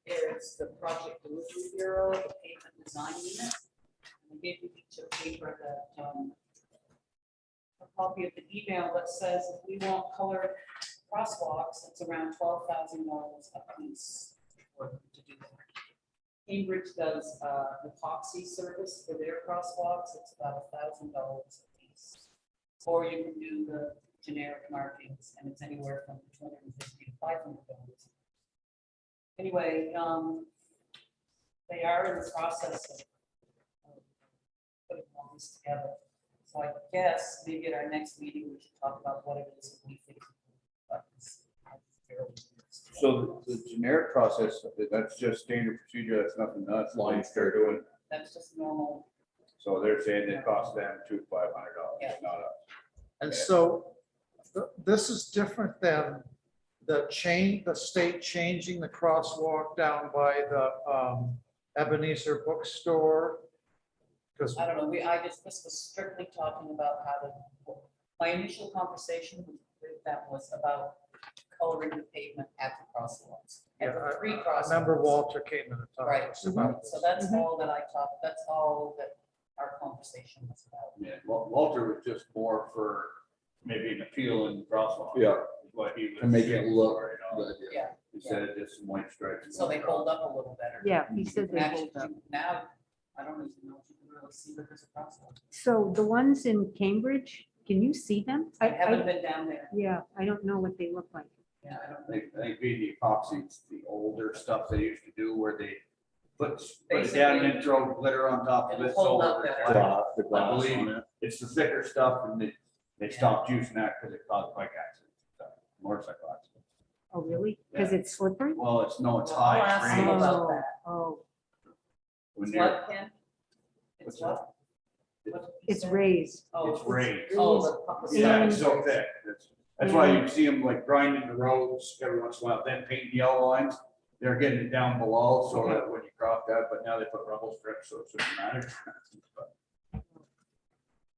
Is the project delivery bureau, the pavement design unit. And I gave you each a paper that, a copy of the email that says if we want colored crosswalks, it's around $12,000 a piece for them to do that. Cambridge does epoxy service for their crosswalks, it's about $1,000 a piece. Or you can do the generic markings, and it's anywhere from $250 to $500. Anyway, they are in the process of putting all this together. So I guess maybe at our next meeting, we should talk about what it is that we think. about this. So the generic process, that's just standard procedure. That's nothing nuts. Like they're doing. That's just normal. So they're saying it costs them $200-500, Yeah. not us. And so this is different than the state changing the crosswalk down by the Ebenezer bookstore. Because I don't know, this was strictly talking about how to, my initial conversation with them was about coloring the pavement at the crosswalks. At the three I crosswalks. remember Walter came in and talked Right, to us about so this. that's all that I talked, that's all that our conversation was about. Yeah, Walter was just more for maybe an appeal in the crosswalk. Yeah. is what he was To make it shooting look for, you know, good. Yeah, Instead of just some white stripes. so they hold up a little better. Yeah, he said And they actually, hold up. now, I don't even know if you can really see that there's a crosswalk. So the ones in Cambridge, can you see them? I haven't been down there. Yeah, I don't know what they look like. Yeah, I don't I think. think being the epoxy, it's the older stuff they used to do where they put it down Basically, and then throw glitter on top of it'll it. hold so up it's better. like- The I glass believe on it. it's the thicker stuff and they stopped using that because it caused bike accidents, motorcycle accidents. Oh, really? Because it's slippery? Well, it's, no, it's I'll high. ask it's him raised. about that. Oh, When It's you're- what, Ken? It's what? What did you it's say? raised. Oh, It's raised. Oh, the. Yeah, it's so And- thick. That's why you see them like grinding the roads every once in a while, then painting yellow lines. They're getting it down below so that when you cross that, but now they put rubble strips, so it shouldn't matter.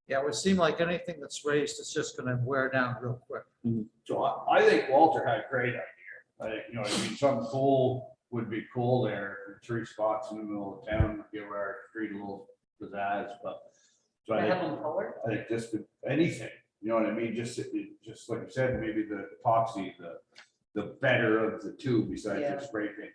Yeah, it would seem like anything that's raised is just gonna wear down real quick. So I think Walter had a great idea. I think, you know, I mean, something cool would be cool there, 3 spots in the middle of town, give our street a little pizzazz, but. So I They think, have them colored? I think just anything, you know what I mean? Just like you said, maybe the epoxy, the better of the two besides Yeah. the spray paint.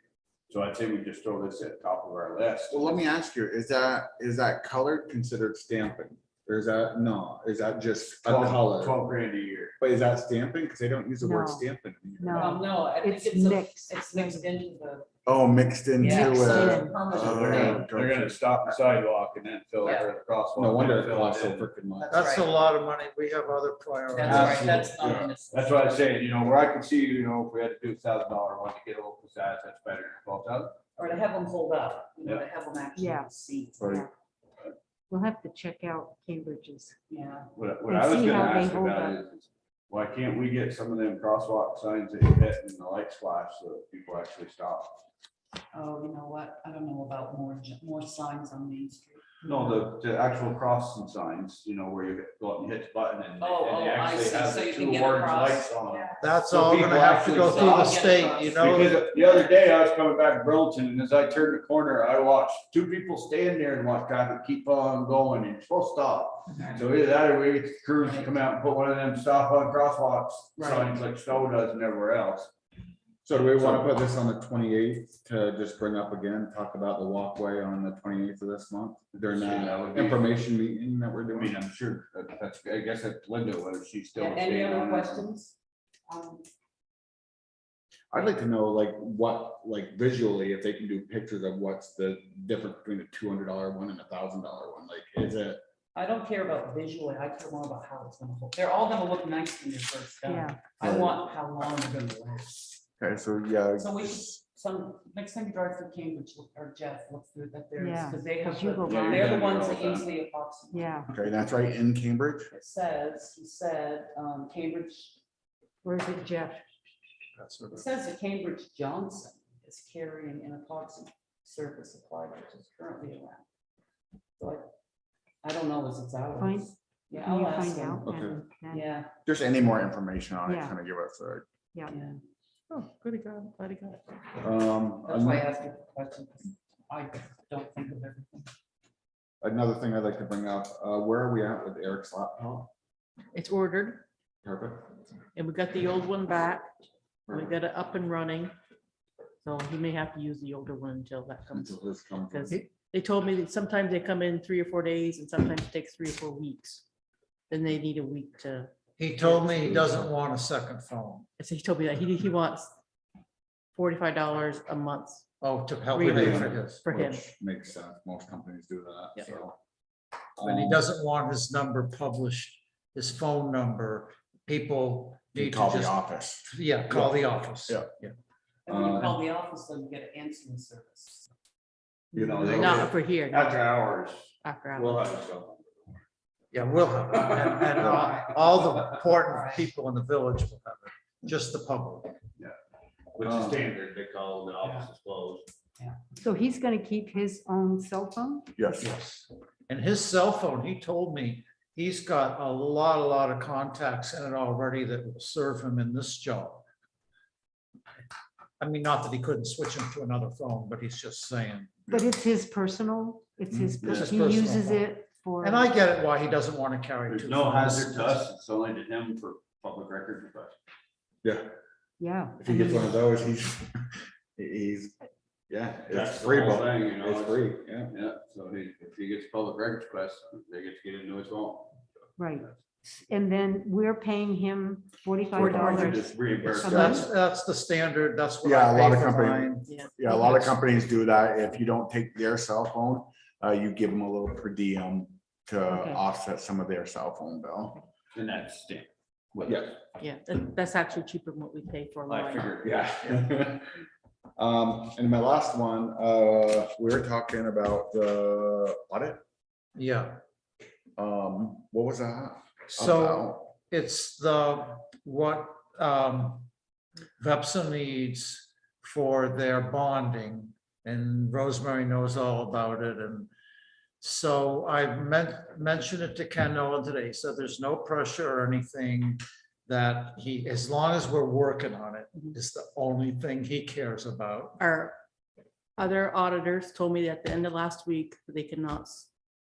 So I'd say we just throw this at the top of our list. Well, let me ask you, is that colored considered stamping? Or is that, no, is that just a 12 color? 12 grand a year. But is that stamping? Because they don't use the word No. stamping. No. No, I think It's it's, mixed. it's mixed into the. Oh, mixed into Yeah, so it's it. permanent. So they're gonna stop the sidewalk and then fill it with the crosswalk. No wonder and it fill costs so in. freaking much. That's a right. lot of money. We have other priorities. That's right, that's Absolutely, not. yeah. in this- That's why I say, you know, where I can see, you know, if we had to do $1,000 one to get a little pizzazz, that's better than 12,000. Or to have them hold up, you know, to have them actually Yeah. see. Yeah. We'll have to check out Cambridge's. Yeah. What And I was see gonna how they ask hold about up. is, why can't we get some of them crosswalk signs that you hit and the lights flash so that people actually stop? Oh, you know what? I don't know about more signs on Main Street. No, the actual crossing signs, you know, where you go up and hit the button and Oh, and they I actually see. have So the you can 2 get orange across. lights on them. That's So all gonna people have to actually go through the stop. state, you know? Because the other day I was coming back to Burlington and as I turned the corner, I watched 2 people stand there and watch traffic keep on going and you're supposed to stop. So either that or we get the crews to come out and put one of them stop on crosswalks signs like Stowe does and everywhere else. So do we want to put this on the 28th to just bring up again, talk about the walkway on the 28th of this month? During Sure, that that would be- information meeting that we're I mean, doing? I'm sure that's, I guess that's Linda, whether she's still. Any staying other on it. questions? I'd like to know like what, like visually, if they can do pictures of what's the difference between a $200 one and a $1,000 one, like, is it? I don't care about visually, I care more about how it's gonna look. They're all gonna look nice when they're first done. Yeah. I want how long they're gonna last. Okay, so yeah. So we, next time you drive through Cambridge, or Jeff, look through that there, Yeah, because they have, 'cause you go by. they're the Yeah, ones you that go use by. the epoxy. Yeah. Okay, that's right in Cambridge? It says, he said, Cambridge, Where's it, Jeff? That's sort it of- says that Cambridge Johnson is carrying an epoxy surface applied, which is currently around. So I don't know as it's ours. Find- Yeah, Can I'll you ask find them. out? Okay. And- Yeah, Just any more information on it, Yeah. kind of give us a, yeah. Oh, good, glad he got it. That's why I asked you the question, 'cause I don't think of everything. another thing I'd like to bring up, where are we at with Eric's laptop? It's ordered Perfect. and we got the old one back. We got it up and running. So he may have to use the older one until that comes. Until this comes. Because they told me that sometimes they come in 3 or 4 days and sometimes it takes 3 or 4 weeks. Then they need a week to, He told me he doesn't want a second phone. so he told me that he wants $45 a month Oh, to help Really? pay for his. for him. Which makes sense. Most companies do that, Yeah. so. And he doesn't want his number published, his phone number. People You need to call the just, office. yeah, call the office. Yeah. And when you call the office, then you get an answering service. You know, Not for here, no, after hours, after we'll hours. have some. Yeah, we'll have, it. And all the important people in the village will have it, just the public. Which is standard, they call the office is closed. So he's gonna keep his own cell phone? Yes. Yes. And his cell phone, he told me, he's got a lot of contacts in it already that will serve him in this job. I mean, not that he couldn't switch him to another phone, but he's just saying. But it's his personal, it's his, It's his he personal uses phone. it for. And I get it why he doesn't want to carry There's two no phones. hazard to us, it's only to him for public records request. Yeah, Yeah. if he gets one of those, he's, yeah, That's it's the free, whole but thing, you know, it's it's- free, yeah. Yeah, so if he gets public records request, they get to get into his phone. Right. And then we're paying him $45. $45 just reimburse. a That's the standard, that's what Yeah, I a lot pay of for companies- mine. Yeah, a lot of companies do that. If you don't take their cell phone, you give them a little per diem to Okay. offset some of their cell phone bill. And that's standard. Yeah, Yeah, that's actually cheaper than what we pay for. I line. figured, yeah. And my last one, we were talking about the audit. Yeah, What was that? so it's what VEPSA needs for their bonding, and Rosemary knows all about it, and so I mentioned it to Ken Nolan today, so there's no pressure or anything that he, as long as we're working on it, is the only thing he cares about. Our other auditors told me at the end of last week that they cannot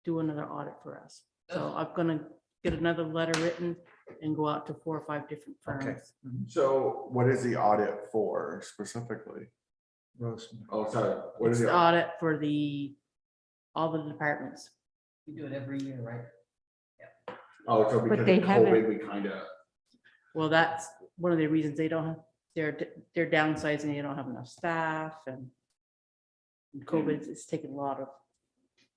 do another audit for us. So I'm gonna get another letter written and go out to 4 or 5 different Okay. firms. So what is the audit for specifically? Rosemary. Oh, sorry, what It's is the the? audit for all the departments. We do it every year, right? Oh, so because of they haven't- COVID, we kind of, Well, that's one of the reasons they don't have, they're downsizing, they don't have enough staff and COVID is taking a lot of,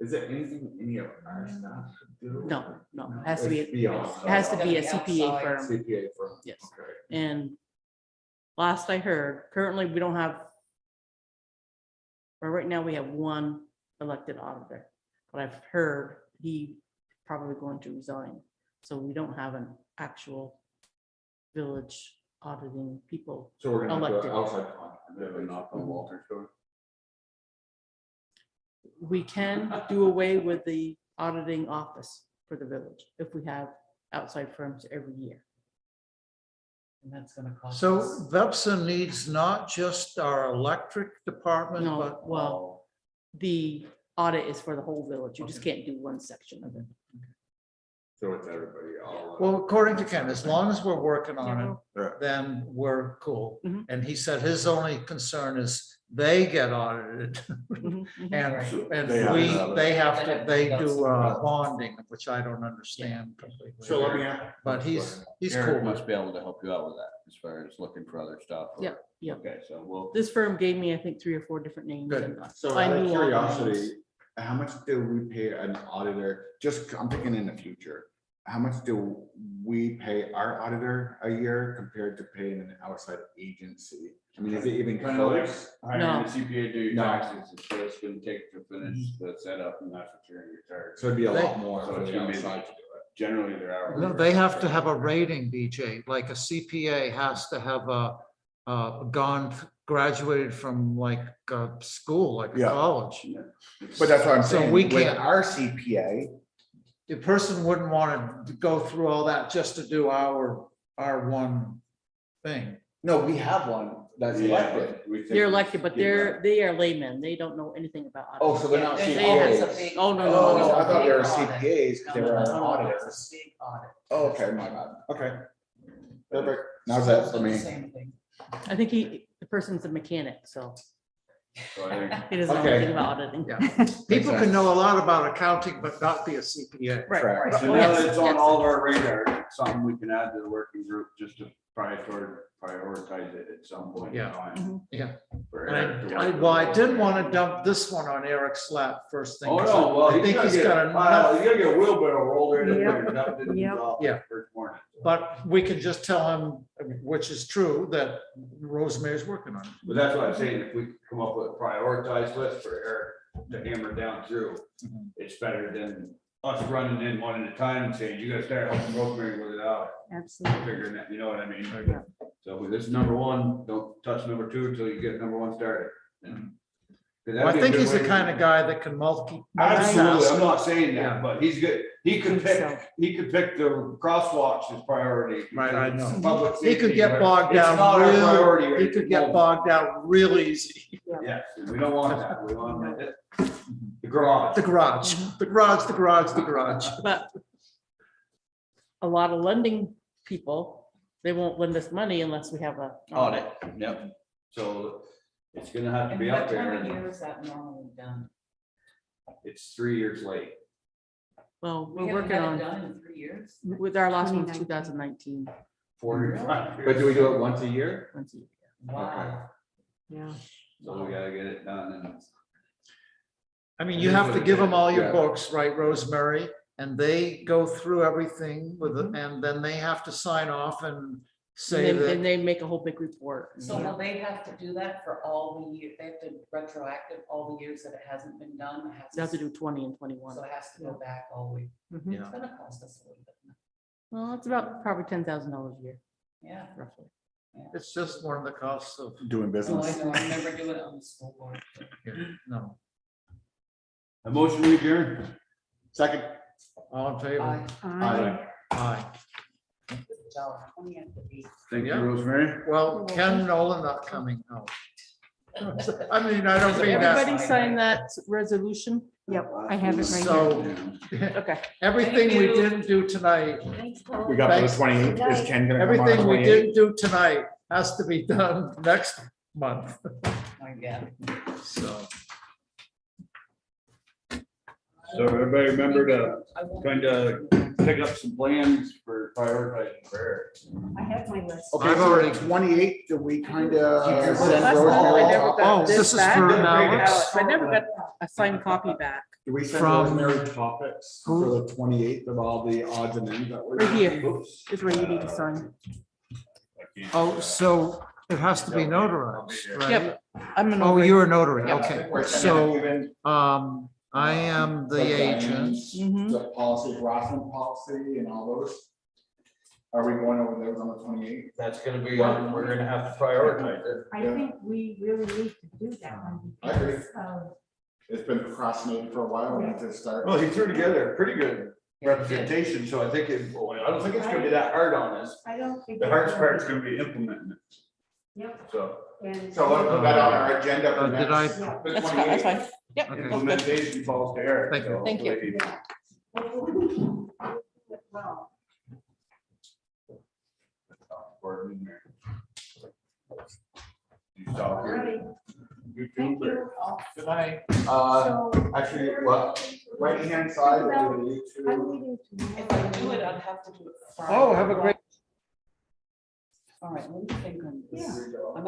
is there anything any of our staff could do? no, it has to be, It's it beyond has to be a Gotta be CPA outside. firm. CPA firm. Yes. Okay. And last I heard, currently we don't have, or right now we have one elected auditor, but I've heard he probably going to resign. So we don't have an actual village auditing people. So we're gonna have to Elected. outside contract, and knock on Walter's door. We can do away with the auditing office for the village if we have outside firms every year. And that's gonna cost. So us- VEPSA needs not just our electric department, No, but well, the audit is for the whole village. You just can't do one section of it. So it's everybody, all. well, according to Ken, as long as we're working on Yeah. it, then we're cool. Mhm. And he said his only concern is they get audited. Mhm, mhm. And They have we, to have it. they do bonding, which I don't understand completely. So let me. But he's Eric cool. must be able to help you out with that as far as looking for other stuff. or- Yep, yep. Okay, so we'll. This firm gave me, I think, 3 or 4 different names. Good. and So I out of knew all the names. curiosity, how much do we pay an auditor? Just, I'm thinking in the future. How much do we pay our auditor a year compared to paying an outside agency? I mean, is it even Kind of like close? hiring No. a CPA to do your No. taxes, it's what it's gonna take to finish the setup, and that's what you're gonna charge. So it'd be a They- lot more So for it's the gonna be outside to do it. Generally, there are. No, they have to have a rating, BJ, like a CPA has to have graduated from like a school, like a Yeah. college. But that's what I'm So saying. we With can't- our CPA, The person wouldn't want to go through all that just to do our one thing. no, we have one that's elected. They're elected, but they are laymen. They don't know anything about. Oh, auditing. so they're not There's CPAs. a big- Oh, no, no, Oh, no, I thought they were Big audit. CPAs because they No, were no, our no, no, auditors. it's a big audit. Oh, okay, my bad. Okay. Perfect. Now's that for Also the me. same thing. I think the person's a mechanic, so So I think he doesn't know Okay. anything about auditing. Yeah. People can know a lot about accounting, but not be a CPA. Right, Correct. right. So Oh, now yes, that it's on yes. all of our radar, it's something we can add to the working group just to prioritize it at some point in Yeah. time. Yeah. For And Eric to work well, I with. didn't want to dump this one on Eric's lap first thing. Oh, 'cause no, well, I think he's got a pile, enough, you gotta get a wheelbarrow roller and Yep. put it up in Yep. the office Yeah. first morning. but we can just tell him, which is true, that Rosemary's working on it. But that's what I'm saying, if we come up with a prioritized list for Eric to hammer down through, it's better than us running in one at a time and saying, you gotta start helping Rosemary with it out. Absolutely. Figuring that, you know what I mean? Yeah. So with this number 1, don't touch number 2 until you get number 1 started. And- 'cause that'd Well, I be a think good he's the way kind of guy that can Absolutely, multitask. I'm not saying Yeah. that, but he's good, he could So- pick the crosswalks as priority. Right, I because it's know. public He could safety, get but bogged it's down not our priority real, right he at could the get moment. bogged down real easy. Yes, and we don't want that, we want the garage. The garage, the garage, the garage, the garage. But a lot of lending people, they won't lend us money unless we have a Audit, yep, so it's gonna have to And be what up there, time of and year is that normally done? it's 3 years late. Well, We we're haven't working had it on, done in 3 years? with our last one was 2019. 2019. 45 years. But do we do it once a year? once a year. Wow. Yeah. So we gotta get it done, and I mean, you have to give them all your Yeah. books, right, Rosemary? and they go through everything with it, and then they have to sign off and say Then that, they make a whole big report. So will they have to do that for all the years? They have to retroactive all the years that it hasn't been done? It has You have to do 20 and 21. So it has to go back all the way. Mhm. It's gonna cost us a little bit. Well, it's about probably $10,000 a year, Yeah. roughly. it's just one of the costs of, Doing So I business. know, I never do it on the school board. no, A motion to adjourn. Second. all in favor? Aye. Aye. Aye. So, 20 and 50. Thank you, Yeah. Rosemary. Well, Ken Nolan not coming, no. I mean, I don't So mean everybody that. sign that resolution? Yep, I have it right here. So, Okay. everything we didn't do tonight, We got to the 28th. Is Ken gonna come on the everything we 28th? didn't do tonight has to be done next month, My God. so. So everybody remember to kind of pick up some plans for prioritizing prayer. I have my list. Okay, I've so already- the 28th, do we kind of Last send time I Rosemary never topics? got Oh, this is back. for No, Alex. I never got a signed copy back. Do we send From- Rosemary topics for the 28th of all the odds and ends that we're Right here. doing? Is where you need to sign. Oh, so it has to be notarized, right? Yep. I'm an. Oh, you're a notary, Yep. okay. So, I am the agent. Mhm. The policy, harassment policy and all those. Are we going over those on the 28th? That's gonna be on, we're gonna have to prioritize it. I think we really need to do that one I agree. because of, It's been procrastinated for a while, we need to start. Well, he threw together a pretty good representation, so I think it, I don't think it's gonna be that hard on us. I don't think. The hardest part's gonna be implementing it, Yep, so. and. So let's put that on our agenda for Did next. I- Yeah. the That's fine, that's 28th. fine. Yep. Okay. that's good. Implementation falls to Eric. Thank you. so Thank you. hopefully Yeah. Well, for in there. You saw all here. right, YouTube thank or- you. Good night. So. Actually, right hand side of the I'm YouTube. leaving tomorrow. If I do it, I'd have to do it Friday. Oh, have a great All right, let me think on this. Yeah. Here we go. I'm